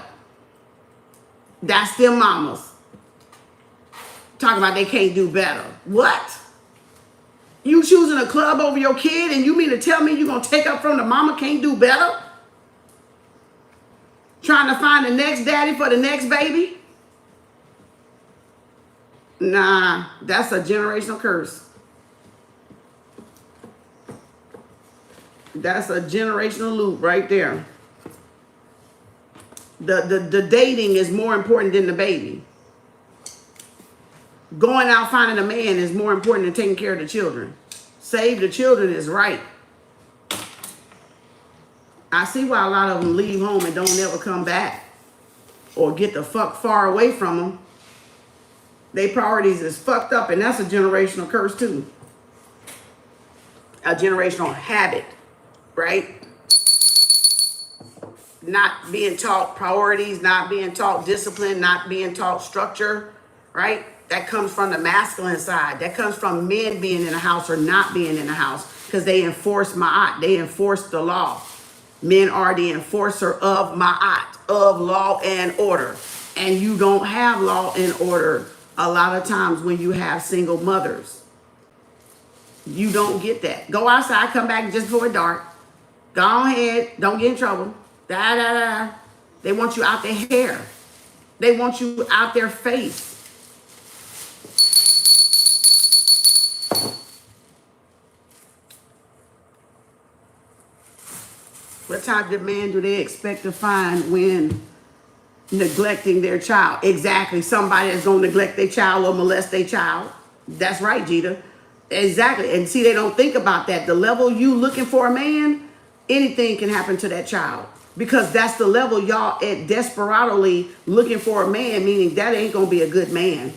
That's them mamas. Talking about they can't do better. What? You choosing a club over your kid and you mean to tell me you gonna take up from the mama can't do better? Trying to find the next daddy for the next baby? Nah, that's a generational curse. That's a generational loop right there. The dating is more important than the baby. Going out finding a man is more important than taking care of the children. Save the children is right. I see why a lot of them leave home and don't never come back or get the fuck far away from them. Their priorities is fucked up, and that's a generational curse too. A generational habit, right? Not being taught priorities, not being taught discipline, not being taught structure, right? That comes from the masculine side. That comes from men being in the house or not being in the house because they enforce ma'at. They enforce the law. Men are the enforcer of ma'at, of law and order. And you don't have law and order a lot of times when you have single mothers. You don't get that. Go outside, come back just before dark. Go ahead, don't get in trouble. Da, da, da. They want you out their hair. They want you out their face. What type of man do they expect to find when neglecting their child? Exactly. Somebody that's going to neglect their child or molest their child. That's right, Jeter. Exactly. And see, they don't think about that. The level you looking for a man, anything can happen to that child. Because that's the level y'all at desperately looking for a man, meaning that ain't going to be a good man.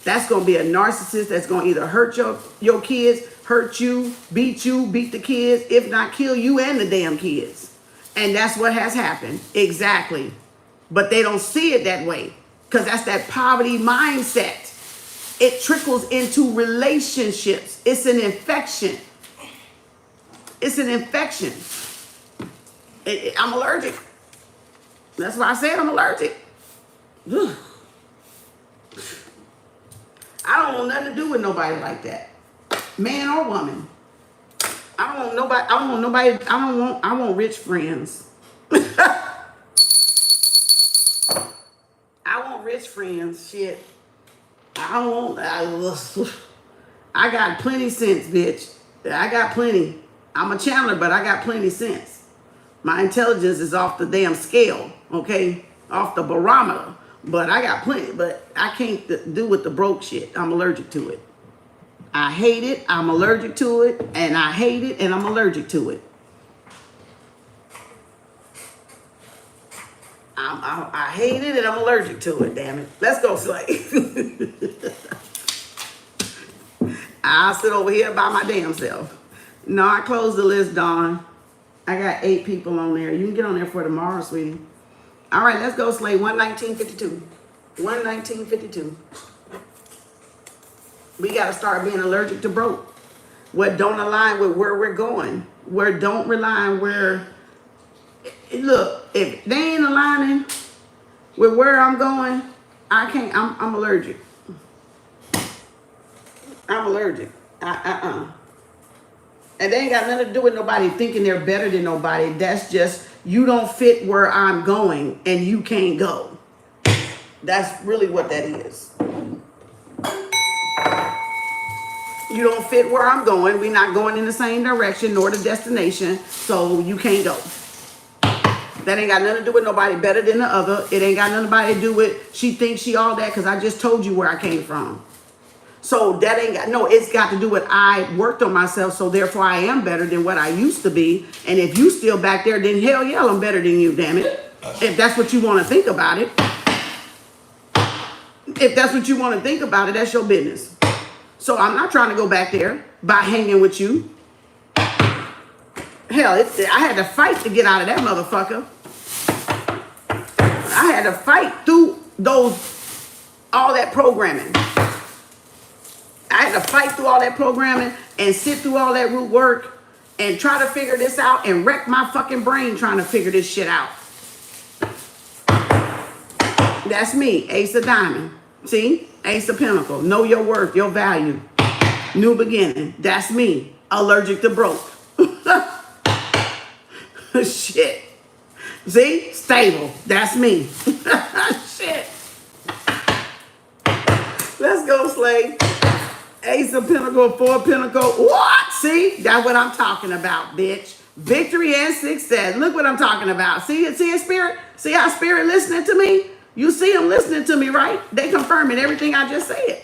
That's going to be a narcissist that's going to either hurt your kids, hurt you, beat the kids, if not kill you and the damn kids. And that's what has happened. Exactly. But they don't see it that way because that's that poverty mindset. It trickles into relationships. It's an infection. It's an infection. I'm allergic. That's why I said I'm allergic. Ugh. I don't want nothing to do with nobody like that. Man or woman. I want rich friends. I want rich friends. Shit. I got plenty sense, bitch. I got plenty. I'm a channeler, but I got plenty sense. My intelligence is off the damn scale, okay? Off the barometer. But I got plenty, but I can't do with the broke shit. I'm allergic to it. I hate it, I'm allergic to it, and I hate it, and I'm allergic to it. I hate it, and I'm allergic to it, damn it. Let's go, Slay. I'll sit over here by my damn self. No, I closed the list, Dawn. I got 8 people on there. You can get on there for tomorrow, sweetie. All right, let's go, Slay. 119.52. 119.52. We got to start being allergic to broke. What don't align with where we're going. Where don't rely on where... Look, if they ain't aligning with where I'm going, I can't. I'm allergic. I'm allergic. And they ain't got nothing to do with nobody thinking they're better than nobody. That's just, you don't fit where I'm going and you can't go. That's really what that is. You don't fit where I'm going. We're not going in the same direction nor the destination, so you can't go. That ain't got nothing to do with nobody better than the other. It ain't got nothing to do with she thinks she all that because I just told you where I came from. So that ain't got, no, it's got to do with I worked on myself, so therefore I am better than what I used to be. And if you still back there, then hell yeah, I'm better than you, damn it. If that's what you want to think about it. If that's what you want to think about it, that's your business. So I'm not trying to go back there by hanging with you. Hell, I had to fight to get out of that motherfucker. I had to fight through all that programming. I had to fight through all that programming and sit through all that root work and try to figure this out and wreck my fucking brain trying to figure this shit out. That's me, Ace of Diamond. See? Ace of Pentacle. Know your worth, your value. New beginning. That's me. Allergic to broke. Shit. See? Stable. That's me. Shit. Let's go, Slay. Ace of Pentacle, 4 of Pentacle. What? See? That's what I'm talking about, bitch. Victory and success. Look what I'm talking about. See it, Spirit? See how Spirit listening to me? You see them listening to me, right? They confirming everything I just said.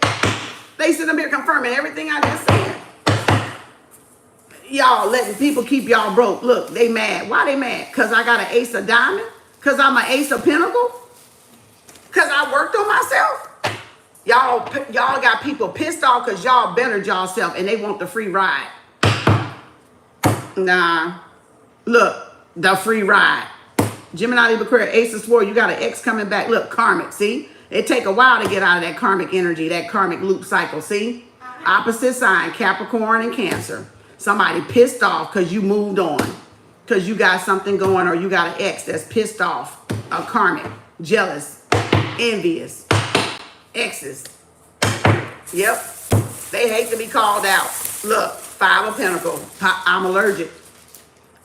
They sit up here confirming everything I just said. Y'all letting people keep y'all broke. Look, they mad. Why they mad? Because I got an Ace of Diamond? Because I'm an Ace of Pentacle? Because I worked on myself? Y'all got people pissed off because y'all bettered y'allself and they want the free ride. Nah. Look, the free ride. Gemini, Libra, Aquarius, Ace of Swords, you got an X coming back. Look, karmic, see? It take a while to get out of that karmic energy, that karmic loop cycle, see? Opposite sign, Capricorn and Cancer. Somebody pissed off because you moved on. Because you got something going or you got an ex that's pissed off. A karmic, jealous, envious, exes. Yep. They hate to be called out. Look, 5 of Pentacles. I'm allergic.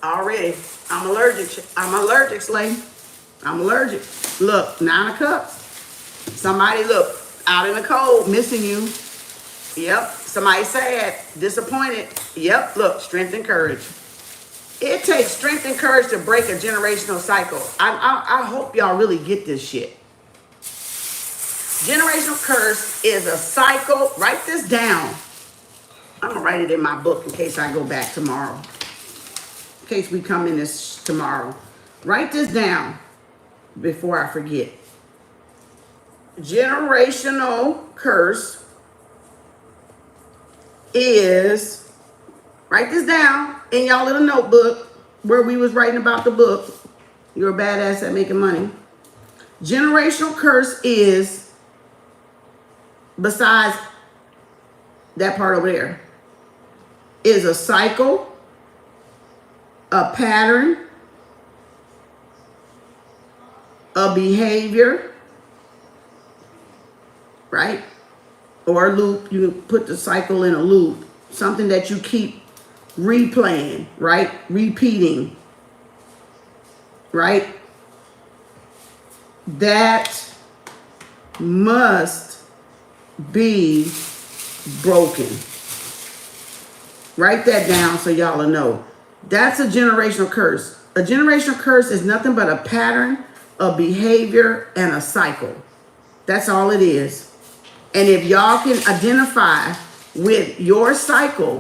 Already. I'm allergic, Slay. I'm allergic. Look, 9 of Cups. Somebody, look, out in the cold, missing you. Yep. Somebody sad, disappointed. Yep. Look, strength and courage. It takes strength and courage to break a generational cycle. I hope y'all really get this shit. Generational curse is a cycle. Write this down. I'm going to write it in my book in case I go back tomorrow. In case we come in this tomorrow. Write this down before I forget. Generational curse is, write this down in y'all little notebook where we was writing about the book. You're a badass at making money. Generational curse is, besides that part over there, is a cycle, a pattern, a behavior, right? Or a loop. You can put the cycle in a loop. Something that you keep replaying, right? Repeating, right? That must be broken. Write that down so y'all will know. That's a generational curse. A generational curse is nothing but a pattern, a behavior, and a cycle. That's all it is. And if y'all can identify with your cycle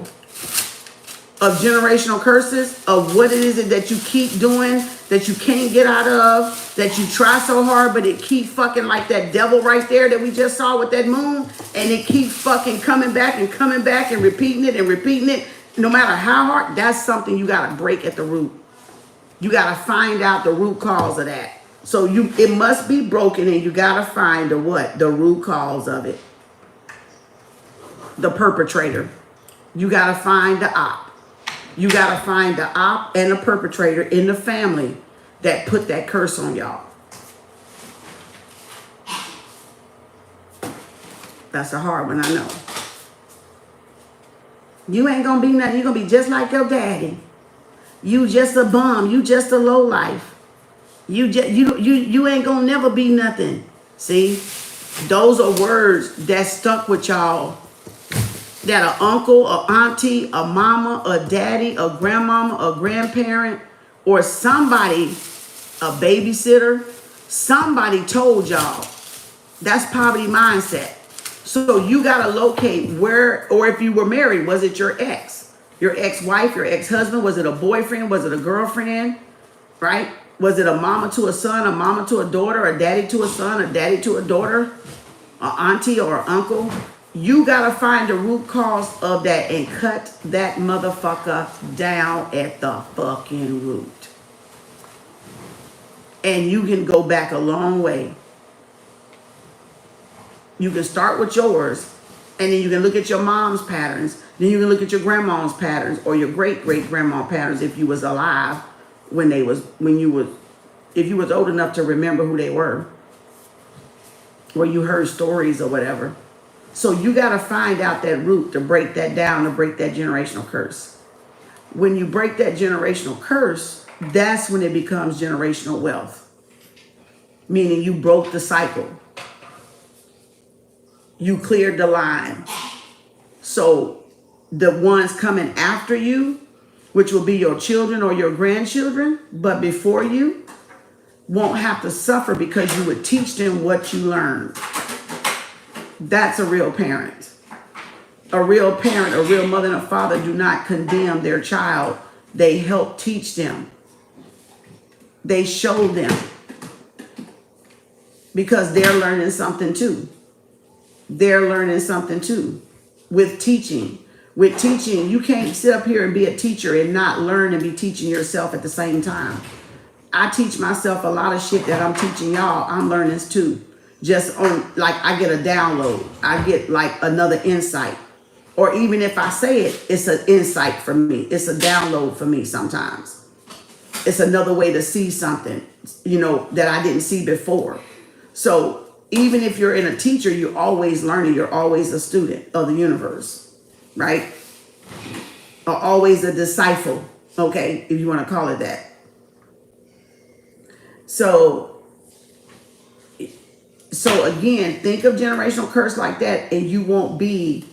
of generational curses, of what it is that you keep doing, that you can't get out of, that you try so hard, but it keep fucking like that devil right there that we just saw with that moon, and it keeps fucking coming back and repeating it, no matter how hard, that's something you gotta break at the root. You gotta find out the root cause of that. So it must be broken, and you gotta find the what? The root cause of it. The perpetrator. You gotta find the op. You gotta find the op and the perpetrator in the family that put that curse on y'all. That's a hard one, I know. You ain't gonna be nothing. You're gonna be just like your daddy. You just a bum. You just a lowlife. You ain't gonna never be nothing. See, those are words that stuck with y'all. That an uncle, a auntie, a mama, a daddy, a grandmama, a grandparent, or somebody, a babysitter, somebody told y'all. That's poverty mindset. So you gotta locate where, or if you were married, was it your ex? Your ex-wife, your ex-husband? Was it a boyfriend? Was it a girlfriend? Right? Was it a mama to a son, a mama to a daughter, a daddy to a son, a daddy to a daughter? auntie or uncle, you gotta find the root cause of that and cut that motherfucker down at the fucking root. And you can go back a long way. You can start with yours, and then you can look at your mom's patterns. Then you can look at your grandma's patterns or your great-great-grandma patterns if you was alive if you was old enough to remember who they were, or you heard stories or whatever. So you got to find out that root to break that down, to break that generational curse. When you break that generational curse, that's when it becomes generational wealth. Meaning you broke the cycle. You cleared the line. So the ones coming after you, which will be your children or your grandchildren, but before you, won't have to suffer because you would teach them what you learned. That's a real parent. A real parent, a real mother and a father do not condemn their child. They help teach them. They show them. Because they're learning something too. They're learning something too. With teaching. With teaching, you can't sit up here and be a teacher and not learn and be teaching yourself at the same time. I teach myself a lot of shit that I'm teaching y'all. I'm learning this too. Just on, like, I get a download. I get like another insight. Or even if I say it, it's an insight for me. It's a download for me sometimes. It's another way to see something, that I didn't see before. So even if you're in a teacher, you're always learning. You're always a student of the universe, right? Or always a disciple, okay, if you want to call it that. So again, think of generational curse like that, and you won't be,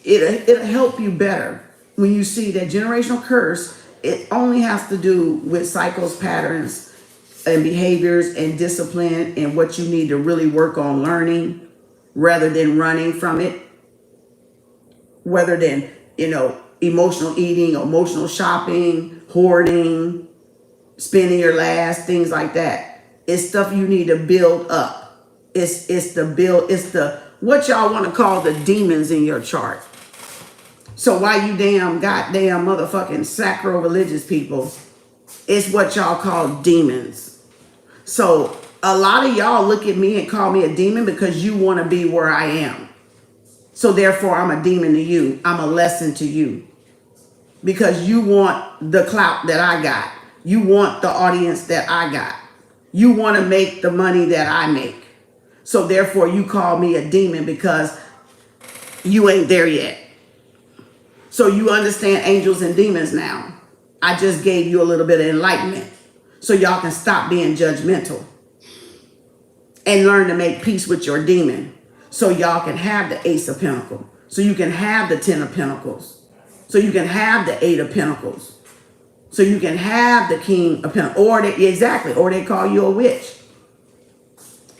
it'll help you better when you see that generational curse. It only has to do with cycles, patterns, and behaviors and discipline and what you need to really work on learning rather than running from it, rather than, emotional eating, emotional shopping, hoarding, spending your last, things like that. It's stuff you need to build up. It's the what y'all want to call the demons in your chart. So why you goddamn motherfucking sacro-religious people, it's what y'all call demons. So a lot of y'all look at me and call me a demon because you want to be where I am. So therefore I'm a demon to you. I'm a lesson to you. Because you want the clout that I got. You want the audience that I got. You want to make the money that I make. So therefore you call me a demon because you ain't there yet. So you understand angels and demons now. I just gave you a little bit of enlightenment. So y'all can stop being judgmental. And learn to make peace with your demon. So y'all can have the Ace of Pentacles. So you can have the 10 of Pentacles. So you can have the 8 of Pentacles. So you can have the King of Pentacles. Or they call you a witch.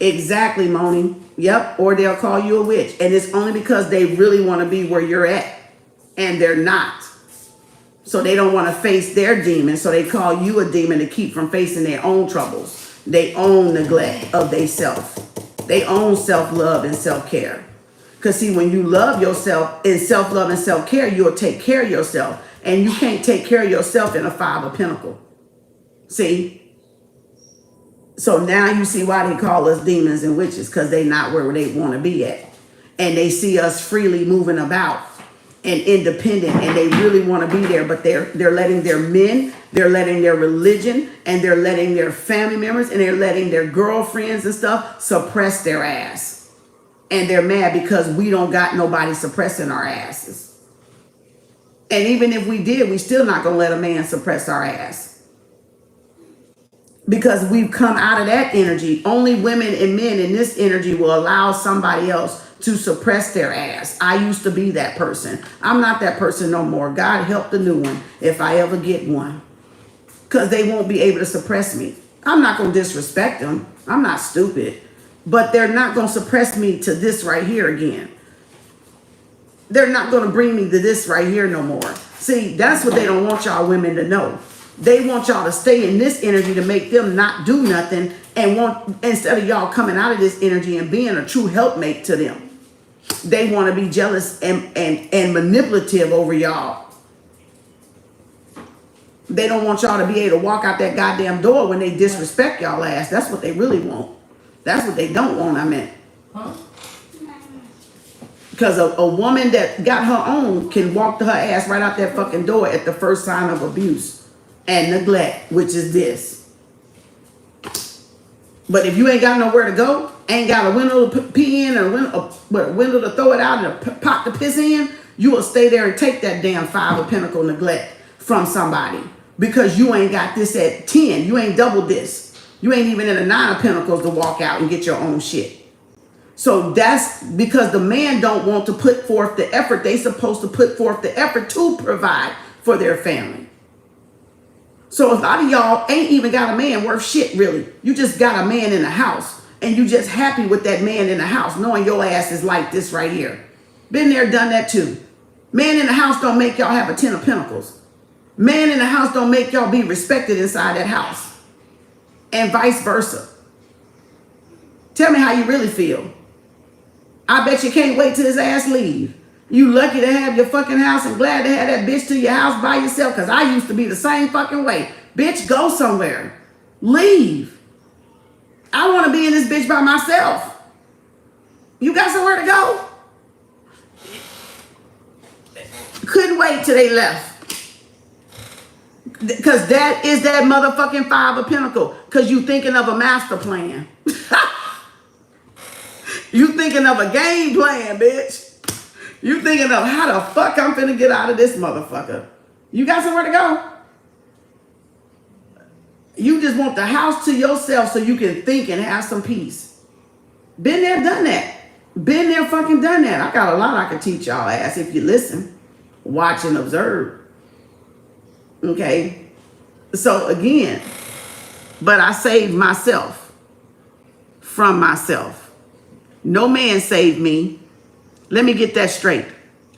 Exactly, Moni. Yep. Or they'll call you a witch. And it's only because they really want to be where you're at. And they're not. So they don't want to face their demons. So they call you a demon to keep from facing their own troubles. They own neglect of they self. They own self-love and self-care. Because see, when you love yourself in self-love and self-care, you'll take care of yourself. And you can't take care of yourself in a 5 of Pentacles. See? So now you see why they call us demons and witches. Because they not where they want to be at. And they see us freely moving about and independent. And they really want to be there. But they're letting their men, they're letting their religion, and they're letting their family members, and they're letting their girlfriends and stuff suppress their ass. And they're mad because we don't got nobody suppressing our asses. And even if we did, we still not going to let a man suppress our ass. Because we've come out of that energy. Only women and men in this energy will allow somebody else to suppress their ass. I used to be that person. I'm not that person no more. God help the new one if I ever get one. Because they won't be able to suppress me. I'm not going to disrespect them. I'm not stupid. But they're not going to suppress me to this right here again. They're not going to bring me to this right here no more. See, that's what they don't want y'all women to know. They want y'all to stay in this energy to make them not do nothing and want, instead of y'all coming out of this energy and being a true helpmate to them, they want to be jealous and manipulative over y'all. They don't want y'all to be able to walk out that goddamn door when they disrespect y'all ass. That's what they really want. That's what they don't want, I meant. Because a woman that got her own can walk to her ass right out that fucking door at the first sign of abuse and neglect, which is this. But if you ain't got nowhere to go, ain't got a window to pee in, or a window to throw it out, and a pot to piss in, you will stay there and take that damn 5 of Pentacles neglect from somebody. Because you ain't got this at 10. You ain't doubled this. You ain't even in a 9 of Pentacles to walk out and get your own shit. So that's because the man don't want to put forth the effort. They supposed to put forth the effort to provide for their family. So a lot of y'all ain't even got a man worth shit, really. You just got a man in the house. And you just happy with that man in the house, knowing your ass is like this right here. Been there, done that too. Man in the house don't make y'all have a 10 of Pentacles. Man in the house don't make y'all be respected inside that house. And vice versa. Tell me how you really feel. I bet you can't wait till his ass leave. You lucky to have your fucking house and glad to have that bitch to your house by yourself, because I used to be the same fucking way. Bitch, go somewhere. Leave. I want to be in this bitch by myself. You got somewhere to go? Couldn't wait till they left. Because that is that motherfucking 5 of Pentacles. Because you thinking of a master plan. You thinking of a game plan, bitch. You thinking of how the fuck I'm finna get out of this motherfucker. You got somewhere to go? You just want the house to yourself so you can think and have some peace. Been there, done that. Been there, fucking done that. I got a lot I can teach y'all ass if you listen, watch, and observe. Okay? So again, but I saved myself from myself. No man saved me. Let me get that straight.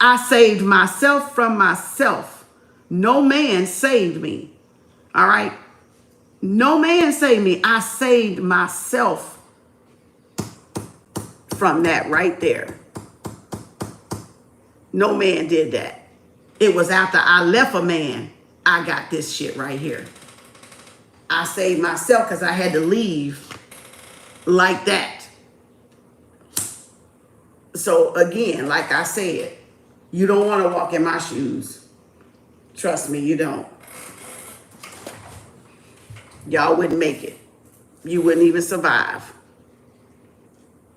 I saved myself from myself. No man saved me. All right? No man saved me. I saved myself from that right there. No man did that. It was after I left a man, I got this shit right here. I saved myself because I had to leave like that. So again, like I said, you don't want to walk in my shoes. Trust me, you don't. Y'all wouldn't make it. You wouldn't even survive.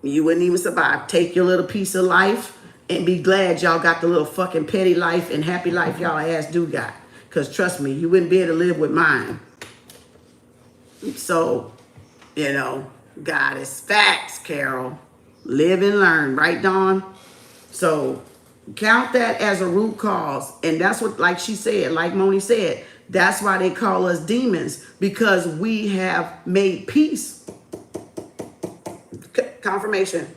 You wouldn't even survive. Take your little piece of life and be glad y'all got the little fucking petty life and happy life y'all ass do got. Because trust me, you wouldn't be able to live with mine. So, you know, God is facts, Carol. Live and learn, right, Dawn? So count that as a root cause. And that's what, like she said, like Moni said, that's why they call us demons, because we have made peace. Confirmation.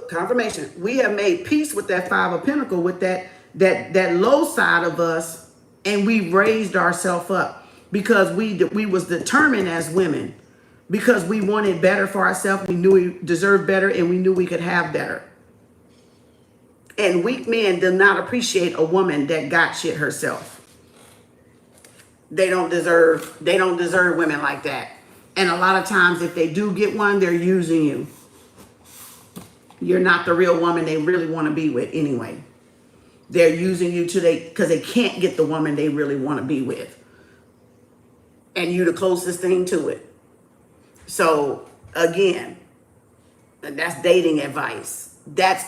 Confirmation. We have made peace with that 5 of Pentacles, with that low side of us, and we raised ourselves up because we was determined as women. Because we wanted better for ourselves, we knew we deserved better, and we knew we could have better. And weak men do not appreciate a woman that got shit herself. They don't deserve women like that. And a lot of times, if they do get one, they're using you. You're not the real woman they really want to be with anyway. They're using you because they can't get the woman they really want to be with. And you the closest thing to it. So again, that's dating advice. That's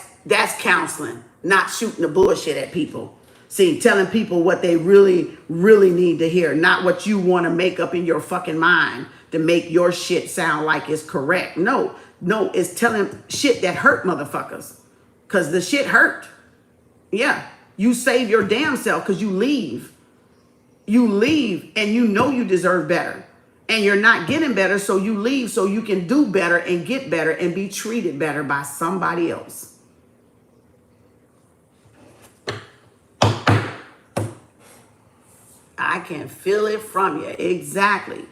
counseling, not shooting the bullshit at people. See, telling people what they really, really need to hear, not what you want to make up in your fucking mind to make your shit sound like it's correct. No, it's telling shit that hurt motherfuckers. Because the shit hurt. Yeah, you save your damn self because you leave. You leave and you know you deserve better. And you're not getting better, so you leave so you can do better and get better and be treated better by somebody else. I can feel it from you. Exactly.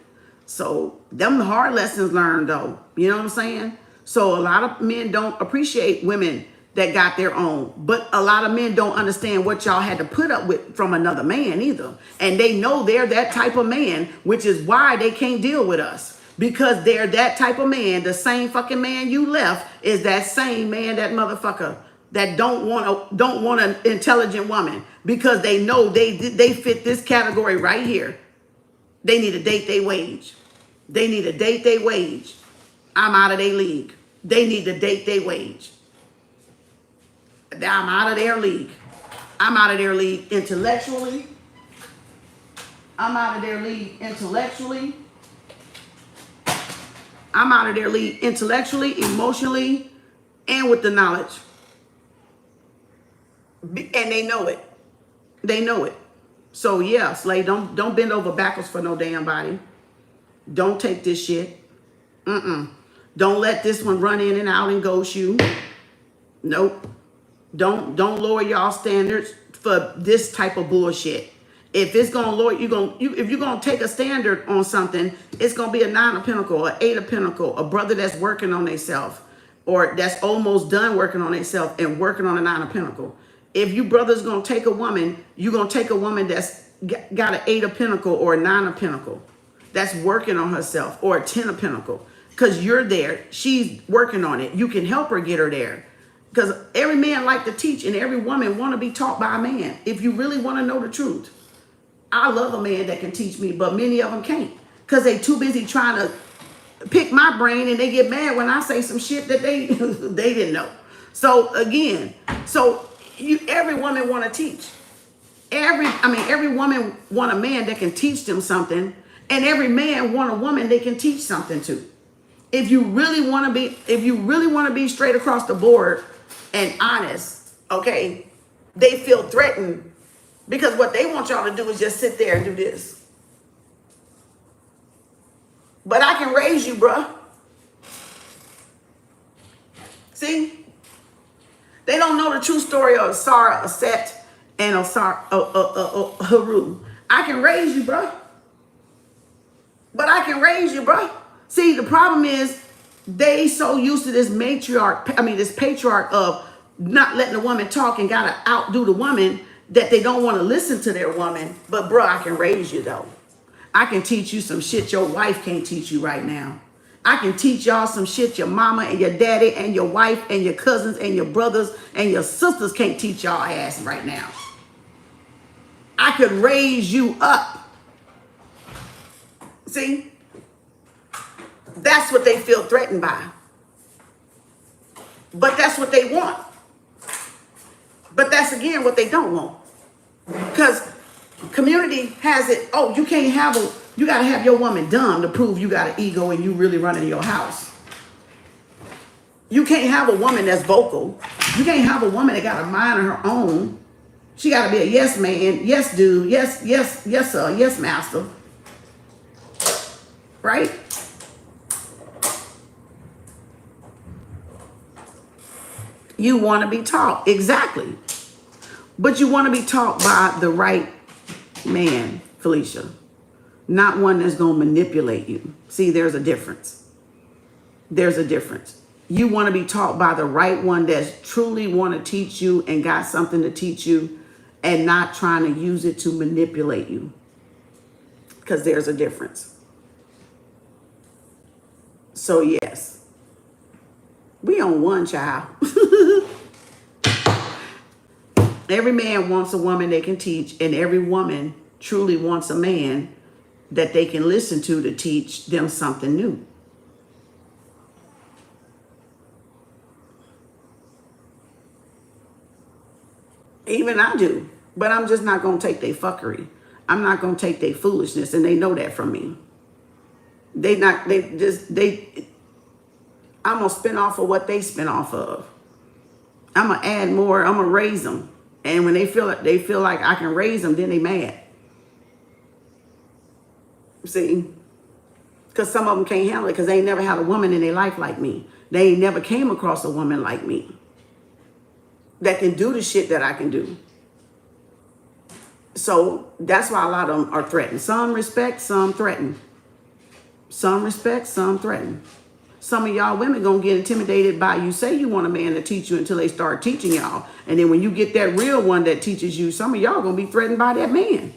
So them hard lessons learned though. You know what I'm saying? So a lot of men don't appreciate women that got their own. But a lot of men don't understand what y'all had to put up with from another man either. And they know they're that type of man, which is why they can't deal with us. Because they're that type of man. The same fucking man you left is that same man, that motherfucker that don't want an intelligent woman, because they know they fit this category right here. They need to date their wage. They need to date their wage. I'm out of their league. They need to date their wage. I'm out of their league. I'm out of their league intellectually. I'm out of their league intellectually. I'm out of their league intellectually, emotionally, and with the knowledge. And they know it. They know it. So yeah, Slay, don't bend over backwards for no damn body. Don't take this shit. Don't let this one run in and out and ghost you. Nope. Don't lower y'all standards for this type of bullshit. If it's gonna lower, if you're gonna take a standard on something, it's gonna be a 9 of Pentacles, an 8 of Pentacles, a brother that's working on themselves, or that's almost done working on themselves and working on a 9 of Pentacles. If you brothers gonna take a woman, you're gonna take a woman that's got an 8 of Pentacles or a 9 of Pentacles, that's working on herself, or a 10 of Pentacles, because you're there. She's working on it. You can help her get her there. Because every man like to teach and every woman want to be taught by a man. If you really want to know the truth. I love a man that can teach me, but many of them can't. Because they too busy trying to pick my brain, and they get mad when I say some shit that they they didn't know. So again, every woman want to teach. Every woman want a man that can teach them something, and every man want a woman they can teach something to. If you really want to be straight across the board and honest, okay, they feel threatened because what they want y'all to do is just sit there and do this. But I can raise you, bruh. See? They don't know the true story of Sarah, Aset, and Haru. I can raise you, bruh. But I can raise you, bruh. See, the problem is they so used to this this patriarch of not letting the woman talk and gotta outdo the woman that they don't want to listen to their woman. But bro, I can raise you though. I can teach you some shit your wife can't teach you right now. I can teach y'all some shit your mama and your daddy and your wife and your cousins and your brothers and your sisters can't teach y'all ass right now. I could raise you up. See? That's what they feel threatened by. But that's what they want. But that's again what they don't want. Because community has it, oh, you gotta have your woman dumb to prove you got an ego and you really running your house. You can't have a woman that's vocal. You can't have a woman that got a mind of her own. She gotta be a yes man, yes dude, yes sir, yes master. Right? You want to be taught, exactly. But you want to be taught by the right man, Felicia. Not one that's going to manipulate you. See, there's a difference. There's a difference. You want to be taught by the right one that's truly want to teach you and got something to teach you and not trying to use it to manipulate you. Because there's a difference. So yes. We on one, child. Every man wants a woman they can teach, and every woman truly wants a man that they can listen to teach them something new. Even I do, but I'm just not going to take their fuckery. I'm not going to take their foolishness, and they know that from me. I'm going to spin off of what they spin off of. I'm going to add more. I'm going to raise them. And when they feel like I can raise them, then they mad. See? Because some of them can't handle it because they ain't never had a woman in their life like me. They ain't never came across a woman like me that can do the shit that I can do. So that's why a lot of them are threatened. Some respect, some threaten. Some respect, some threaten. Some of y'all women gonna get intimidated by you say you want a man to teach you until they start teaching y'all. And then when you get that real one that teaches you, some of y'all gonna be threatened by that man.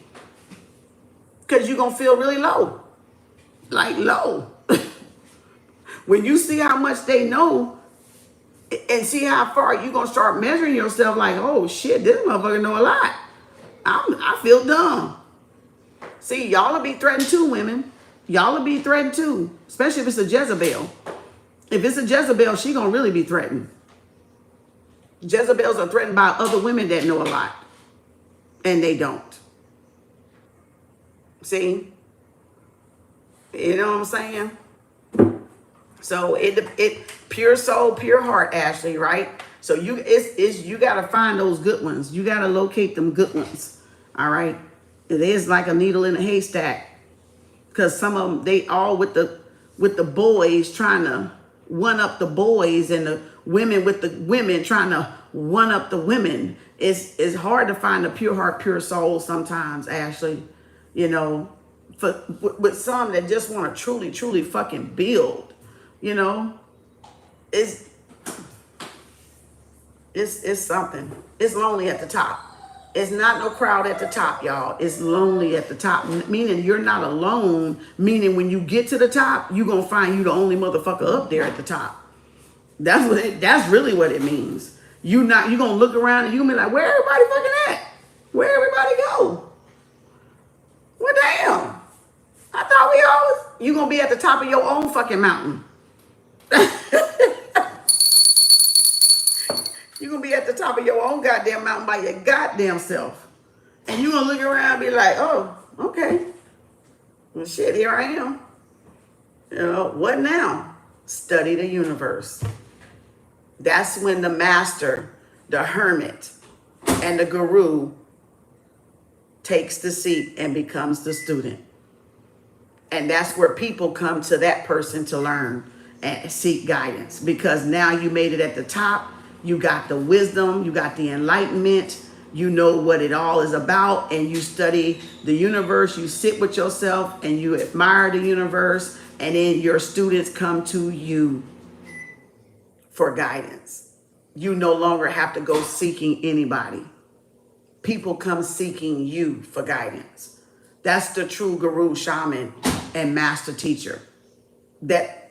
Because you're gonna feel really low. Like low. When you see how much they know and see how far you're gonna start measuring yourself like, oh shit, this motherfucker know a lot. I feel dumb. See, y'all will be threatened too, women. Y'all will be threatened too, especially if it's a Jezebel. If it's a Jezebel, she gonna really be threatened. Jezebels are threatened by other women that know a lot, and they don't. See? You know what I'm saying? So it pure soul, pure heart, Ashley, right? So you gotta find those good ones. You gotta locate them good ones. All right. It is like a needle in a haystack. Because some of them, they all with the boys trying to one up the boys, and the women with the women trying to one up the women. It's hard to find a pure heart, pure soul sometimes, Ashley. You know, with some that just want to truly, truly fucking build. You know, it's something. It's lonely at the top. It's not no crowd at the top, y'all. It's lonely at the top, meaning you're not alone, meaning when you get to the top, you're going to find you the only motherfucker up there at the top. That's really what it means. You're going to look around and you're going to be like, where everybody fucking at? Where everybody go? Well, damn. I thought you're going to be at the top of your own fucking mountain. You're going to be at the top of your own goddamn mountain by your goddamn self. And you're going to look around and be like, oh, okay. Well, shit, here I am. You know, what now? Study the universe. That's when the master, the hermit, and the guru takes the seat and becomes the student. And that's where people come to that person to learn and seek guidance. Because now you made it at the top. You got the wisdom, you got the enlightenment, you know what it all is about, and you study the universe, you sit with yourself and you admire the universe, and then your students come to you for guidance. You no longer have to go seeking anybody. People come seeking you for guidance. That's the true guru, shaman, and master teacher. That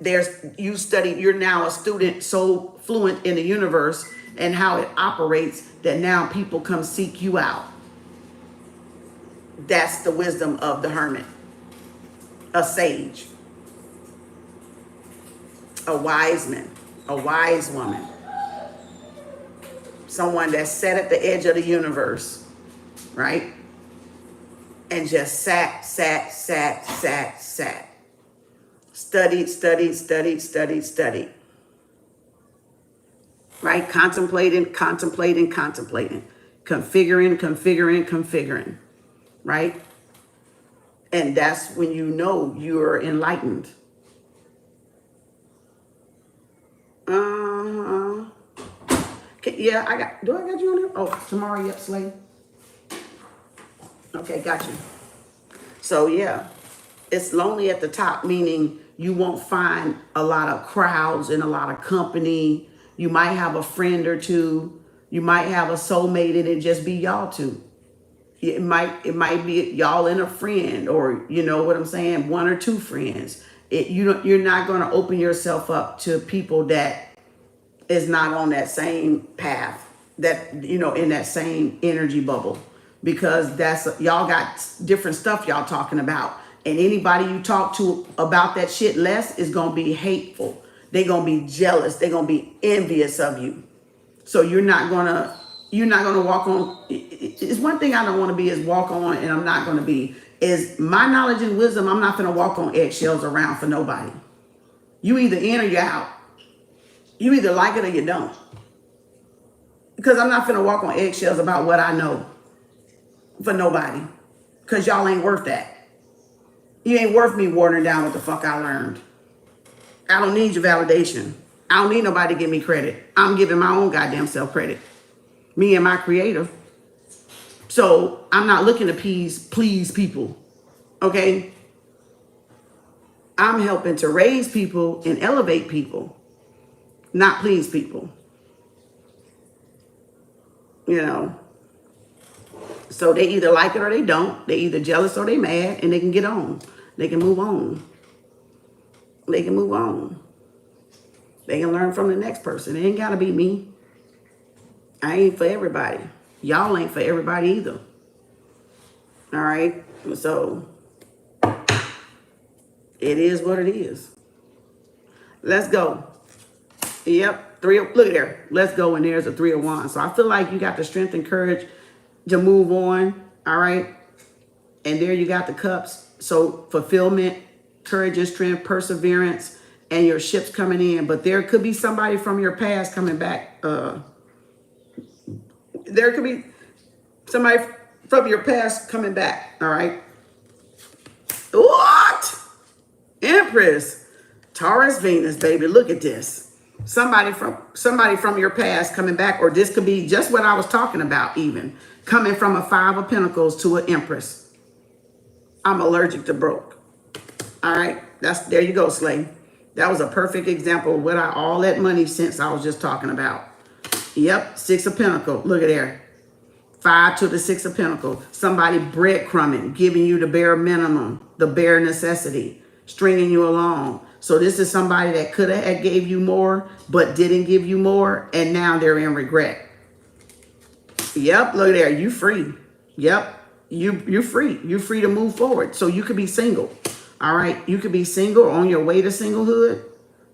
you're now a student so fluent in the universe and how it operates that now people come seek you out. That's the wisdom of the hermit, a sage, a wise man, a wise woman, someone that's sat at the edge of the universe, right? And just sat. Studied. Right? Contemplating. Configuring. Right? And that's when you know you're enlightened. Yeah, do I got you on here? Oh, tomorrow, yep, Slay. Okay, got you. So, yeah. It's lonely at the top, meaning you won't find a lot of crowds and a lot of company. You might have a friend or two. You might have a soulmate and it just be y'all two. It might be y'all and a friend, or you know what I'm saying, one or two friends. You're not going to open yourself up to people that is not on that same path, that in that same energy bubble, because y'all got different stuff y'all talking about. And anybody you talk to about that shit less is going to be hateful. They're going to be jealous. They're going to be envious of you. So you're not going to walk on. It's one thing I don't want to be is walk on, and I'm not going to be, is my knowledge and wisdom. I'm not going to walk on eggshells around for nobody. You either in or you're out. You either like it or you don't. Because I'm not going to walk on eggshells about what I know for nobody. Because y'all ain't worth that. You ain't worth me watering down what the fuck I learned. I don't need your validation. I don't need nobody to give me credit. I'm giving my own goddamn self credit. Me and my creator. So I'm not looking to please people. Okay? I'm helping to raise people and elevate people, not please people. You know, so they either like it or they don't. They either jealous or they mad, and they can get on. They can move on. They can move on. They can learn from the next person. It ain't gotta be me. I ain't for everybody. Y'all ain't for everybody either. All right? So, it is what it is. Let's go. Yep. Look at there. Let's go. And there's a 3 of Wands. So I feel like you got the strength and courage to move on. All right. And there you got the cups. So fulfillment, courage and strength, perseverance, and your ship's coming in. But there could be somebody from your past coming back. There could be somebody from your past coming back. All right. What? Empress. Taurus, Venus, baby. Look at this. Somebody from your past coming back, or this could be just what I was talking about, even coming from a 5 of Pentacles to an Empress. I'm allergic to broke. All right, there you go, Slay. That was a perfect example of what all that money since I was just talking about. Yep, 6 of Pentacles. Look at there. 5 to the 6 of Pentacles. Somebody breadcrumbing, giving you the bare minimum, the bare necessity, stringing you along. So this is somebody that could have gave you more, but didn't give you more, and now they're in regret. Yep, look there. You free. Yep, you're free. You're free to move forward. So you could be single. All right, you could be single on your way to singlehood,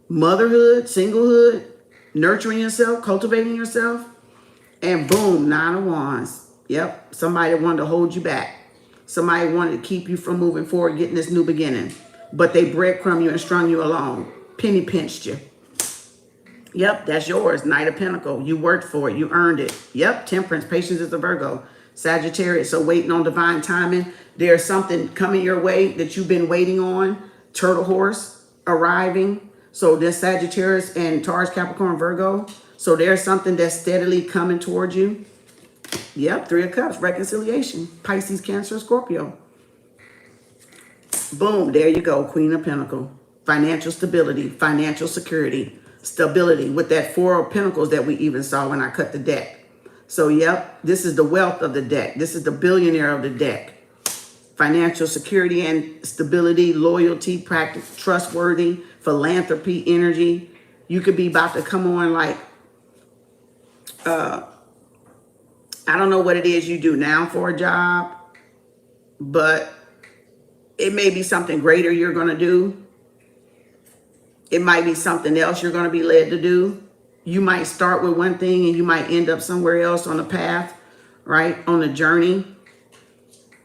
motherhood, singlehood, nurturing yourself, cultivating yourself, and boom, 9 of Wands. Yep, somebody wanted to hold you back. Somebody wanted to keep you from moving forward, getting this new beginning. But they breadcrumb you and strung you along. Penny pinched you. Yep, that's yours. Knight of Pentacles. You worked for it. You earned it. Yep, Temperance. Patience is a Virgo. Sagittarius. So waiting on divine timing. There's something coming your way that you've been waiting on. Turtle horse arriving. So there's Sagittarius and Taurus, Capricorn, Virgo. So there's something that's steadily coming towards you. Yep, 3 of Cups. Reconciliation. Pisces, Cancer, Scorpio. Boom, there you go, Queen of Pentacles. Financial stability, financial security, stability with that 4 of Pentacles that we even saw when I cut the deck. So, yep, this is the wealth of the deck. This is the billionaire of the deck. Financial security and stability, loyalty, practice, trustworthy, philanthropy, energy. You could be about to come on like, I don't know what it is you do now for a job, but it may be something greater you're going to do. It might be something else you're going to be led to do. You might start with one thing and you might end up somewhere else on the path, right? On the journey.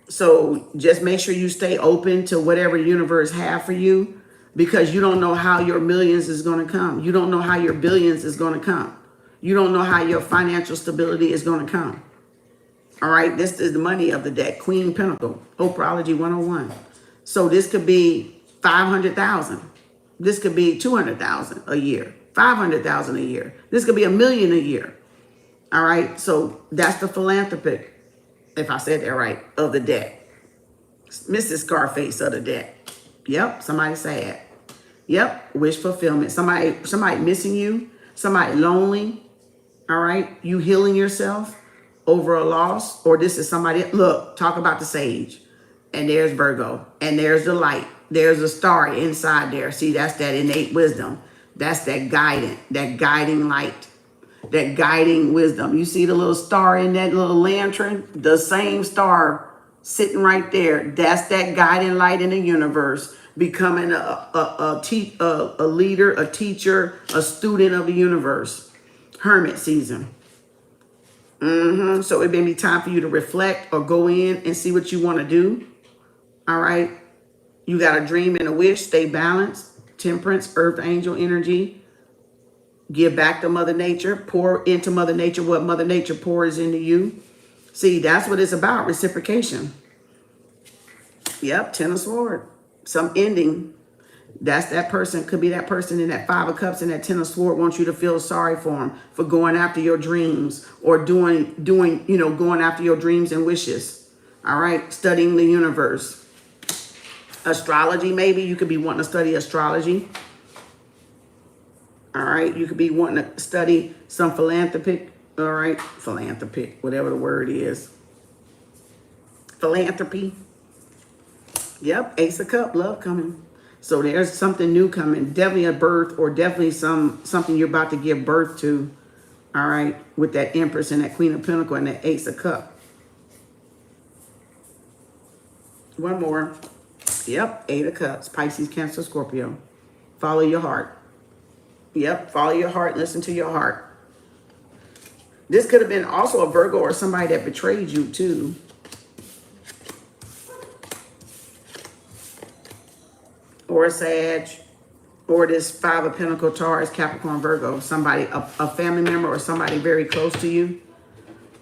So just make sure you stay open to whatever universe have for you, because you don't know how your millions is going to come. You don't know how your billions is going to come. You don't know how your financial stability is going to come. All right. This is the money of the deck. Queen Pentacle. Oprahology 101. So this could be 500,000. This could be 200,000 a year, 500,000 a year. This could be $1 million a year. All right. So that's the philanthropic, if I said that right, of the deck. Mrs. Scarface of the deck. Yep. Somebody sad. Yep. Wish fulfillment. Somebody missing you. Somebody lonely. All right. You healing yourself over a loss, or this is somebody. Look, talk about the sage. And there's Virgo, and there's the light. There's a star inside there. See, that's that innate wisdom. That's that guiding light, that guiding wisdom. You see the little star in that little lantern? The same star sitting right there. That's that guiding light in the universe, becoming a leader, a teacher, a student of the universe. Hermit season. So it may be time for you to reflect or go in and see what you want to do. All right. You got a dream and a wish. Stay balanced. Temperance, earth angel energy. Give back to Mother Nature. Pour into Mother Nature what Mother Nature pours into you. See, that's what it's about. Reciprocation. Yep. 10 of Swords. Some ending. That's that person. Could be that person in that 5 of Cups and that 10 of Swords wants you to feel sorry for them for going after your dreams, or doing, going after your dreams and wishes. All right. Studying the universe. Astrology, maybe. You could be wanting to study astrology. All right. You could be wanting to study some philanthropic. All right. Philanthropic, whatever the word is. Philanthropy. Yep. Ace of Cup, love coming. So there's something new coming. Definitely a birth, or definitely something you're about to give birth to. All right. With that Empress and that Queen of Pentacles and that Ace of Cup. One more. Yep. Eight of Cups. Pisces, Cancer, Scorpio. Follow your heart. Yep. Follow your heart. Listen to your heart. This could have been also a Virgo or somebody that betrayed you too. Or a Sag. Or this Five of Pentacles, Taurus, Capricorn, Virgo. Somebody, a family member or somebody very close to you.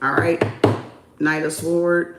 All right. Knight of Swords.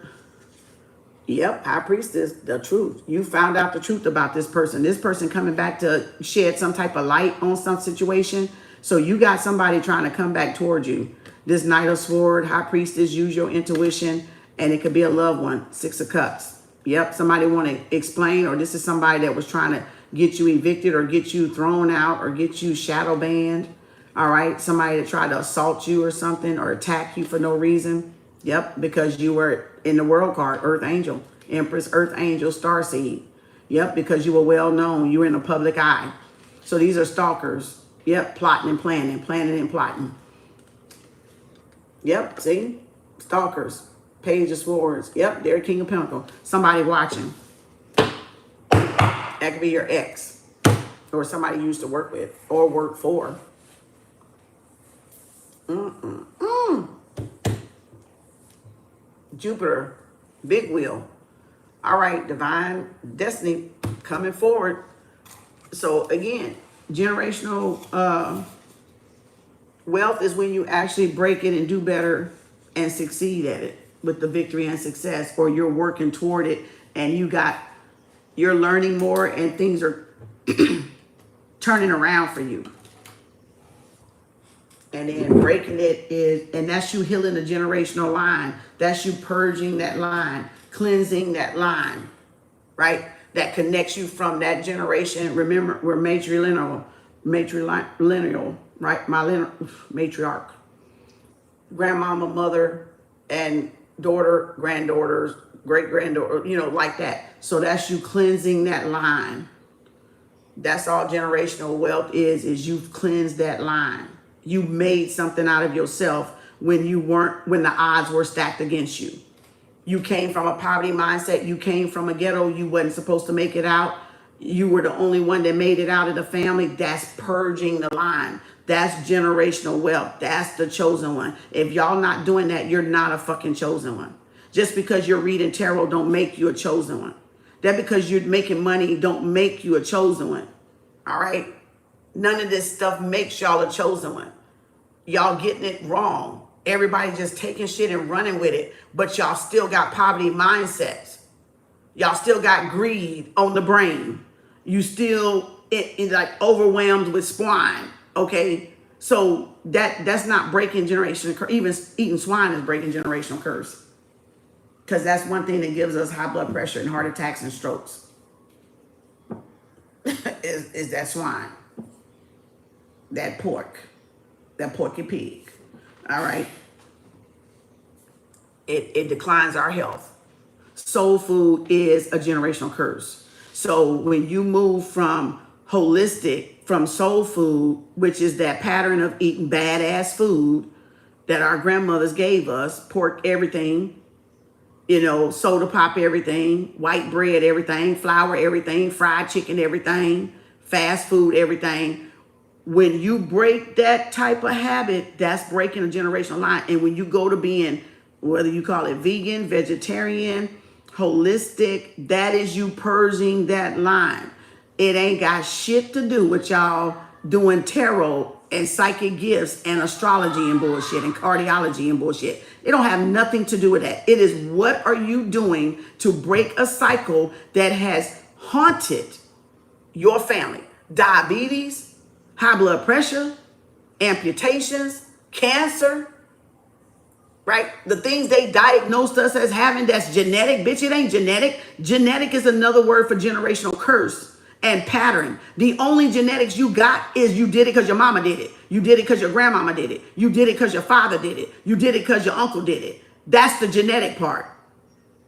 Yep, High Priestess, the truth. You found out the truth about this person. This person coming back to shed some type of light on some situation. So you got somebody trying to come back towards you. This Knight of Swords, High Priestess, use your intuition. And it could be a loved one. Six of Cups. Yep, somebody want to explain, or this is somebody that was trying to get you evicted or get you thrown out or get you shadow banned. All right, somebody that tried to assault you or something or attack you for no reason. Yep, because you were in the world card, Earth Angel, Empress, Earth Angel, Starseed. Yep, because you were well known. You were in the public eye. So these are stalkers. Yep, plotting and planning, planning and plotting. Yep, see? Stalkers. Page of Swords. Yep, they're King of Pentacles. Somebody watching. That could be your ex. Or somebody you used to work with or work for. Jupiter, big wheel. All right, divine destiny coming forward. So again, generational wealth is when you actually break it and do better and succeed at it with the victory and success, or you're working toward it and you're learning more and things are turning around for you. And then breaking it is, and that's you healing the generational line. That's you purging that line, cleansing that line, right? That connects you from that generation. Remember, we're matrilineal, right? Matriarch. Grandmama, mother, and daughter, granddaughters, great-granddaughter, like that. So that's you cleansing that line. That's all generational wealth is you've cleansed that line. You made something out of yourself when the odds were stacked against you. You came from a poverty mindset. You came from a ghetto. You wasn't supposed to make it out. You were the only one that made it out of the family. That's purging the line. That's generational wealth. That's the chosen one. If y'all not doing that, you're not a fucking chosen one. Just because you're reading tarot don't make you a chosen one. That because you're making money don't make you a chosen one. All right? None of this stuff makes y'all a chosen one. Y'all getting it wrong. Everybody just taking shit and running with it. But y'all still got poverty mindsets. Y'all still got greed on the brain. You still like overwhelmed with swine. Okay? So that's not breaking generational curse. Even eating swine is breaking generational curse. Because that's one thing that gives us high blood pressure and heart attacks and strokes. is that swine. That pork. That porky pig. All right. It declines our health. Soul food is a generational curse. So when you move from holistic, from soul food, which is that pattern of eating badass food that our grandmothers gave us, pork everything, soda pop everything, white bread everything, flour everything, fried chicken everything, fast food everything. When you break that type of habit, that's breaking a generational line. And when you go to being, whether you call it vegan, vegetarian, holistic, that is you purging that line. It ain't got shit to do with y'all doing tarot and psychic gifts and astrology and bullshit and cardiology and bullshit. It don't have nothing to do with that. It is what are you doing to break a cycle that has haunted your family. Diabetes, high blood pressure, amputations, cancer, right? The things they diagnosed us as having, that's genetic. Bitch, it ain't genetic. Genetic is another word for generational curse and pattern. The only genetics you got is you did it because your mama did it. You did it because your grandmama did it. You did it because your father did it. You did it because your uncle did it. That's the genetic part.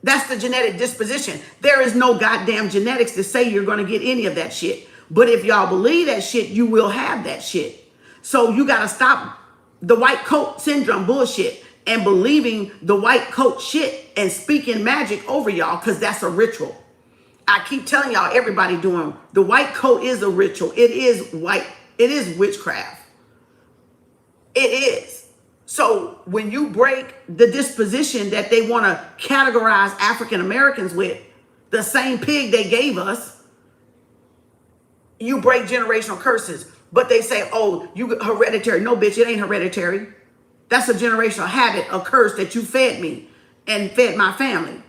That's the genetic disposition. There is no goddamn genetics to say you're going to get any of that shit. But if y'all believe that shit, you will have that shit. So you got to stop the white coat syndrome bullshit and believing the white coat shit and speaking magic over y'all, because that's a ritual. I keep telling y'all, everybody doing the white coat is a ritual. It is white. It is witchcraft. It is. So when you break the disposition that they want to categorize African Americans with, the same pig they gave us, you break generational curses. But they say, oh, you hereditary. No, bitch, it ain't hereditary. That's a generational habit, a curse that you fed me and fed my family.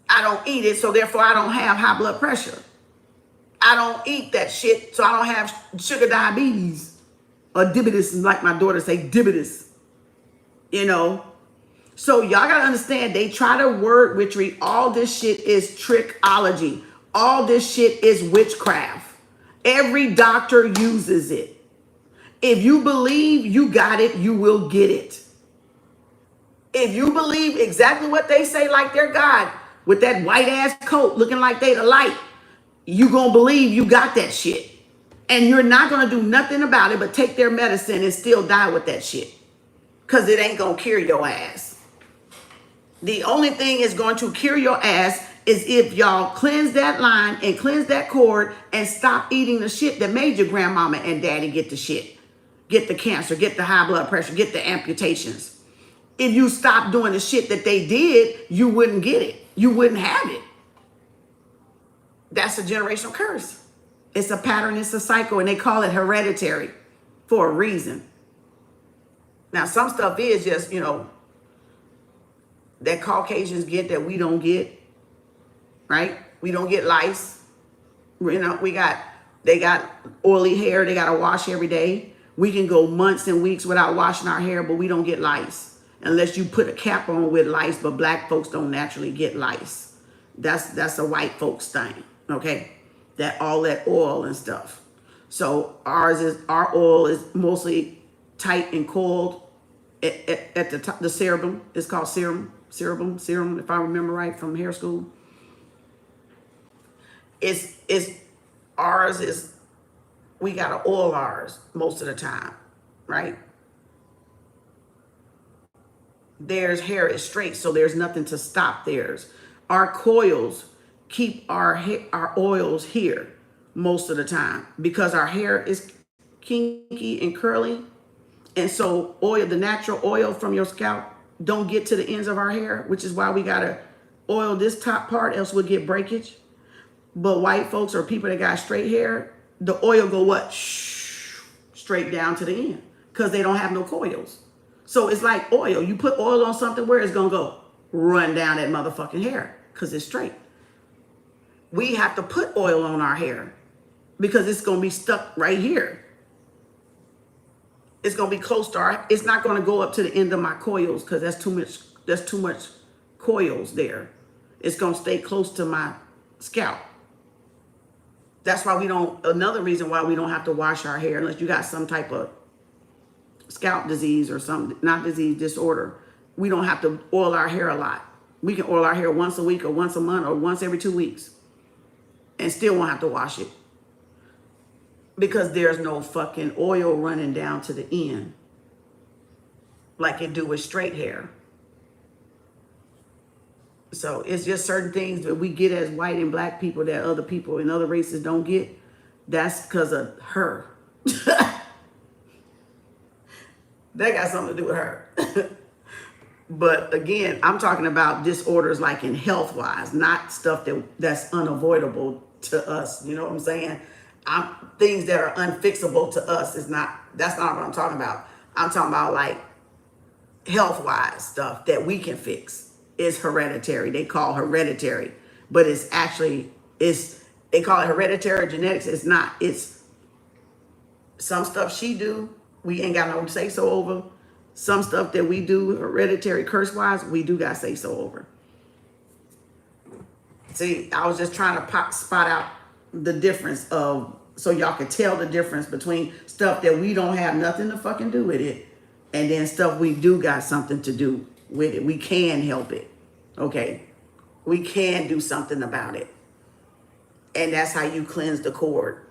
I don't eat it, so therefore I don't have high blood pressure. I don't eat that shit, so I don't have sugar diabetes or diabetes, like my daughter say, diabetes. You know? So y'all gotta understand, they try to word witchery. All this shit is trickology. All this shit is witchcraft. Every doctor uses it. If you believe you got it, you will get it. If you believe exactly what they say, like their God, with that white ass coat looking like they the light, you gonna believe you got that shit. And you're not gonna do nothing about it but take their medicine and still die with that shit. Cause it ain't gonna cure your ass. The only thing is going to cure your ass is if y'all cleanse that line and cleanse that cord and stop eating the shit that made your grandmama and daddy get the shit. Get the cancer, get the high blood pressure, get the amputations. If you stop doing the shit that they did, you wouldn't get it. You wouldn't have it. That's a generational curse. It's a pattern, it's a cycle, and they call it hereditary for a reason. Now, some stuff is just, you know, that Caucasians get that we don't get, right? We don't get lice. You know, they got oily hair, they got to wash every day. We can go months and weeks without washing our hair, but we don't get lice. Unless you put a cap on with lice, but black folks don't naturally get lice. That's a white folks thing, okay? All that oil and stuff. So our oil is mostly tight and coiled at the top. The cerebrum is called serum, if I remember right from hair school. We gotta oil ours most of the time, right? Theirs hair is straight, so there's nothing to stop theirs. Our coils keep our oils here most of the time because our hair is kinky and curly. And so the natural oil from your scalp don't get to the ends of our hair, which is why we gotta oil this top part, else we'll get breakage. But white folks or people that got straight hair, the oil go what? Straight down to the end because they don't have no coils. So it's like oil. You put oil on something, where it's going to go? Run down that motherfucking hair because it's straight. We have to put oil on our hair because it's going to be stuck right here. It's going to be close to it's not going to go up to the end of my coils because that's too much coils there. It's going to stay close to my scalp. That's why another reason why we don't have to wash our hair unless you got some type of scalp disease or something, not disease, disorder. We don't have to oil our hair a lot. We can oil our hair once a week or once a month or once every 2 weeks and still won't have to wash it because there's no fucking oil running down to the end like it do with straight hair. So it's just certain things that we get as white and black people that other people in other races don't get. That's because of her. That got something to do with her. But again, I'm talking about disorders like in health wise, not stuff that's unavoidable to us. You know what I'm saying? Things that are unfixable to us that's not what I'm talking about. I'm talking about like health wise stuff that we can fix. Is hereditary. They call hereditary, but it's actually, they call it hereditary genetics. It's not. It's some stuff she do, we ain't got no say so over. Some stuff that we do hereditary curse-wise, we do got say so over. See, I was just trying to spot out the difference of, so y'all could tell the difference between stuff that we don't have nothing to fucking do with it, and then stuff we do got something to do with it. We can help it, okay? We can do something about it. And that's how you cleanse the cord.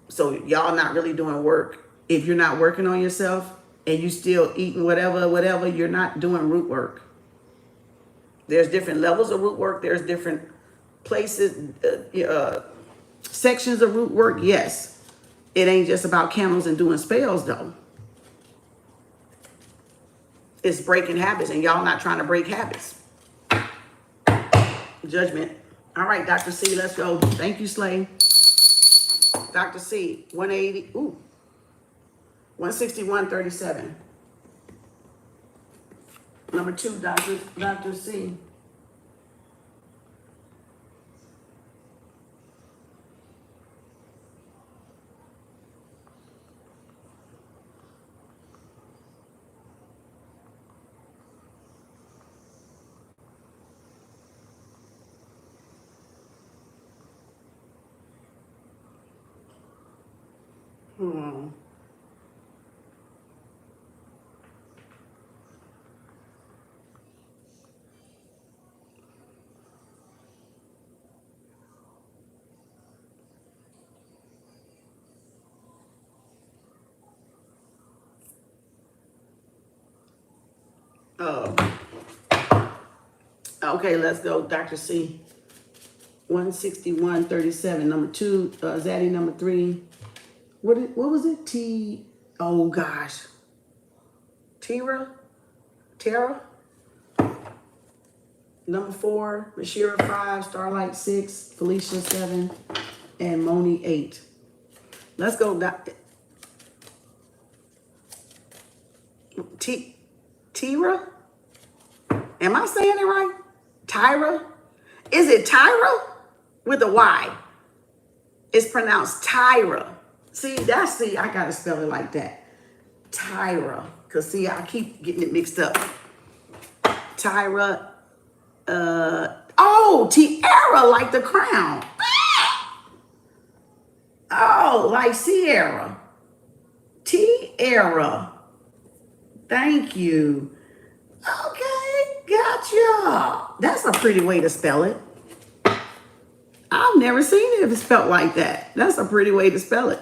So y'all not really doing work. If you're not working on yourself and you still eating whatever, you're not doing root work. There's different levels of root work. There's different places, sections of root work. Yes. It ain't just about candles and doing spells though. It's breaking habits, and y'all not trying to break habits. Judgment. All right, Dr. C, let's go. Thank you, Slay. Dr. C, 180, 161.37. Number 2, Dr. C. Okay, let's go, Dr. C. 161.37. Number 2, Zaddy. Number 3. What was it? Oh gosh. Tara? Number 4, Mashira 5, Starlight 6, Felicia 7, and Moni 8. Let's go, Tira? Am I saying it right? Tyra? Is it Tyra? With a Y. It's pronounced Tyra. See, I gotta spell it like that. Tyra. Cause see, I keep getting it mixed up. Tyra, Tiara, like the crown. Oh, like Sierra. Tiara. Thank you. Okay, gotcha. That's a pretty way to spell it. I've never seen it if it's spelled like that. That's a pretty way to spell it.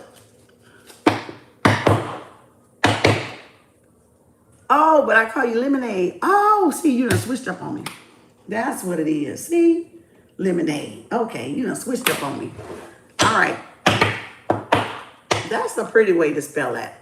Oh, but I call you lemonade. Oh, see, you done switched up on me. That's what it is. See? Lemonade. Okay, you done switched up on me. All right. That's a pretty way to spell that.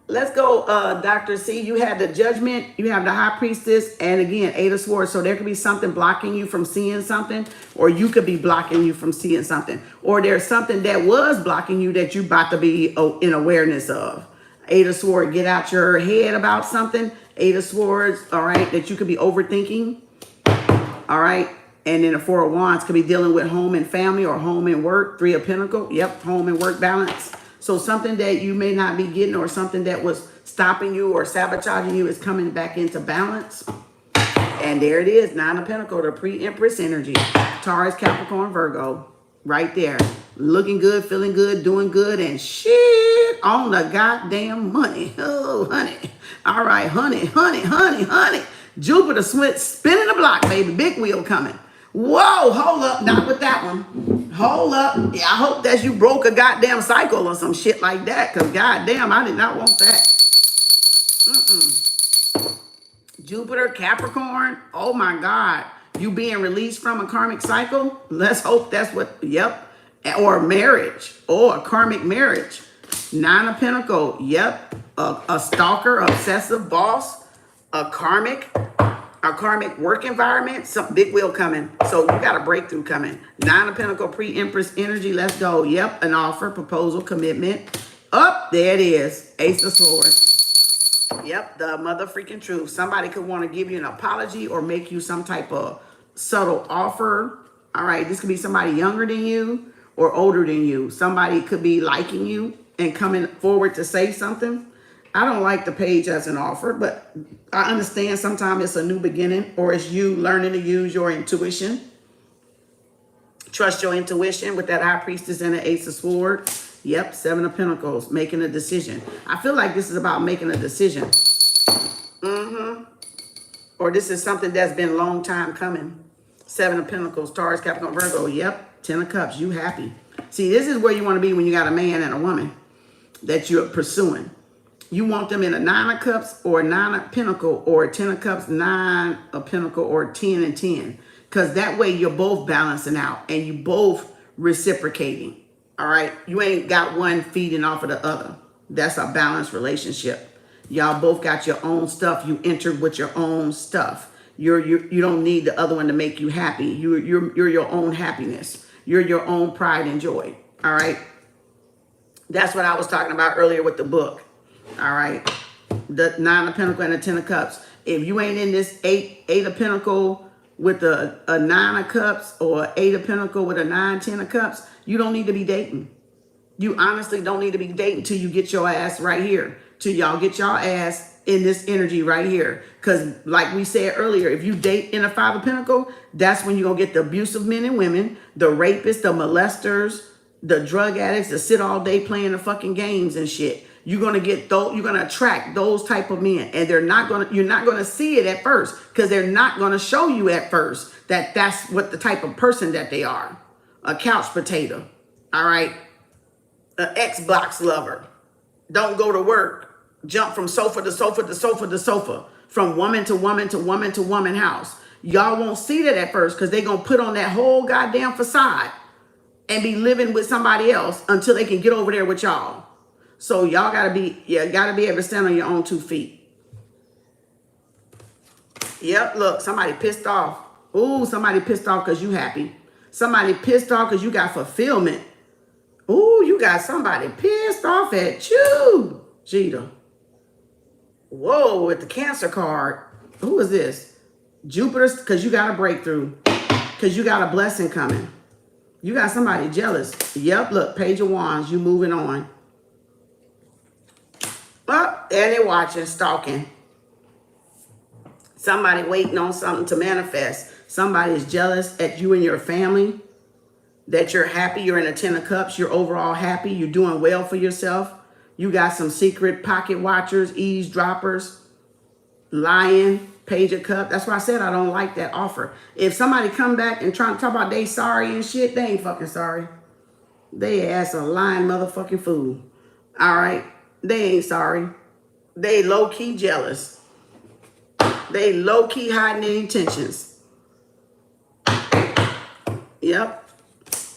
Let's go, Dr. C. You had the judgment, you have the high priestess, and again, 8 of swords. So there could be something blocking you from seeing something, or you could be blocking you from seeing something. Or there's something that was blocking you that you about to be in awareness of. 8 of swords, get out your head about something. 8 of swords, all right, that you could be overthinking. All right. And then the 4 of wands could be dealing with home and family or home and work. 3 of pentacles, yep, home and work balance. So something that you may not be getting, or something that was stopping you or sabotaging you, is coming back into balance. And there it is, 9 of pentacles, the pre-empress energy. Taurus, Capricorn, Virgo, right there. Looking good, feeling good, doing good, and shit on the goddamn money. Oh, honey. All right, honey. Jupiter spinning the block, baby. Big wheel coming. Whoa, hold up. Not with that one. Hold up. Yeah, I hope that you broke a goddamn cycle or some shit like that, because goddamn, I did not want that. Jupiter, Capricorn. Oh my God. You being released from a karmic cycle? Let's hope that's what, yep. Or marriage, or a karmic marriage. 9 of pentacles, yep. A stalker, obsessive boss, a karmic work environment, some big wheel coming. So you got a breakthrough coming. 9 of pentacles, pre-empress energy. Let's go. Yep. An offer, proposal, commitment. Up there it is. Ace of swords. Yep. The mother freaking truth. Somebody could want to give you an apology or make you some type of subtle offer. All right. This could be somebody younger than you or older than you. Somebody could be liking you and coming forward to say something. I don't like the page as an offer, but I understand sometimes it's a new beginning, or it's you learning to use your intuition. Trust your intuition with that High Priestess and the Ace of Swords. Yep, Seven of Pentacles, making a decision. I feel like this is about making a decision. Or this is something that's been a long time coming. Seven of Pentacles, Taurus, Capricorn, Virgo. Yep, Ten of Cups, you happy. See, this is where you want to be when you got a man and a woman that you're pursuing. You want them in a Nine of Cups or a Nine of Pentacles or a Ten of Cups, Nine of Pentacles or 10 and 10. Because that way you're both balancing out and you both reciprocating. All right? You ain't got one feeding off of the other. That's a balanced relationship. Y'all both got your own stuff. You entered with your own stuff. You don't need the other one to make you happy. You're your own happiness. You're your own pride and joy. All right? That's what I was talking about earlier with the book. All right? The Nine of Pentacles and the Ten of Cups. If you ain't in this eight of Pentacles with a Nine of Cups or Eight of Pentacles with a 9, 10 of Cups, you don't need to be dating. You honestly don't need to be dating till you get your ass right here. Till y'all get y'all ass in this energy right here. Because like we said earlier, if you date in a Five of Pentacles, that's when you're going to get the abusive men and women, the rapists, the molesters, the drug addicts that sit all day playing the fucking games and shit. You're going to get those, you're going to attract those type of men. And you're not going to see it at first because they're not going to show you at first that that's what the type of person that they are. A couch potato. All right. An Xbox lover. Don't go to work. Jump from sofa to sofa to sofa to sofa. From woman to woman to woman to woman house. Y'all won't see that at first because they're going to put on that whole goddamn facade and be living with somebody else until they can get over there with y'all. So y'all gotta be able to stand on your own 2 feet. Yep, look, somebody pissed off. Ooh, somebody pissed off because you happy. Somebody pissed off because you got fulfillment. Ooh, you got somebody pissed off at you, Jeter. Whoa, with the Cancer card. Who is this? Jupiter, because you got a breakthrough. Because you got a blessing coming. You got somebody jealous. Yep, look, Page of Wands, you moving on. Oh, there they're watching, stalking. Somebody waiting on something to manifest. Somebody is jealous at you and your family. That you're happy. You're in a 10 of Cups. You're overall happy. You're doing well for yourself. You got some secret pocket watchers, eavesdroppers, lying, Page of Cups. That's why I said I don't like that offer. If somebody come back and try to talk about they sorry and shit, they ain't fucking sorry. They ass a lying motherfucking fool. All right? They ain't sorry. They low-key jealous. They low-key hiding their intentions. Yep.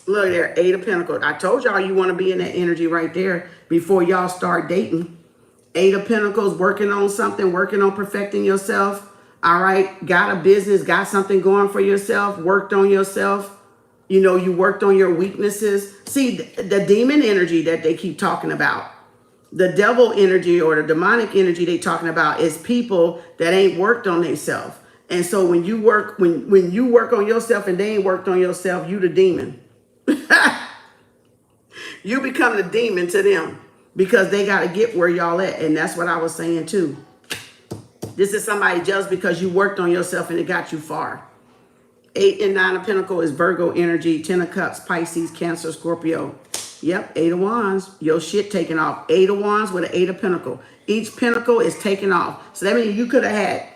Look there, Eight of Pentacles. I told y'all you want to be in that energy right there before y'all start dating. Eight of Pentacles, working on something, working on perfecting yourself. All right, got a business, got something going for yourself, worked on yourself. You know, you worked on your weaknesses. See, the demon energy that they keep talking about. The devil energy or the demonic energy they talking about is people that ain't worked on themselves. And so when you work on yourself and they ain't worked on yourself, you the demon. You become the demon to them because they got to get where y'all at. And that's what I was saying too. This is somebody jealous because you worked on yourself and it got you far. 8 and 9 of Pentacles is Virgo energy. 10 of Cups, Pisces, Cancer, Scorpio. Yep, 8 of Wands, your shit taking off. 8 of Wands with an 8 of Pentacles. Each pentacle is taking off. So that means you could have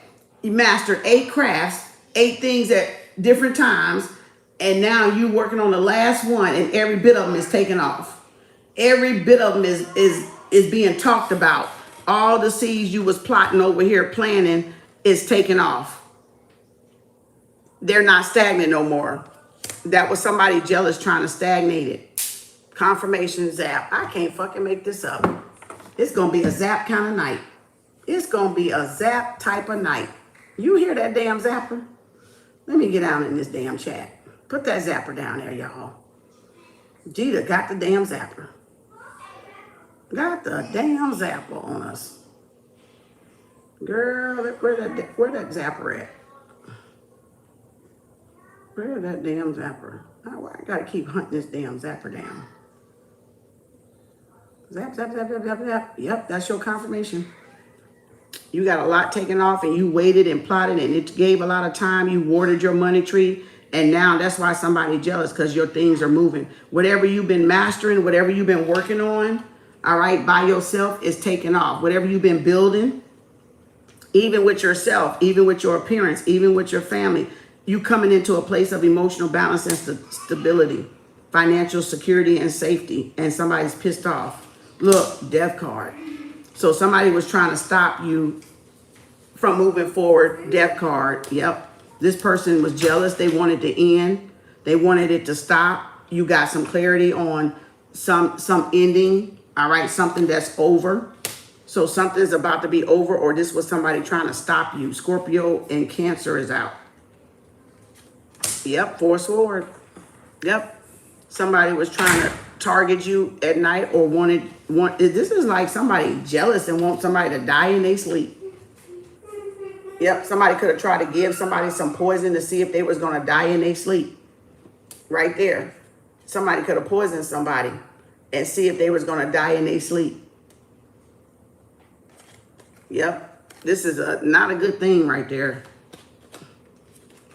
you mastered 8 crafts, 8 things at different times, and now you working on the last one, and every bit of them is taking off. Every bit of them is being talked about. All the seeds you was plotting over here, planning, is taking off. They're not stagnant no more. That was somebody jealous trying to stagnate it. Confirmation zap. I can't fucking make this up. It's going to be a zap kind of night. It's going to be a zap type of night. You hear that damn zapper? Let me get down in this damn chat. Put that zapper down there, y'all. Jeter got the damn zapper. Got the damn zapper on us. Girl, where that zapper at? Where that damn zapper? Oh, I got to keep hunting this damn zapper down. Zap, zap, zap, zap, zap, zap. Yep, that's your confirmation. You got a lot taken off and you waited and plotted and it gave a lot of time. You watered your money tree. And now that's why somebody's jealous, because your things are moving. Whatever you've been mastering, whatever you've been working on, all right, by yourself is taking off. Whatever you've been building, even with yourself, even with your appearance, even with your family, you coming into a place of emotional balance and stability, financial security and safety, and somebody's pissed off. Look, death card. So somebody was trying to stop you from moving forward, death card, yep. This person was jealous, they wanted to end, they wanted it to stop. You got some clarity on some ending, all right, something that's over. So something's about to be over, or this was somebody trying to stop you. Scorpio and Cancer is out. Yep, 4 of Swords. Yep. Somebody was trying to target you at night or this is like somebody jealous and want somebody to die in their sleep. Yep, somebody could have tried to give somebody some poison to see if they was going to die in their sleep. Right there. Somebody could have poisoned somebody and see if they was going to die in their sleep. Yep, this is not a good thing right there.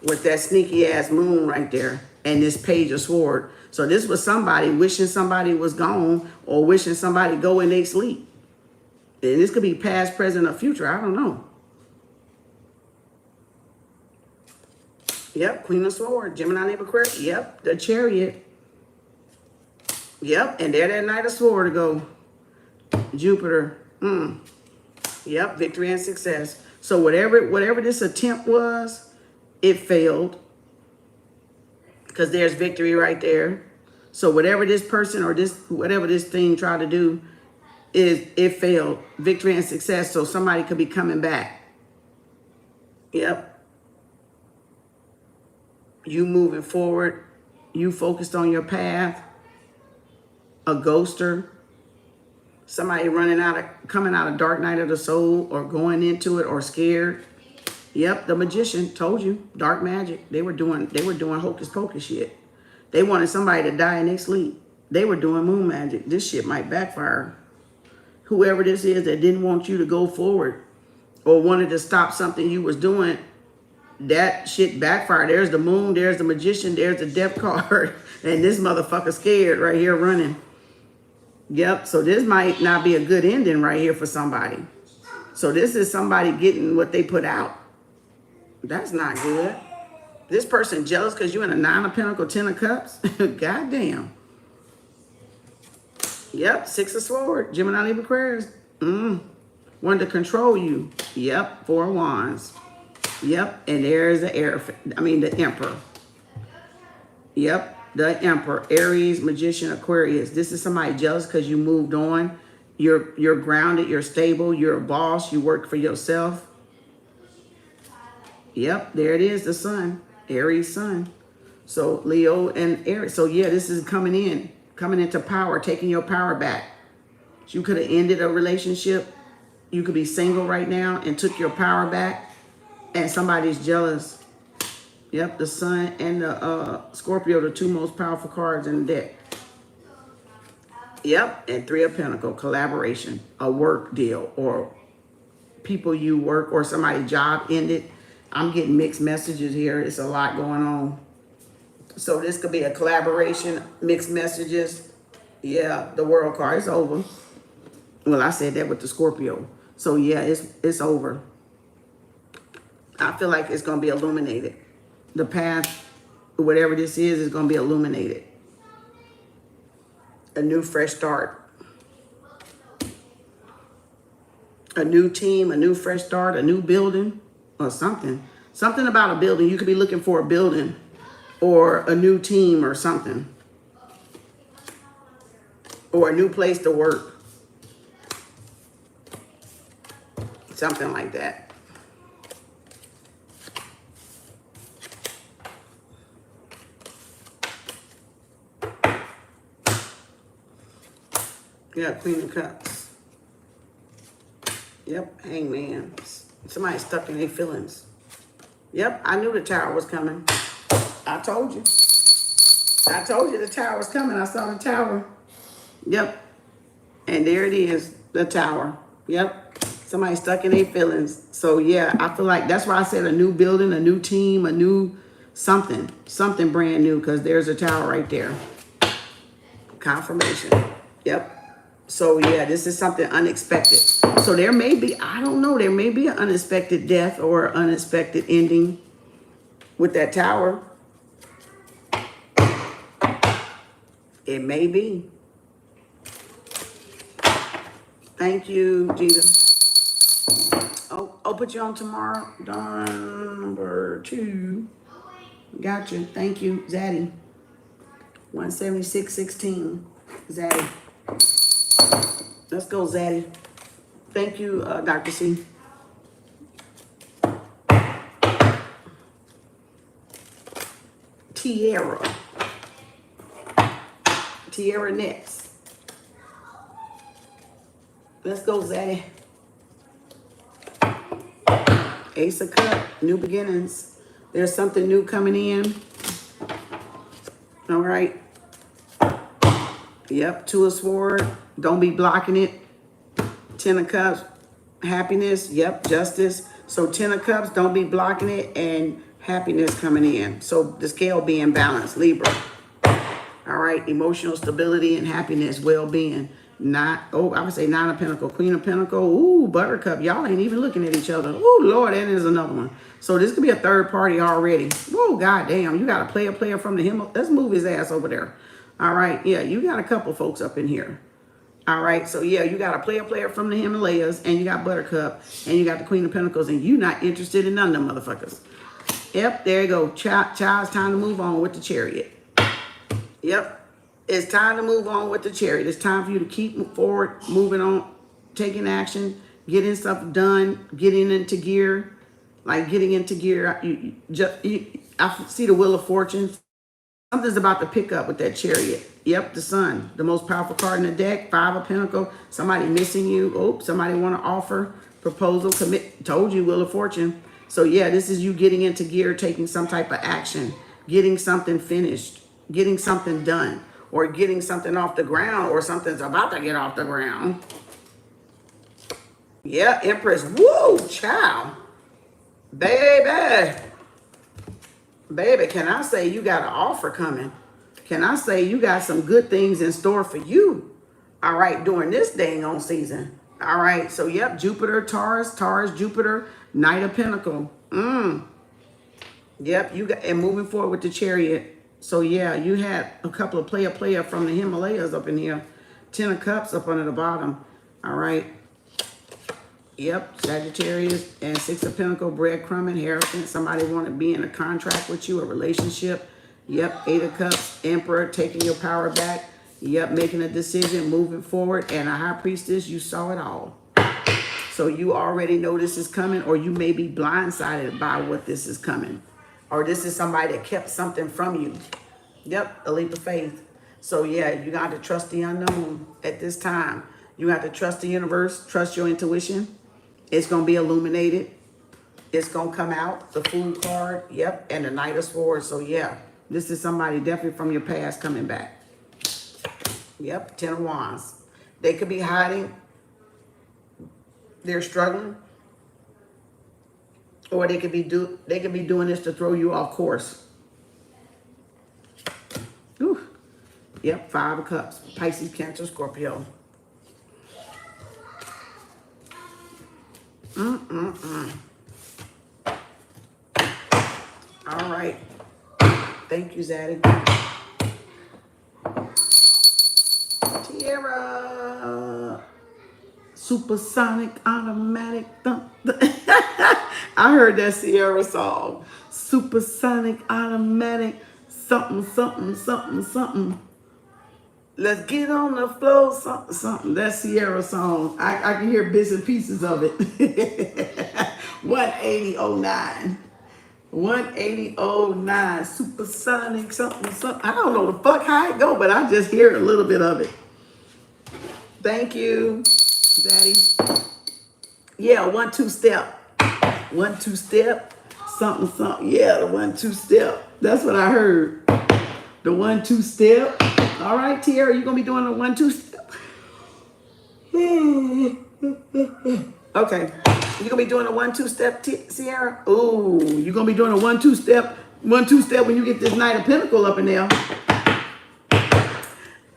With that sneaky ass moon right there and this Page of Swords. So this was somebody wishing somebody was gone or wishing somebody go in their sleep. And this could be past, present, or future. I don't know. Yep, Queen of Swords, Gemini, Libra, Aquarius. Yep, the Chariot. Yep, and there that Knight of Swords to go. Jupiter. Yep, victory and success. So whatever this attempt was, it failed. Because there's victory right there. So whatever this person or whatever this thing tried to do, it failed. Victory and success. So somebody could be coming back. Yep. You moving forward. You focused on your path. A ghoster. Somebody coming out of dark night of the soul or going into it or scared. Yep, the magician told you. Dark magic. They were doing hocus pocus shit. They wanted somebody to die in their sleep. They were doing moon magic. This shit might backfire. Whoever this is that didn't want you to go forward or wanted to stop something you was doing, that shit backfired. There's the moon, there's the magician, there's the death card, and this motherfucker scared right here running. Yep, so this might not be a good ending right here for somebody. So this is somebody getting what they put out. That's not good. This person jealous because you're in a 9 of Pentacles, 10 of Cups. Goddamn. Yep, 6 of Swords, Gemini, Libra, Aquarius. Wanted to control you. Yep, 4 of Wands. Yep, and there's the the Emperor. Yep, the Emperor, Aries, Magician, Aquarius. This is somebody jealous because you moved on. You're grounded, you're stable, you're a boss, you work for yourself. Yep, there it is, the Sun, Aries Sun. So Leo and Aries. So yeah, this is coming into power, taking your power back. You could have ended a relationship. You could be single right now and took your power back. And somebody's jealous. Yep, the Sun and the Scorpio, the 2 most powerful cards in the deck. Yep, and 3 of Pentacles, collaboration, a work deal, or people you work, or somebody's job ended. I'm getting mixed messages here. It's a lot going on. So this could be a collaboration, mixed messages. Yeah, the World card is over. Well, I said that with the Scorpio. So yeah, it's over. I feel like it's going to be illuminated. The path, whatever this is going to be illuminated. A new fresh start. A new team, a new fresh start, a new building or something. Something about a building. You could be looking for a building or a new team or something. Or a new place to work. Something like that. Yeah, Queen of Cups. Yep, Hangman. Somebody stuck in their feelings. Yep, I knew the Tower was coming. I told you. I told you the Tower was coming. I saw the Tower. Yep. And there it is, the tower. Yep. Somebody stuck in their feelings. So yeah, I feel like that's why I said a new building, a new team, a new something brand new, because there's a tower right there. Confirmation. Yep. So yeah, this is something unexpected. So there may be, I don't know, there may be an unexpected death or unexpected ending with that tower. It may be. Thank you, Jesus. Oh, I'll put you on tomorrow. Number 2. Gotcha. Thank you, Zaddy. 176.16. Zaddy. Let's go, Zaddy. Thank you, Dr. C. Tierra. Tierra next. Let's go, Zaddy. Ace of Cups, new beginnings. There's something new coming in. All right. Yep, 2 of Swords. Don't be blocking it. 10 of Cups, happiness. Yep, justice. So 10 of Cups, don't be blocking it, and happiness coming in. So the scale being balanced, Libra. All right, emotional stability and happiness, well-being. I would say 9 of Pentacles, Queen of Pentacles. Ooh, Buttercup. Y'all ain't even looking at each other. Ooh, Lord, that is another one. So this could be a third party already. Whoa, goddamn. You got a player from the Himalaya. Let's move his ass over there. All right, yeah, you got a couple folks up in here. All right, so yeah, you got a player from the Himalayas, and you got Buttercup, and you got the Queen of Pentacles, and you not interested in none of them motherfuckers. Yep, there you go. Child's time to move on with the Chariot. Yep. It's time to move on with the Chariot. It's time for you to keep forward, moving on, taking action, getting stuff done, getting into gear. Like getting into gear. I see the Wheel of Fortune. Something's about to pick up with that Chariot. Yep, the Sun. The most powerful card in the deck. 5 of Pentacles. Somebody missing you. Oh, somebody want to offer, proposal, commit. Told you, Wheel of Fortune. So yeah, this is you getting into gear, taking some type of action, getting something finished, getting something done, or getting something off the ground, or something's about to get off the ground. Yeah, Empress. Woo, child. Baby. Baby, can I say you got an offer coming? Can I say you got some good things in store for you? All right, during this dang on season. All right, so yep, Jupiter, Taurus, Jupiter, Knight of Pentacles. Yep, you got, and moving forward with the Chariot. So yeah, you had a couple of player from the Himalayas up in here. 10 of Cups up under the bottom. All right. Yep, Sagittarius and 6 of Pentacles, breadcrumb inheritance. Somebody want to be in a contract with you, a relationship. Yep, 8 of Cups, Emperor, taking your power back. Yep, making a decision, moving forward. And a High Priestess, you saw it all. So you already know this is coming, or you may be blindsided by what this is coming. Or this is somebody that kept something from you. Yep, a leap of faith. So yeah, you got to trust the unknown at this time. You have to trust the universe, trust your intuition. It's going to be illuminated. It's going to come out. The Fool card. Yep. And the Knight of Swords. So, yeah. This is somebody definitely from your past coming back. Yep. 10 of Wands. They could be hiding. They're struggling. Or they could be doing this to throw you off course. Whew. Yep. 5 of Cups. Pisces, Cancer, Scorpio. All right. Thank you, Zaddy. Tierra. Supersonic, automatic. I heard that Sierra song. Supersonic, automatic, something. Let's get on the floor, something. That's Sierra song. I can hear bits and pieces of it. 18009. 18009. Supersonic, something. I don't know the fuck how it go, but I just hear a little bit of it. Thank you, Daddy. Yeah, 1-2 step. 1-2 step. Something. Yeah, the 1-2 step. That's what I heard. The 1-2 step. All right, Tierra, you gonna be doing a 1-2 step. Okay. You gonna be doing a 1-2 step, Sierra? Ooh, you gonna be doing a 1-2 step, 1-2 step when you get this Knight of Pentacle up in there.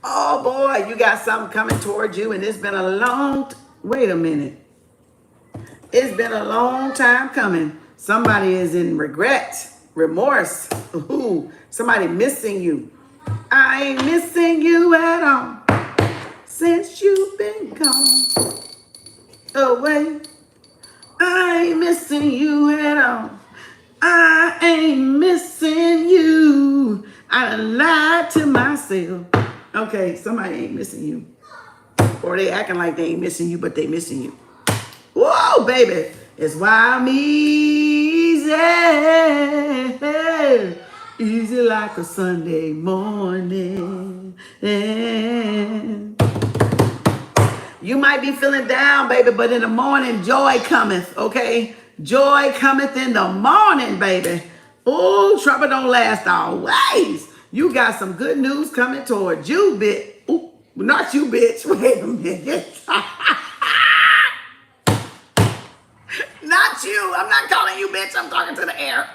Oh boy, you got something coming towards you, and it's been a long. Wait a minute. It's been a long time coming. Somebody is in regret, remorse. Ooh, somebody missing you. I ain't missing you at all since you've been gone away. I ain't missing you at all. I ain't missing you. I done lied to myself. Okay, somebody ain't missing you. Or they acting like they ain't missing you, but they missing you. Whoa, baby. It's why I'm easy. Easy like a Sunday morning. You might be feeling down, baby, but in the morning, joy cometh, okay? Joy cometh in the morning, baby. Oh, trouble don't last always. You got some good news coming towards you, bitch. Ooh, not you, bitch. Wait a minute. Not you. I'm not calling you bitch. I'm talking to the air.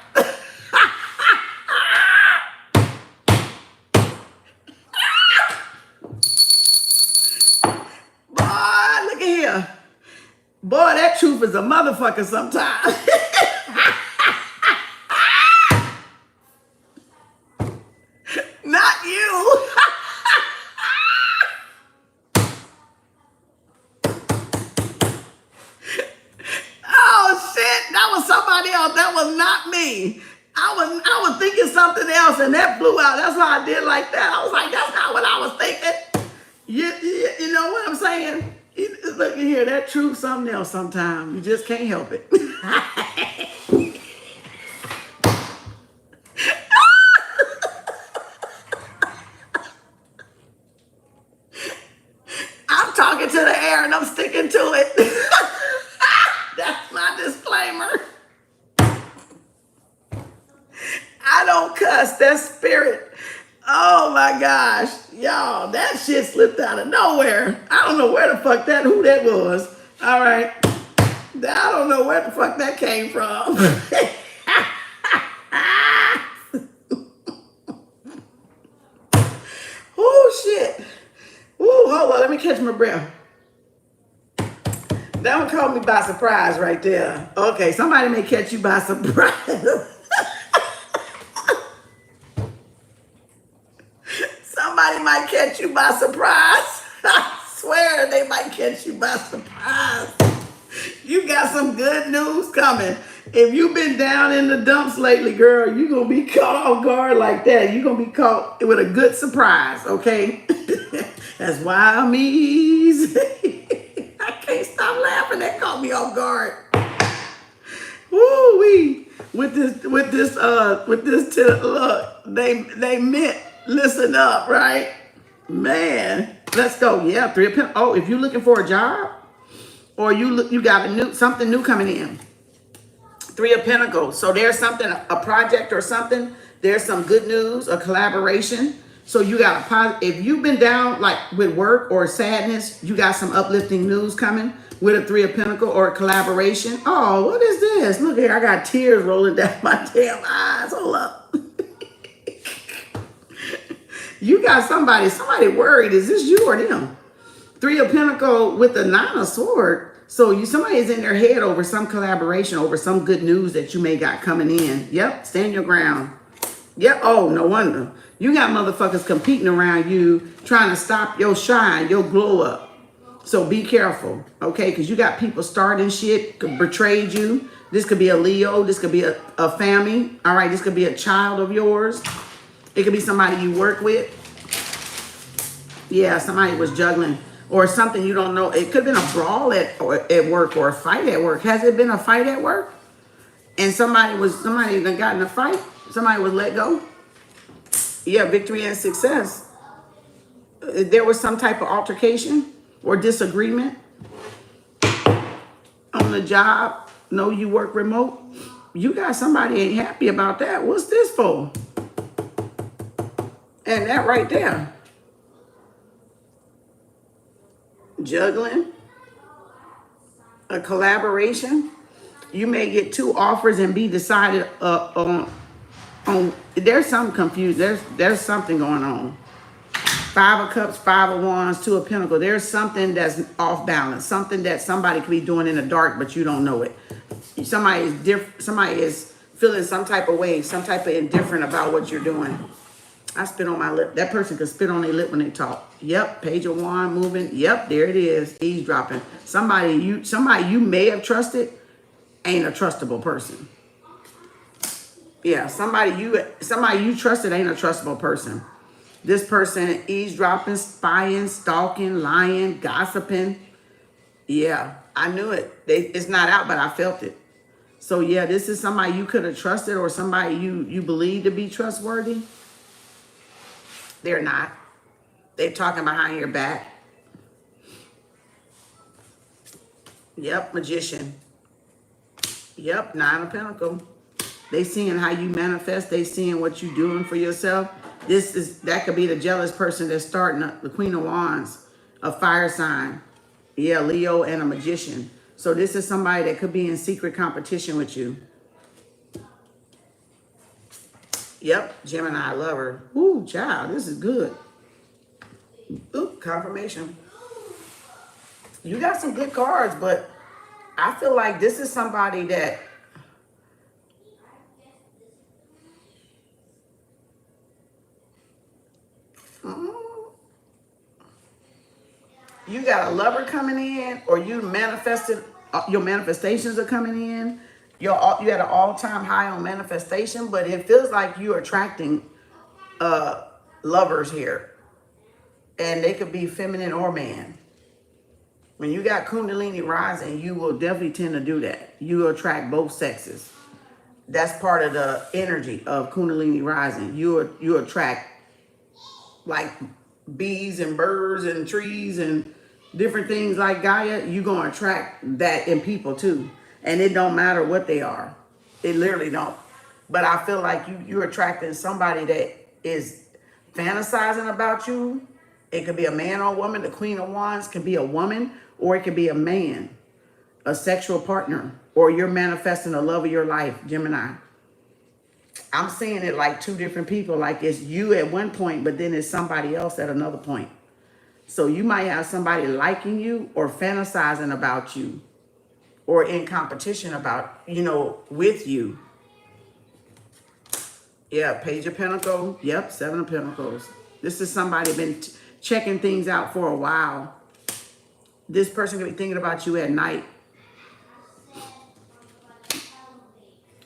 Boy, look at here. Boy, that truth is a motherfucker sometimes. Not you. Oh shit, that was somebody else. That was not me. I was thinking something else and that flew out. That's why I did like that. I was like, that's not what I was thinking. You know what I'm saying? Look at here, that truth something else sometimes. You just can't help it. I'm talking to the air and I'm sticking to it. That's my disclaimer. I don't cuss, that's spirit. Oh my gosh, y'all, that shit slipped out of nowhere. I don't know where the fuck who that was. All right, I don't know where the fuck that came from. Oh shit. Ooh, hold on, let me catch my breath. That one caught me by surprise right there. Okay, somebody may catch you by surprise. Somebody might catch you by surprise. I swear they might catch you by surprise. You got some good news coming. If you've been down in the dumps lately, girl, you're going to be caught off guard like that. You're going to be caught with a good surprise, okay? That's why I'm easy. I can't stop laughing. That caught me off guard. Woo-wee. With this, look, they meant listen up, right? Man, let's go. Yeah, 3 of Pentacles. Oh, if you're looking for a job, or you got something new coming in. 3 of Pentacles. So there's something, a project or something. There's some good news, a collaboration. So you got if you've been down like with work or sadness, you got some uplifting news coming with a 3 of Pentacles or a collaboration. Oh, what is this? Look here, I got tears rolling down my damn eyes. Hold up. You got somebody worried. Is this you or them? 3 of Pentacles with the 9 of Swords. So somebody's in their head over some collaboration, over some good news that you may got coming in. Yep, stand your ground. Yep, oh, no wonder. You got motherfuckers competing around you, trying to stop your shine, your glow up. So be careful, okay? Because you got people starting shit, betrayed you. This could be a Leo. This could be a family. All right, this could be a child of yours. It could be somebody you work with. Yeah, somebody was juggling. Or something you don't know. It could have been a brawl at work or a fight at work. Has it been a fight at work? And somebody that got in a fight? Somebody was let go? Yeah, victory and success. There was some type of altercation or disagreement on the job. No, you work remote. You got somebody ain't happy about that. What's this for? And that right there. juggling, a collaboration. You may get 2 offers and be decided on. There's some confused. There's something going on. 5 of Cups, 5 of Wands, 2 of Pentacles. There's something that's off balance. Something that somebody could be doing in the dark, but you don't know it. Somebody is different. Somebody is feeling some type of way, some type of indifferent about what you're doing. I spit on my lip. That person could spit on their lip when they talk. Yep, Page of Wand moving. Yep, there it is. Eavesdropping. Somebody you may have trusted ain't a trustable person. Yeah, somebody you trusted ain't a trustable person. This person eavesdropping, spying, stalking, lying, gossiping. Yeah, I knew it. It's not out, but I felt it. So yeah, this is somebody you could have trusted or somebody you believe to be trustworthy. They're not. They're talking behind your back. Yep, Magician. Yep, 9 of Pentacles. They seeing how you manifest. They seeing what you doing for yourself. That could be the jealous person that's starting the Queen of Wands, a fire sign. Yeah, Leo and a Magician. So this is somebody that could be in secret competition with you. Yep, Gemini lover. Ooh, child, this is good. Ooh, confirmation. You got some good cards, but I feel like this is somebody that you got a lover coming in, or you manifested, your manifestations are coming in. You had an all-time high on manifestation, but it feels like you're attracting lovers here. And they could be feminine or man. When you got Kundalini rising, you will definitely tend to do that. You will attract both sexes. That's part of the energy of Kundalini rising. You attract like bees and birds and trees and different things like Gaia. You're going to attract that in people too. And it don't matter what they are. It literally don't. But I feel like you're attracting somebody that is fantasizing about you. It could be a man or a woman. The Queen of Wands can be a woman, or it could be a man, a sexual partner, or you're manifesting the love of your life, Gemini. I'm seeing it like 2 different people. Like it's you at one point, but then it's somebody else at another point. So you might have somebody liking you or fantasizing about you or in competition about, with you. Yeah, Page of Pentacles. Yep, 7 of Pentacles. This is somebody been checking things out for a while. This person could be thinking about you at night.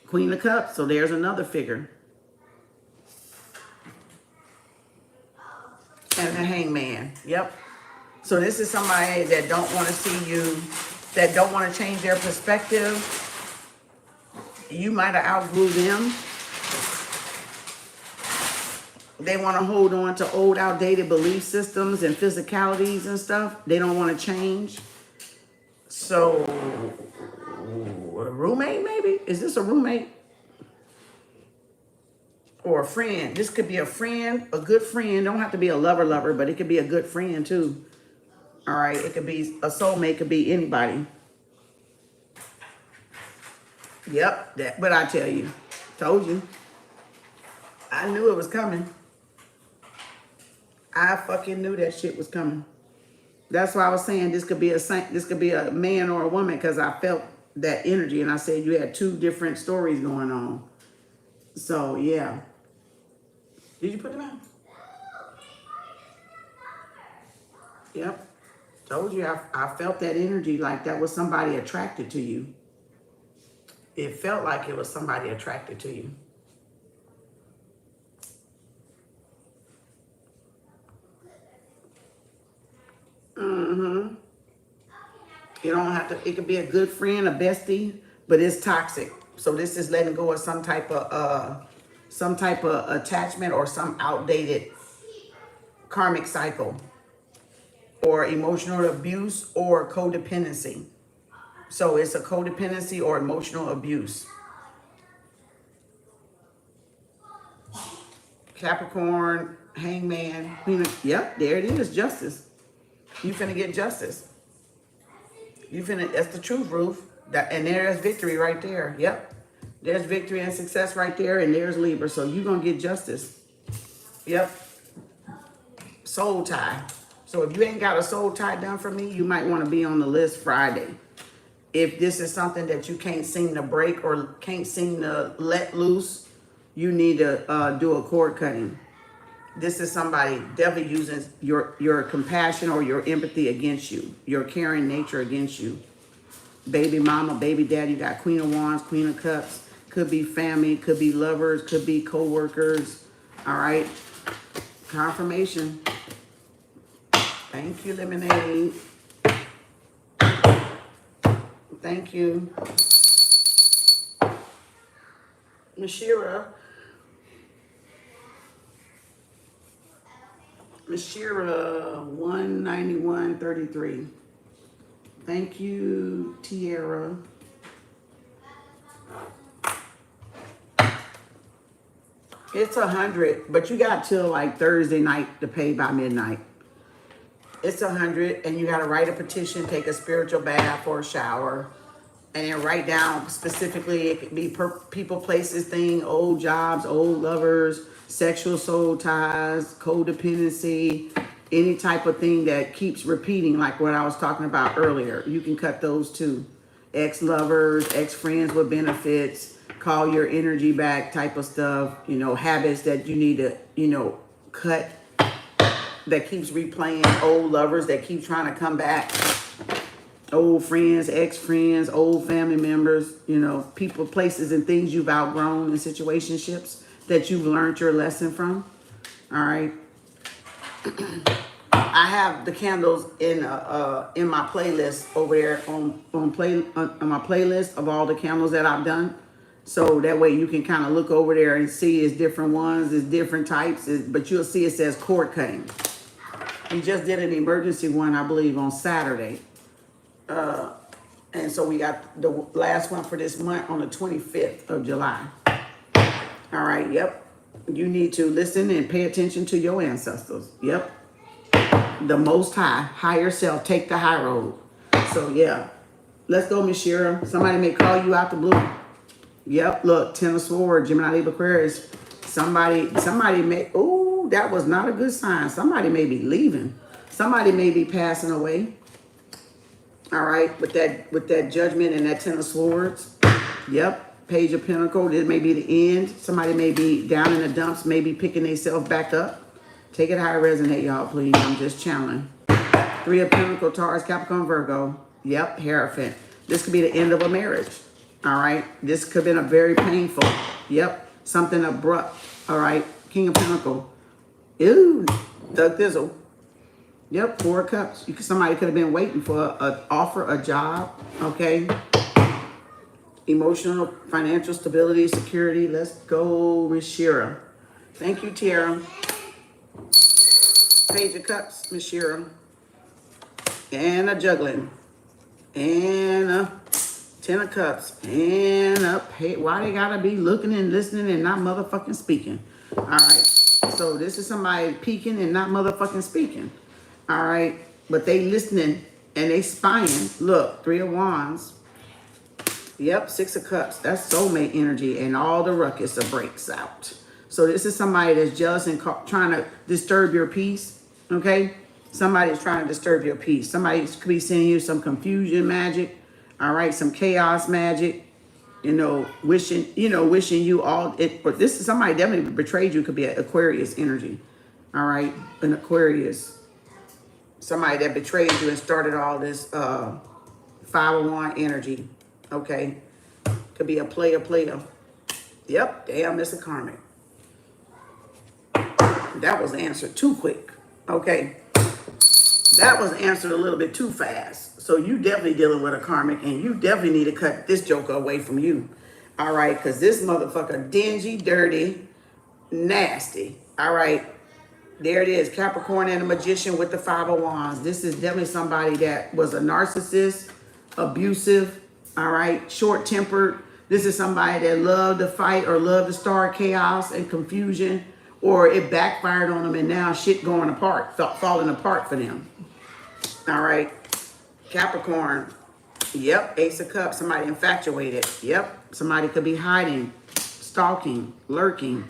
Queen of Cups, so there's another figure. And the Hangman, yep. So this is somebody that don't want to see you, that don't want to change their perspective. You might have outgrew them. They want to hold on to old outdated belief systems and physicalities and stuff. They don't want to change. So, a roommate maybe? Is this a roommate? Or a friend? This could be a friend, a good friend. Don't have to be a lover, but it could be a good friend too. All right, it could be a soulmate, could be anybody. Yep, but I tell you, told you. I knew it was coming. I fucking knew that shit was coming. That's why I was saying this could be a man or a woman, because I felt that energy, and I said you had 2 different stories going on. So yeah. Did you put them out? Yep. Told you I felt that energy, like that was somebody attracted to you. It felt like it was somebody attracted to you. You don't have to, it could be a good friend, a bestie, but it's toxic. So this is letting go of some type of attachment or some outdated karmic cycle or emotional abuse or codependency. So it's a codependency or emotional abuse. Capricorn, Hangman, Queen of, yep, there it is, Justice. You finna get justice. You finna, that's the truth, Ruth. And there's victory right there. Yep. There's victory and success right there, and there's Libra. So you're gonna get justice. Yep. Soul tie. So if you ain't got a soul tie done for me, you might want to be on the list Friday. If this is something that you can't seem to break or can't seem to let loose, you need to do a cord cutting. This is somebody definitely using your compassion or your empathy against you, your caring nature against you. Baby mama, baby daddy, you got Queen of Wands, Queen of Cups. Could be family, could be lovers, could be co-workers. All right. Confirmation. Thank you, Lemonade. Thank you. Mashira. Mashira 191.33. Thank you, Tiara. It's 100, but you got till like Thursday night to pay by midnight. It's 100, and you got to write a petition, take a spiritual bath or a shower, and then write down specifically. It could be people, places, thing, old jobs, old lovers, sexual soul ties, codependency, any type of thing that keeps repeating, like what I was talking about earlier. You can cut those too. Ex-lovers, ex-friends with benefits, call your energy back type of stuff, you know, habits that you need to, you know, cut, that keeps replaying, old lovers that keep trying to come back, old friends, ex-friends, old family members, you know, people, places, and things you've outgrown in situationships that you've learned your lesson from. All right. I have the candles in my playlist over there on my playlist of all the candles that I've done. So that way you can kind of look over there and see it's different ones, it's different types, but you'll see it says cord cutting. We just did an emergency one, I believe, on Saturday. And so we got the last one for this month on the 25th of July. All right, yep. You need to listen and pay attention to your ancestors. Yep. The Most High, higher self, take the high road. So yeah, let's go, Miss Shira. Somebody may call you out the blue. Yep, look, Ten of Swords, Gemini, Libra, Aquarius. Somebody may, oh, that was not a good sign. Somebody may be leaving. Somebody may be passing away. All right, with that Judgment and that Ten of Swords. Yep, Page of Pentacles, this may be the end. Somebody may be down in the dumps, maybe picking themselves back up. Take it how it resonate, y'all, please. I'm just channeling. Three of Pentacles, Taurus, Capricorn, Virgo. Yep, Hierophant. This could be the end of a marriage. All right. This could have been a very painful. Yep. Something abrupt. All right. King of Pentacles. Ew. Thug Thizzle. Yep. Four of Cups. Somebody could have been waiting for an offer, a job. Okay. Emotional, financial stability, security. Let's go with Shira. Thank you, Tiara. Page of Cups, Miss Shira. And a juggling. And a Ten of Cups. And a page. Why they gotta be looking and listening and not motherfucking speaking? All right. So this is somebody peeking and not motherfucking speaking. All right. But they listening and they spying. Look, Three of Wands. Yep, Six of Cups. That's soulmate energy, and all the ruckus breaks out. So this is somebody that's jealous and trying to disturb your peace, okay? Somebody's trying to disturb your peace. Somebody could be sending you some confusion magic, all right? Some chaos magic, wishing you all. But this is somebody definitely betrayed you. Could be an Aquarius energy, all right? An Aquarius. Somebody that betrayed you and started all this 501 energy, okay? Could be a player. Yep, damn, it's a karmic. That was answered too quick. Okay. That was answered a little bit too fast. So you definitely dealing with a karmic, and you definitely need to cut this joker away from you. All right. Because this motherfucker dingy, dirty, nasty. All right. There it is. Capricorn and a magician with the Five of Wands. This is definitely somebody that was a narcissist, abusive, all right, short-tempered. This is somebody that loved to fight or loved to start chaos and confusion. Or it backfired on them and now shit going apart, falling apart for them. All right. Capricorn. Yep. Ace of Cups. Somebody infatuated. Yep. Somebody could be hiding, stalking, lurking.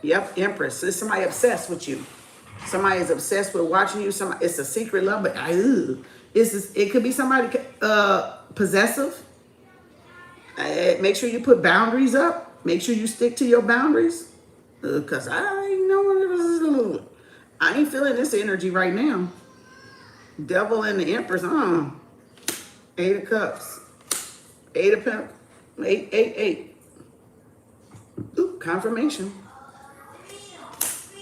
Yep. Empress. So somebody obsessed with you. Somebody is obsessed with watching you. It's a secret love, but it could be somebody possessive. Make sure you put boundaries up. Make sure you stick to your boundaries. Because I ain't feeling this energy right now. Devil and the Empress. Eight of Cups. Eight of Pentacles. Eight. Ooh, confirmation.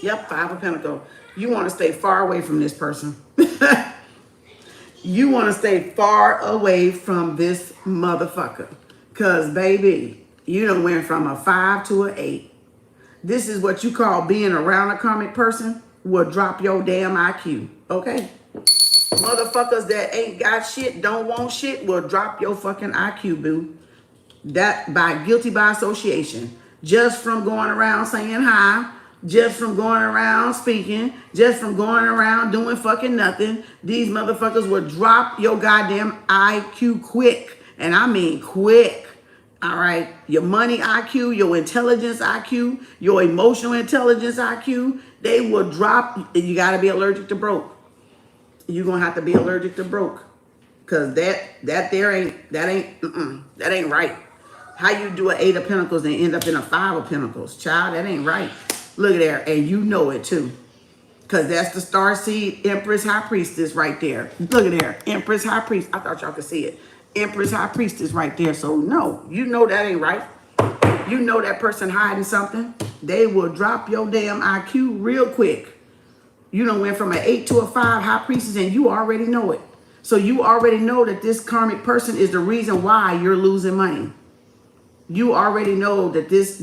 Yep, Five of Pentacles. You want to stay far away from this person. You want to stay far away from this motherfucker. Because, baby, you done went from a 5 to an 8. This is what you call being around a karmic person will drop your damn IQ. Okay? Motherfuckers that ain't got shit, don't want shit, will drop your fucking IQ, boo. That guilty by association. Just from going around saying hi, just from going around speaking, just from going around doing fucking nothing, these motherfuckers will drop your goddamn IQ quick. And I mean quick. All right? Your money IQ, your intelligence IQ, your emotional intelligence IQ, they will drop. You got to be allergic to broke. You're going to have to be allergic to broke. Because that ain't right. How you do an 8 of Pentacles and end up in a 5 of Pentacles? Child, that ain't right. Look at there. And you know it too. Because that's the star seed Empress High Priestess right there. Look at there. Empress High Priest. I thought y'all could see it. Empress High Priestess right there. So no, you know that ain't right. You know that person hiding something. They will drop your damn IQ real quick. You done went from an 8 to a 5 High Priestess and you already know it. So you already know that this karmic person is the reason why you're losing money. You already know that this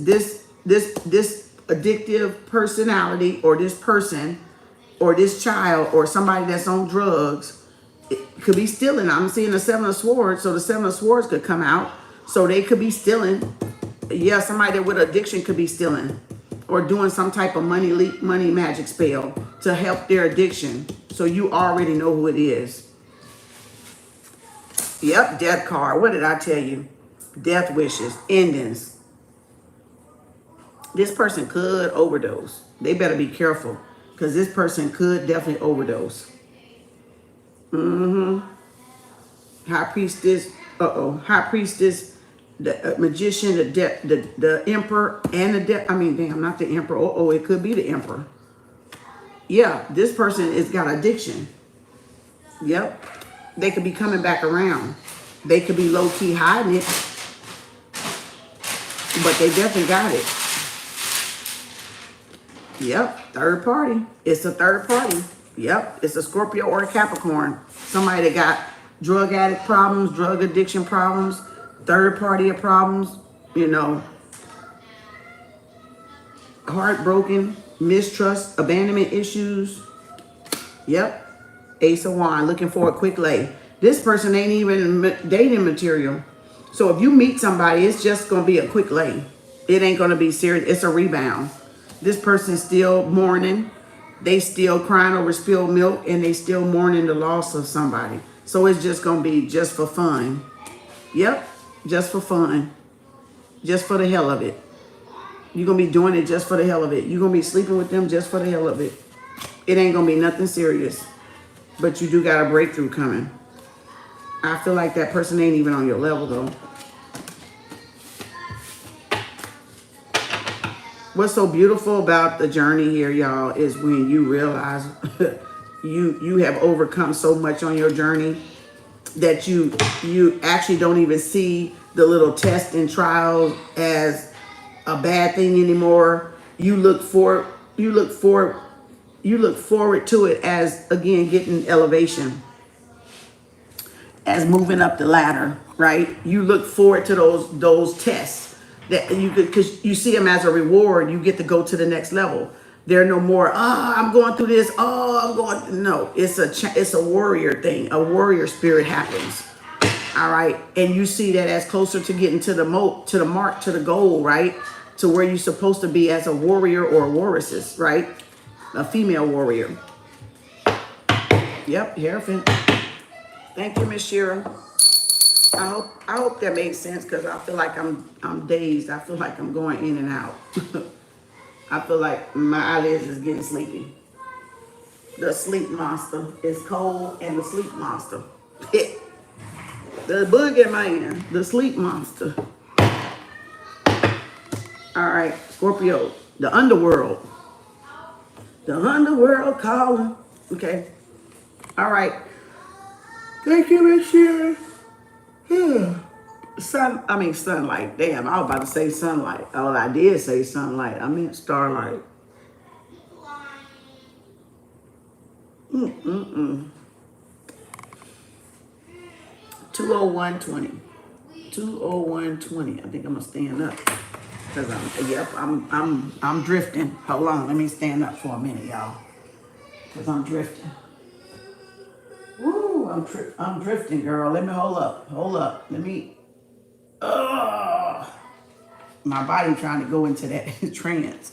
addictive personality or this person or this child or somebody that's on drugs, it could be stealing. I'm seeing the 7 of Swords, so the 7 of Swords could come out. So they could be stealing. Yeah, somebody that with addiction could be stealing or doing some type of money magic spell to help their addiction. So you already know who it is. Yep, death card. What did I tell you? Death wishes, endings. This person could overdose. They better be careful because this person could definitely overdose. High Priestess. High Priestess, the magician, the emperor, and not the emperor. It could be the emperor. Yeah, this person has got addiction. Yep. They could be coming back around. They could be low-key hiding it. But they definitely got it. Yep, third party. It's a third party. Yep, it's a Scorpio or a Capricorn. Somebody that got drug addict problems, drug addiction problems, third party problems, heartbroken, mistrust, abandonment issues. Yep, Ace of Wands, looking for a quick lay. This person ain't even dating material. So if you meet somebody, it's just going to be a quick lay. It ain't going to be serious. It's a rebound. This person's still mourning. They still crying over spilled milk, and they still mourning the loss of somebody. So it's just going to be just for fun. Yep, just for fun. Just for the hell of it. You're going to be doing it just for the hell of it. You're going to be sleeping with them just for the hell of it. It ain't going to be nothing serious. But you do got a breakthrough coming. I feel like that person ain't even on your level, though. What's so beautiful about the journey here, y'all, is when you realize you have overcome so much on your journey that you actually don't even see the little tests and trials as a bad thing anymore. You look forward to it as, again, getting elevation, as moving up the ladder, right? You look forward to those tests that you could, because you see them as a reward. You get to go to the next level. They're no more, I'm going through this. No, it's a warrior thing. A warrior spirit happens. All right. And you see that as closer to getting to the mark, to the goal, right? To where you're supposed to be as a warrior or a warressess, right? A female warrior. Yep, Hierophant. Thank you, Miss Shira. I hope that makes sense because I feel like I'm dazed. I feel like I'm going in and out. I feel like my eyelids is getting sleepy. The sleep monster is cold and the sleep monster. The boogeyman, the sleep monster. All right, Scorpio, the underworld. The underworld calling. Okay. All right. Thank you, Miss Shira. Sunlight. Damn, I was about to say sunlight. Oh, I did say sunlight. I meant starlight. 20120. 20120. I think I'm gonna stand up. Cause I'm drifting. Hold on, let me stand up for a minute, y'all. Cause I'm drifting. Woo, I'm drifting, girl. Let me hold up. Let me. My body trying to go into that trance.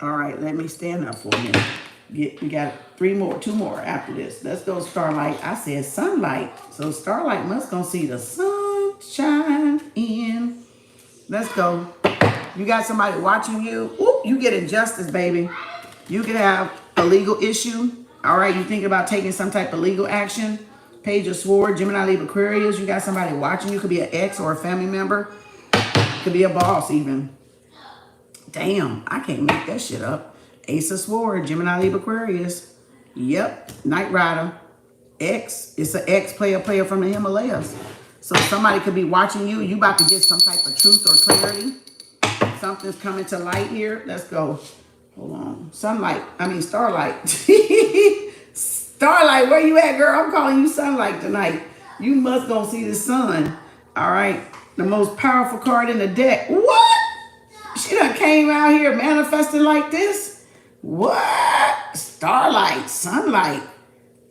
All right, let me stand up for a minute. We got two more after this. Let's go starlight. I said sunlight. So starlight must gonna see the sunshine in. Let's go. You got somebody watching you. Ooh, you get injustice, baby. You could have a legal issue. All right, you thinking about taking some type of legal action. Page of Sword, Gemini, Libra, Aquarius. You got somebody watching you. Could be an ex or a family member. Could be a boss even. Damn, I can't make that shit up. Ace of Sword, Gemini, Libra, Aquarius. Yep, Knight Rider. X, it's an X player from the Himalayas. So somebody could be watching you. You about to get some type of truth or clarity. Something's coming to light here. Let's go. Hold on. Starlight. Starlight, where you at, girl? I'm calling you sunlight tonight. You must go see the sun. All right. The most powerful card in the deck. What? She done came out here manifesting like this? What? Starlight, sunlight.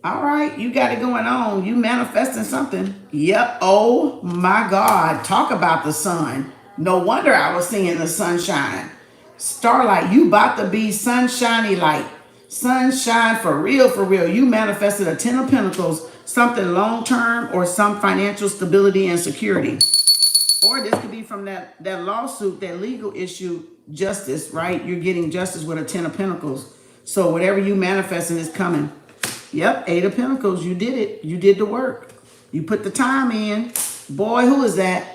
All right, you got it going on. You manifesting something. Yep. Oh my God. Talk about the sun. No wonder I was seeing the sunshine. Starlight, you about to be sunshiny light. Sunshine for real, for real. You manifested a 10 of Pentacles, something long-term or some financial stability and security. Or this could be from that lawsuit, that legal issue, justice, right? You're getting justice with a 10 of Pentacles. So whatever you manifesting is coming. Yep, 8 of Pentacles. You did it. You did the work. You put the time in. Boy, who is that?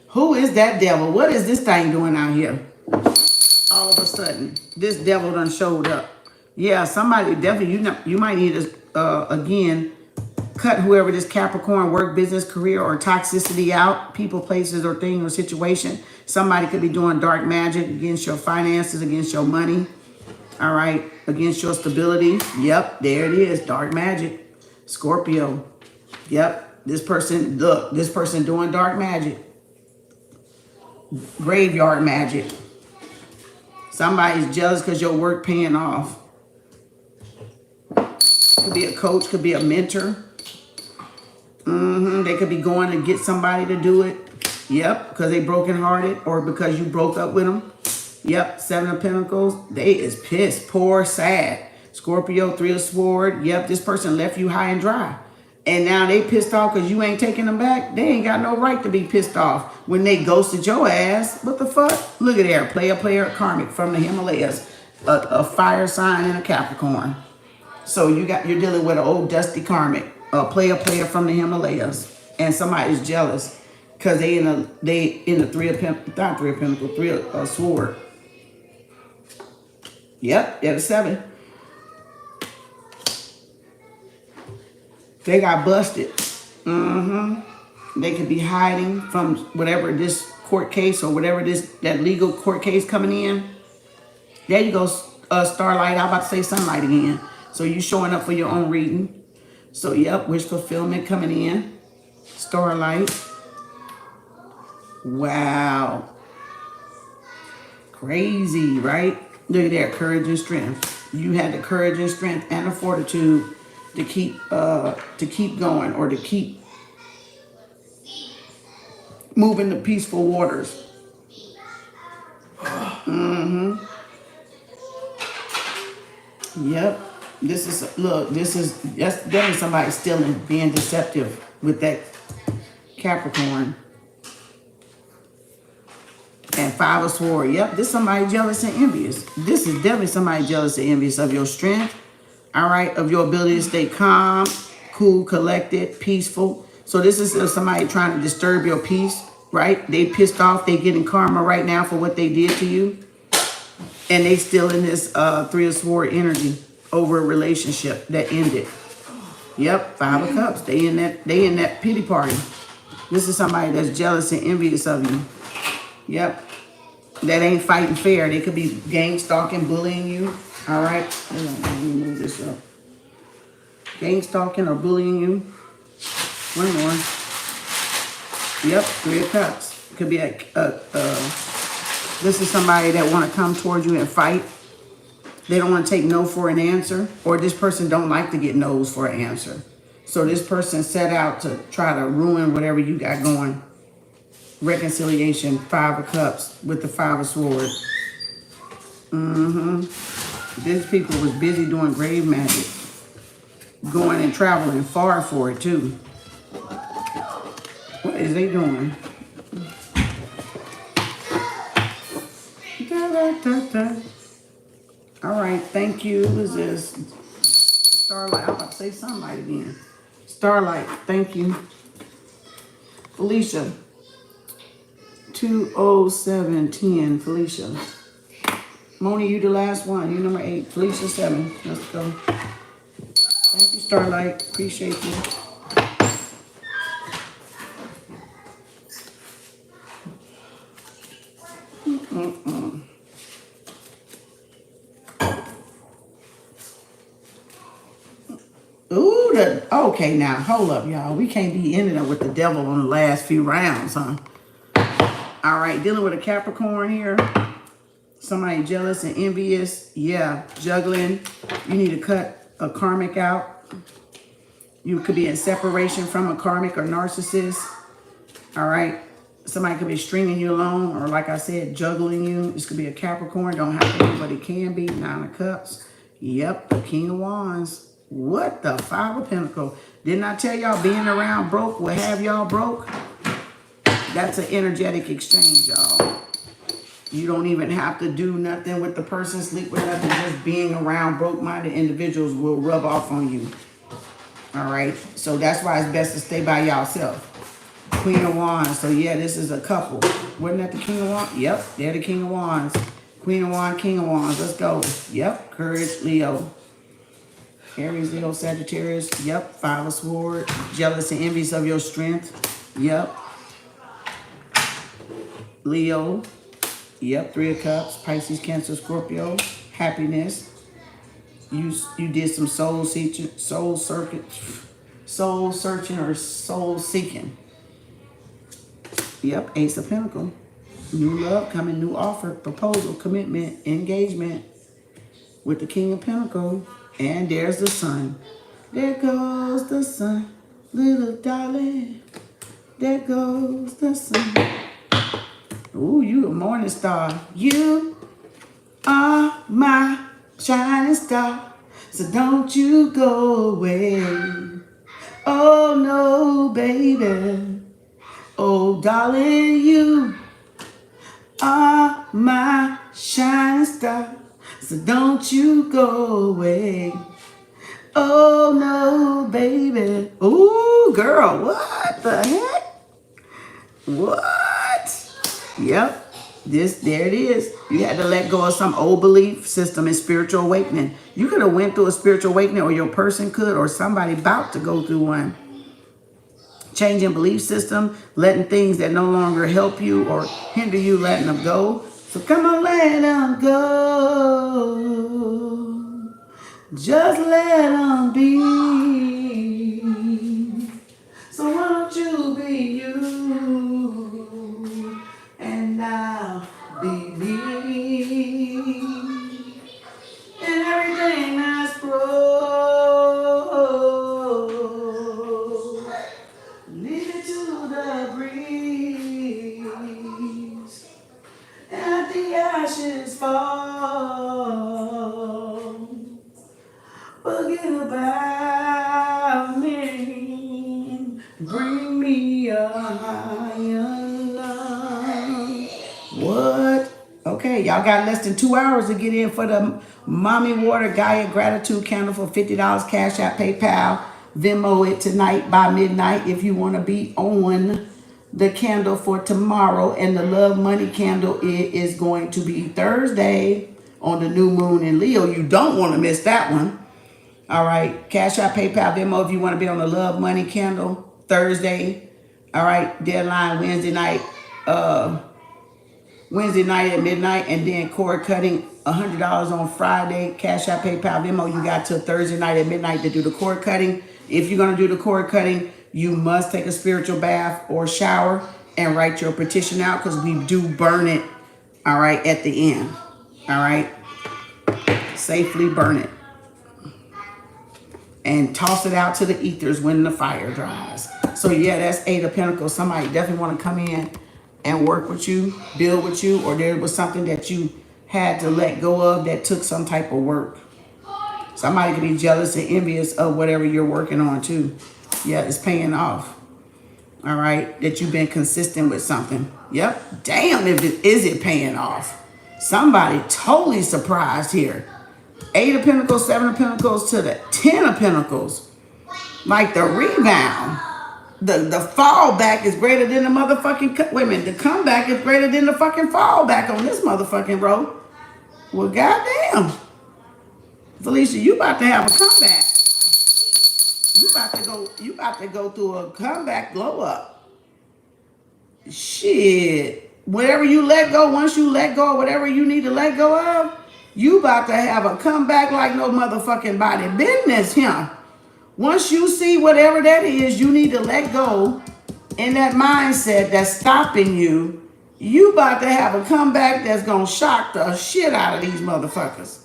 Who is that devil? What is this thing doing out here? All of a sudden, this devil done showed up. Yeah, somebody definitely, you might need to, again, cut whoever this Capricorn work, business, career, or toxicity out. People, places, or thing or situation. Somebody could be doing dark magic against your finances, against your money. All right, against your stability. Yep, there it is, dark magic. Scorpio. Yep, this person doing dark magic. Graveyard magic. Somebody's jealous because your work paying off. Could be a coach, could be a mentor. They could be going to get somebody to do it. Yep, because they brokenhearted or because you broke up with them. Yep, 7 of Pentacles. They is pissed, poor, sad. Scorpio, 3 of Swords. Yep, this person left you high and dry. And now they pissed off because you ain't taking them back. They ain't got no right to be pissed off when they ghosted your ass. What the fuck? Look at there, player, karmic from the Himalayas. A fire sign and a Capricorn. So you're dealing with an old dusty karmic. A player from the Himalayas. And somebody's jealous because they in the 3 of Pentacles, 3 of Swords. Yep, they're the 7. They got busted. They could be hiding from whatever this court case or whatever that legal court case coming in. There you go, Starlight. I'm about to say sunlight again. So you showing up for your own reading. So yep, wish fulfillment coming in. Starlight. Wow. Crazy, right? Look at that, courage and strength. You had the courage and strength and the fortitude to keep going or to keep moving the peaceful waters. Yep. This is, look, that's definitely somebody stealing, being deceptive with that Capricorn. And Five of Swords. Yep, this is somebody jealous and envious. This is definitely somebody jealous and envious of your strength. All right, of your ability to stay calm, cool, collected, peaceful. So this is somebody trying to disturb your peace, right? They pissed off. They getting karma right now for what they did to you. And they still in this Three of Swords energy over a relationship that ended. Yep, Five of Cups. They in that pity party. This is somebody that's jealous and envious of you. Yep. That ain't fighting fair. They could be gang stalking, bullying you. All right. Let me move this up. Gang stalking or bullying you. One more. Yep, Three of Cups. Could be this is somebody that want to come towards you and fight. They don't want to take no for an answer, or this person don't like to get no's for an answer. So this person set out to try to ruin whatever you got going. Reconciliation, Five of Cups with the Five of Swords. These people was busy doing grave magic. Going and traveling far for it too. What is they doing? All right, thank you. Who is this? Starlight. I'm about to say Sunlight again. Starlight, thank you. Felicia. 20710, Felicia. Moni, you the last one. You number 8. Felicia 7. Let's go. Thank you, Starlight. Appreciate you. Ooh, okay now. Hold up, y'all. We can't be ending up with the devil on the last few rounds, huh? All right, dealing with a Capricorn here. Somebody jealous and envious. Yeah, juggling. You need to cut a karmic out. You could be in separation from a karmic or narcissist. All right. Somebody could be stringing you along, or like I said, juggling you. This could be a Capricorn. Don't have to be, but it can be. 9 of Cups. Yep, the King of Wands. What the 5 of Pentacles? Didn't I tell y'all being around broke will have y'all broke? That's an energetic exchange, y'all. You don't even have to do nothing with the person, sleep with nothing. Just being around broke-minded individuals will rub off on you. All right? So that's why it's best to stay by yourself. Queen of Wands. So, yeah, this is a couple. Wasn't that the King of Wands? Yep, they're the King of Wands. Queen of Wands, King of Wands. Let's go. Yep, Courage, Leo. Aries, Leo, Sagittarius. Yep, 5 of Swords. Jealous and envious of your strength. Yep. Leo. Yep, 3 of Cups. Pisces, Cancer, Scorpio. Happiness. You did some soul searching or soul seeking. Yep, Ace of Pentacles. New love coming, new offer, proposal, commitment, engagement with the King of Pentacles. And there's the sun. There goes the sun, little darling. There goes the sun. Ooh, you a morning star. You are my shining star. So don't you go away. Oh no, baby. Oh darling, you are my shining star. So don't you go away. Oh no, baby. Ooh, girl, what the heck? What? Yep. There it is. You had to let go of some old belief system in spiritual awakening. You could have went through a spiritual awakening, or your person could, or somebody about to go through one. Changing belief system, letting things that no longer help you or hinder you, letting them go. So come on, let them go. Just let them be. So why don't you be you? And I'll be me. And everything that's broke, leave it to the breeze. And let the ashes fall. But about me. Bring me a higher love. What? Okay, y'all got less than 2 hours to get in for the Mommy Water Gaia Gratitude Candle for $50. Cash App, PayPal, Venmo it tonight by midnight if you want to be on the candle for tomorrow. And the Love Money candle is going to be Thursday on the new moon in Leo. You don't want to miss that one. All right, Cash App, PayPal, Venmo if you want to be on the Love Money candle Thursday. All right, deadline Wednesday night at midnight, and then cord cutting $100 on Friday. Cash App, PayPal, Venmo. You got till Thursday night at midnight to do the cord cutting. If you're gonna do the cord cutting, you must take a spiritual bath or shower and write your petition out, because we do burn it. All right, at the end. All right, safely burn it and toss it out to the ethers when the fire dries. So yeah, that's 8 of Pentacles. Somebody definitely want to come in and work with you, build with you, or there was something that you had to let go of that took some type of work. Somebody could be jealous and envious of whatever you're working on too. Yeah, it's paying off. All right, that you've been consistent with something. Yep, damn, is it paying off? Somebody totally surprised here. 8 of Pentacles, 7 of Pentacles to the 10 of Pentacles. Like the rebound. The fallback is greater than the motherfucking... Wait a minute. The comeback is greater than the fucking fallback on this motherfucking row. Well, goddamn. Felicia, you about to have a comeback. You about to go through a comeback glow up. Shit. Whatever you let go, once you let go of whatever you need to let go of, you about to have a comeback like no motherfucking body business here. Once you see whatever that is, you need to let go in that mindset that's stopping you. You about to have a comeback that's gonna shock the shit out of these motherfuckers.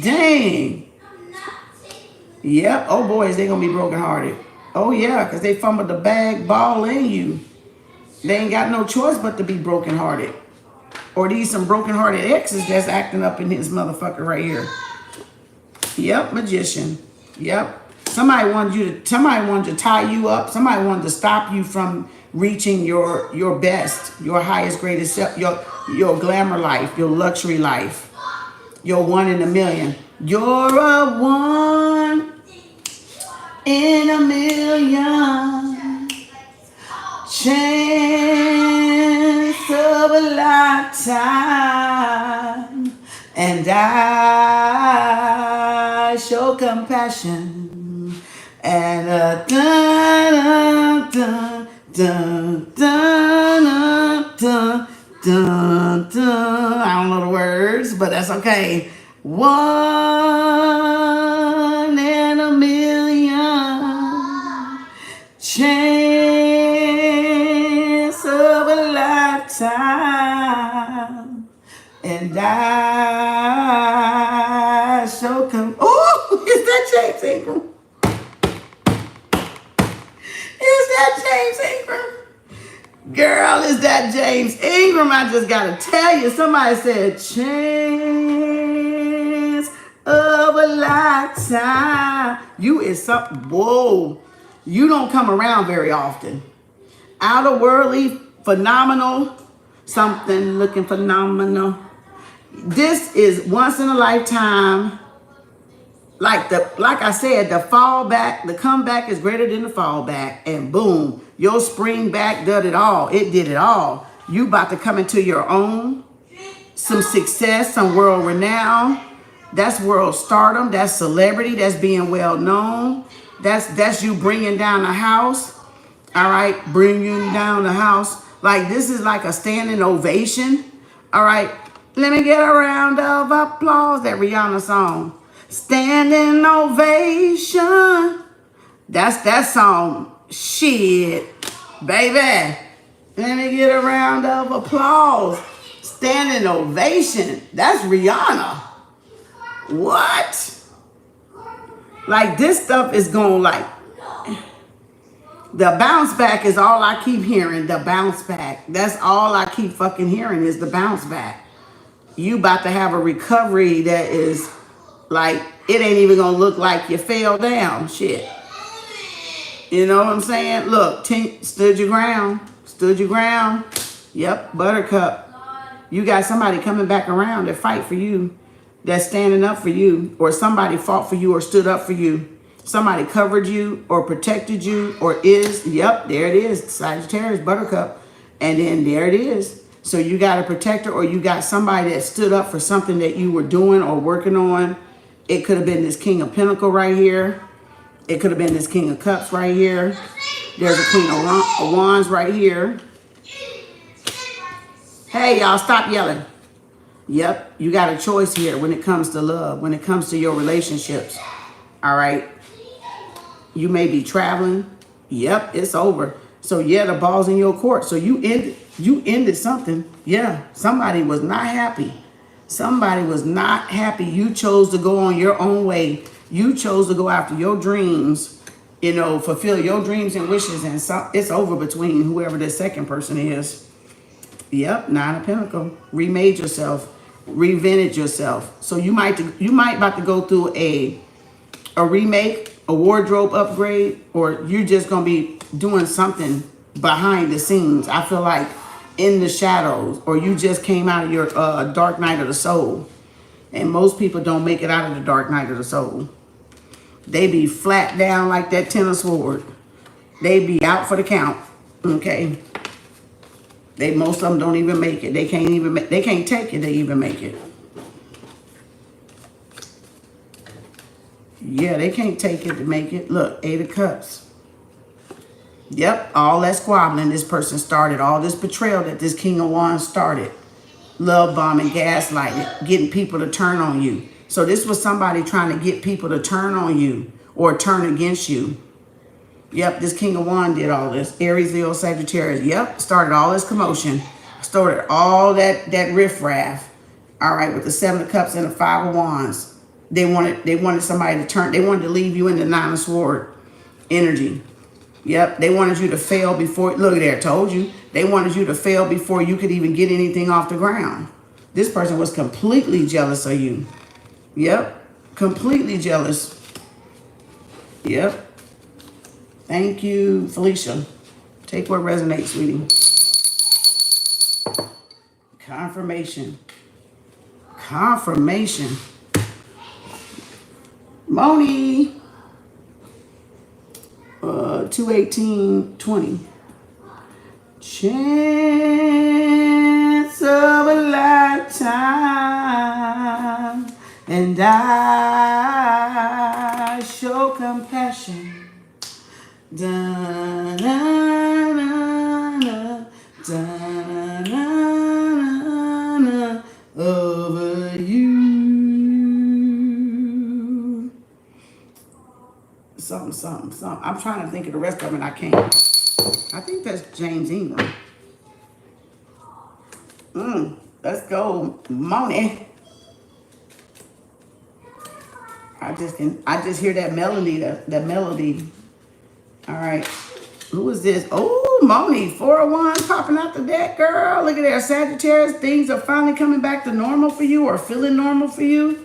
Dang. Yep. Oh boys, they gonna be brokenhearted. Oh yeah, because they fumbled the bag, ball in you. They ain't got no choice but to be brokenhearted. Or these some brokenhearted exes that's acting up in this motherfucker right here. Yep, magician. Yep. Somebody wanted to tie you up. Somebody wanted to stop you from reaching your best, your highest, greatest self, your glamour life, your luxury life, your 1 in a million. You're a 1 in a million. Chance of a lifetime. And I show compassion and a dun dun dun dun dun dun dun. I don't know the words, but that's okay. 1 in a million, chance of a lifetime. And I so come. Oh, is that James Ingram? Is that James Ingram? Girl, is that James Ingram? I just gotta tell you, somebody said chance of a lifetime. You is something. Whoa, you don't come around very often. Out of worldly, phenomenal, something looking phenomenal. This is once in a lifetime. Like I said, the fallback, the comeback is greater than the fallback. And boom, your spring back did it all. It did it all. You about to come into your own. Some success, some world renown. That's world stardom. That's celebrity. That's being well known. That's you bringing down the house. All right, bringing down the house. Like this is like a standing ovation. All right. Let me get a round of applause. That Rihanna song. Standing ovation. That's that song. Shit. Baby. Let me get a round of applause. Standing ovation. That's Rihanna. What? Like this stuff is going like. The bounce back is all I keep hearing. The bounce back. That's all I keep fucking hearing is the bounce back. You about to have a recovery that is Like, it ain't even gonna look like you fell down. Shit. You know what I'm saying? Look, Tink stood your ground. Stood your ground. Yep, Buttercup. You got somebody coming back around to fight for you, that's standing up for you, or somebody fought for you or stood up for you. Somebody covered you or protected you or is. Yep, there it is. Sagittarius, Buttercup. And then there it is. So you got a protector or you got somebody that stood up for something that you were doing or working on. It could have been this King of Pentacles right here. It could have been this King of Cups right here. There's a Queen of Wands right here. Hey, y'all, stop yelling. Yep, you got a choice here when it comes to love, when it comes to your relationships. All right. You may be traveling. Yep, it's over. So yeah, the ball's in your court. So you ended something. Yeah, somebody was not happy. Somebody was not happy. You chose to go on your own way. You chose to go after your dreams, you know, fulfill your dreams and wishes. And so it's over between whoever the second person is. Yep, Nine of Pentacles. Remade yourself, reinvented yourself. So you might about to go through a remake, a wardrobe upgrade, or you're just gonna be doing something behind the scenes. I feel like in the shadows, or you just came out of your dark night of the soul. And most people don't make it out of the dark night of the soul. They be flat down like that Ten of Swords. They be out for the count. Okay. Most of them don't even make it. They can't take it, they even make it. Yeah, they can't take it to make it. Look, Eight of Cups. Yep, all that squabbling this person started. All this betrayal that this King of Wands started. Love bombing, gaslighting, getting people to turn on you. So this was somebody trying to get people to turn on you or turn against you. Yep, this King of Wands did all this. Aries, Leo, Sagittarius. Yep, started all this commotion. Started all that riffraff. All right, with the Seven of Cups and the Five of Wands. They wanted somebody to turn. They wanted to leave you in the Nine of Swords energy. Yep, they wanted you to fail before. Look at there, told you. They wanted you to fail before you could even get anything off the ground. This person was completely jealous of you. Yep, completely jealous. Yep. Thank you, Felicia. Take what resonates, sweetie. Confirmation. Confirmation. Moni. 218:20. Chance of a lifetime, and I show compassion. Da-na-na-na, da-na-na-na, over you. Something. I'm trying to think of the rest of it. I can't. I think that's James Ingram. Let's go, Moni. I just hear that melody. That melody. All right. Who is this? Oh, Moni. 401 popping out the deck, girl. Look at there, Sagittarius. Things are finally coming back to normal for you, or feeling normal for you.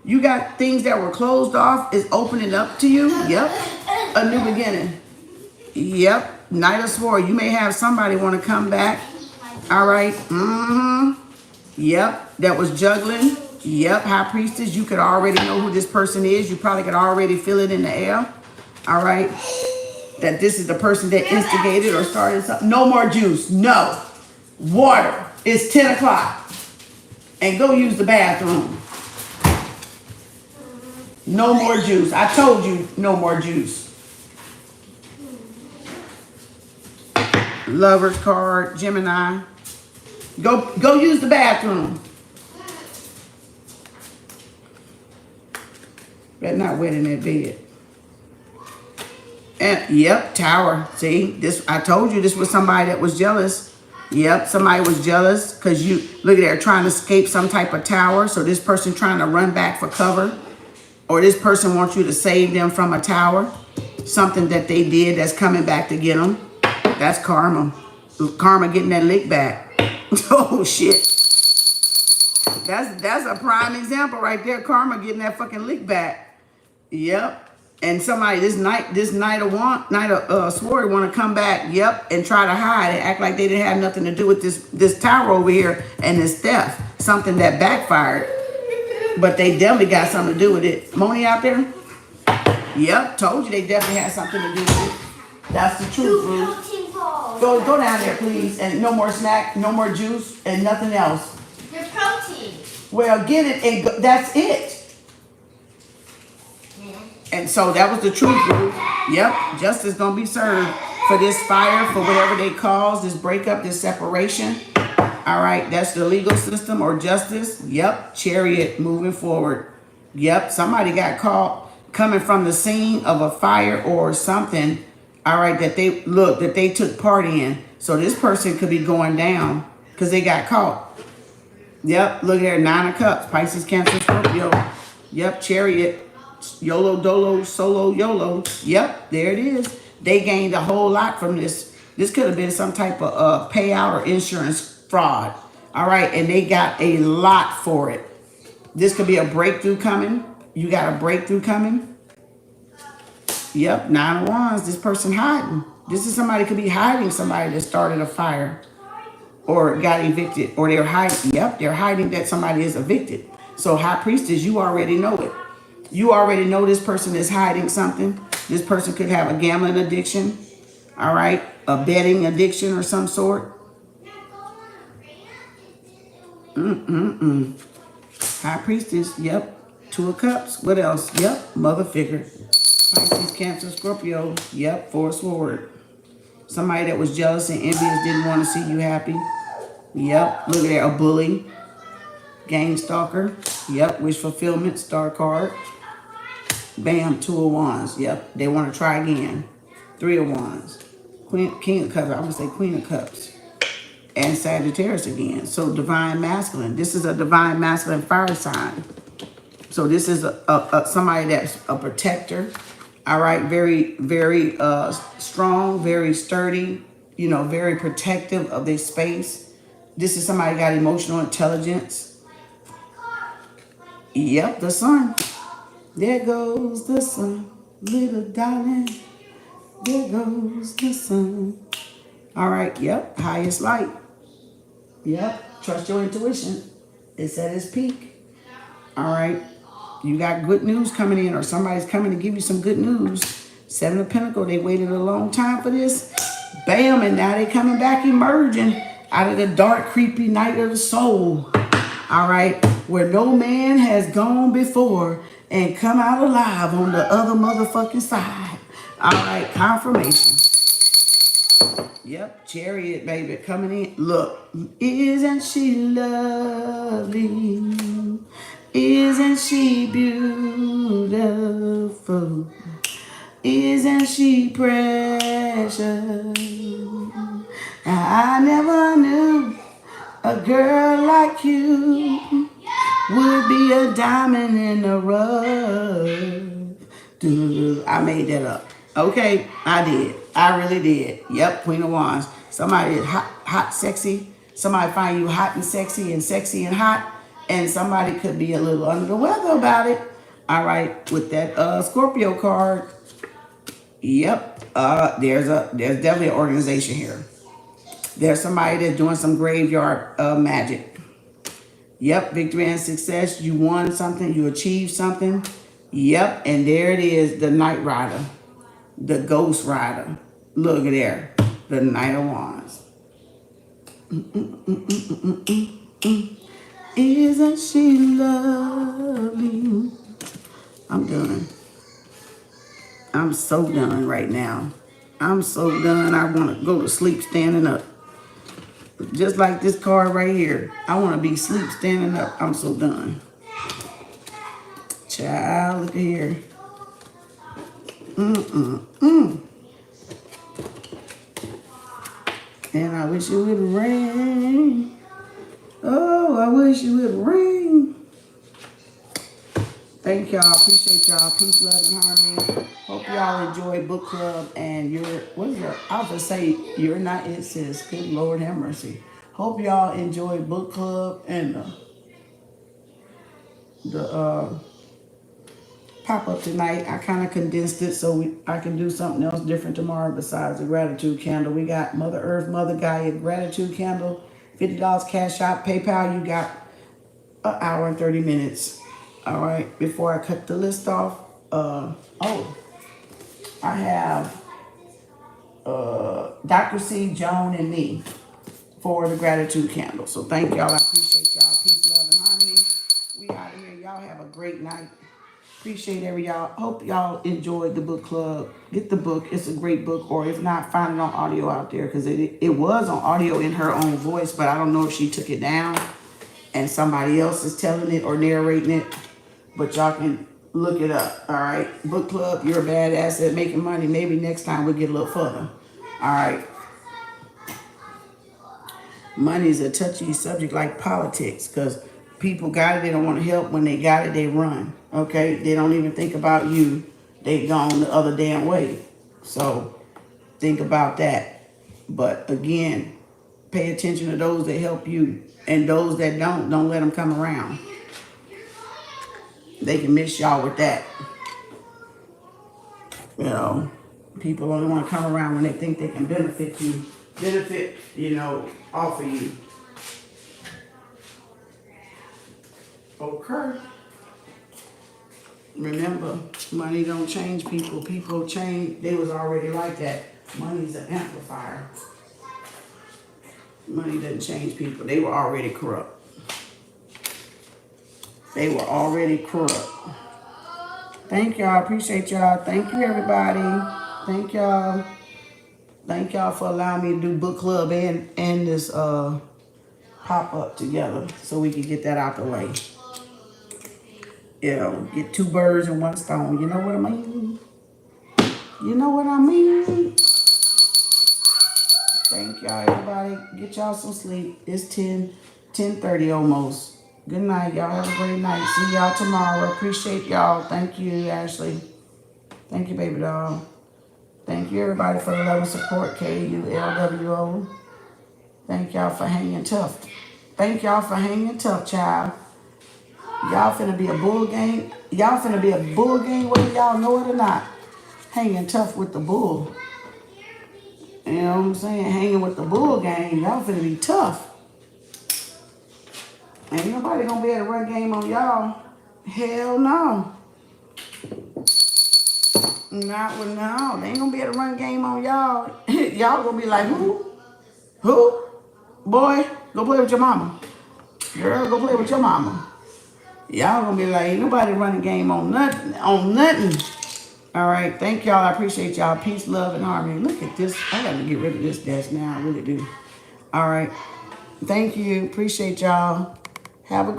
You got things that were closed off is opening up to you. Yep. A new beginning. Yep. Knight of Swords. You may have somebody want to come back. All right. Yep. That was juggling. Yep. High Priestess. You could already know who this person is. You probably could already feel it in the air. All right. That this is the person that instigated or started something. No more juice. No. Water. It's 10 o'clock. And go use the bathroom. No more juice. I told you no more juice. Lover's card, Gemini. Go use the bathroom. Better not wet in that bed. And yep, Tower. See, this I told you this was somebody that was jealous. Yep, somebody was jealous because you look at there trying to escape some type of tower. So this person trying to run back for cover. Or this person wants you to save them from a tower. Something that they did that's coming back to get them. That's karma. Karma getting that lick back. Oh, shit. That's a prime example right there. Karma getting that fucking lick back. Yep. And somebody this night of swore want to come back. Yep, and try to hide and act like they didn't have nothing to do with this tower over here and this theft. Something that backfired, but they definitely got something to do with it. Moni out there? Yep, told you they definitely had something to do with it. That's the truth, Ruth. Protein balls. Go down there, please, and no more snack, no more juice, and nothing else. They're protein. Well, get it, and that's it. And so that was the truth, Ruth. Yep, justice gonna be served for this fire, for whatever they caused, this breakup, this separation. All right, that's the legal system or justice. Yep, chariot moving forward. Yep, somebody got caught coming from the scene of a fire or something. All right, that they took part in. So this person could be going down because they got caught. Yep, look here, 9 of Cups, Pisces, Cancer, Scorpio. Yep, chariot. YOLO, dolo, solo, YOLO. Yep, there it is. They gained a whole lot from this. This could have been some type of payout or insurance fraud. All right, and they got a lot for it. This could be a breakthrough coming. You got a breakthrough coming. Yep, 9 of Wands. This person hiding. This is somebody could be hiding somebody that started a fire or got evicted, or they're hiding. Yep, they're hiding that somebody is evicted. So High Priestess, you already know it. You already know this person is hiding something. This person could have a gambling addiction, all right, a betting addiction or some sort. High Priestess, yep. 2 of Cups. What else? Yep, mother figure. Pisces, Cancer, Scorpio. Yep, 4 of Swords. Somebody that was jealous and envious, didn't want to see you happy. Yep, look at that, a bully. Gang stalker. Yep, wish fulfillment, star card. Bam, 2 of Wands. Yep, they want to try again. 3 of Wands. King of Cups. I would say Queen of Cups. And Sagittarius again. So divine masculine. This is a divine masculine fire sign. So this is somebody that's a protector. All right, very, very strong, very sturdy. You know, very protective of their space. This is somebody got emotional intelligence. Yep, the sun. There goes the sun, little darling. There goes the sun. All right, yep, highest light. Yep, trust your intuition. It's at its peak. All right, you got good news coming in, or somebody's coming to give you some good news. 7 of Pentacles, they waited a long time for this. Bam, and now they coming back emerging out of the dark, creepy night of the soul. All right, where no man has gone before and come out alive on the other motherfucking side. All right, confirmation. Yep, chariot, baby, coming in. Look, isn't she lovely? Isn't she beautiful? Isn't she precious? I never knew a girl like you would be a diamond in the rough. I made that up. Okay, I did. I really did. Yep, Queen of Wands. Somebody is hot, sexy. Somebody find you hot and sexy and hot. And somebody could be a little under the weather about it. All right, with that Scorpio card. Yep, there's definitely an organization here. There's somebody that's doing some graveyard magic. Yep, victory and success. You won something. You achieved something. Yep, and there it is, the Night Rider. The Ghost Rider. Look at there. The Knight of Wands. Isn't she lovely? I'm done. I'm so done right now. I'm so done. I want to go to sleep standing up. Just like this card right here. I want to be asleep standing up. I'm so done. Child, look at here. And I wish it would rain. Oh, I wish it would rain. Thank y'all. Appreciate y'all. Peace, love, and harmony. Hope y'all enjoy book club. And what is your, I was going to say, you're not it, sis. Good Lord have mercy. Hope y'all enjoy book club and the pop-up tonight. I kind of condensed it so I can do something else different tomorrow besides the gratitude candle. We got Mother Earth, Mother Gaia gratitude candle, $50 cash out, PayPal. You got an hour and 30 minutes. All right, before I cut the list off, I have Dr. C, Joan, and me for the gratitude candle. So thank y'all. I appreciate y'all. Peace, love, and harmony. We out of here. Y'all have a great night. Appreciate y'all. Hope y'all enjoyed the book club. Get the book. It's a great book. Or if not, find it on audio out there. Because it was on audio in her own voice. But I don't know if she took it down and somebody else is telling it or narrating it. But y'all can look it up. All right. Book club, you're a badass at making money. Maybe next time we'll get a little further. All right. Money is a touchy subject like politics. Because people got it, they don't want to help. When they got it, they run. Okay? They don't even think about you. They gone the other damn way. So think about that. But again, pay attention to those that help you. And those that don't let them come around. They can miss y'all with that. You know, people only want to come around when they think they can benefit you. Off of you. Okay. Remember, money don't change people. People change. They was already like that. Money's an amplifier. Money doesn't change people. They were already corrupt. They were already corrupt. Thank y'all. Appreciate y'all. Thank you, everybody. Thank y'all. Thank y'all for allowing me to do book club and this pop-up together so we can get that out the way. Get two birds in one stone. You know what I mean? You know what I mean? Thank y'all, everybody. Get y'all some sleep. It's 10:30 almost. Good night. Y'all have a great night. See y'all tomorrow. Appreciate y'all. Thank you, Ashley. Thank you, baby doll. Thank you, everybody, for the love and support. KAU LWO. Thank y'all for hanging tough. Thank y'all for hanging tough, child. Y'all finna be a bull gang. Y'all finna be a bull gang whether y'all know it or not. Hanging tough with the bull. You know what I'm saying? Hanging with the bull gang. Y'all finna be tough. Ain't nobody gonna be able to run game on y'all. Hell no. Not with no. They ain't gonna be able to run game on y'all. Y'all gonna be like, who? Who? Boy, go play with your mama. Girl, go play with your mama. Y'all gonna be like, ain't nobody running game on nothing. All right, thank y'all. I appreciate y'all. Peace, love, and harmony. Look at this. I gotta get rid of this desk now. I really do. All right. Thank you. Appreciate y'all. Have a great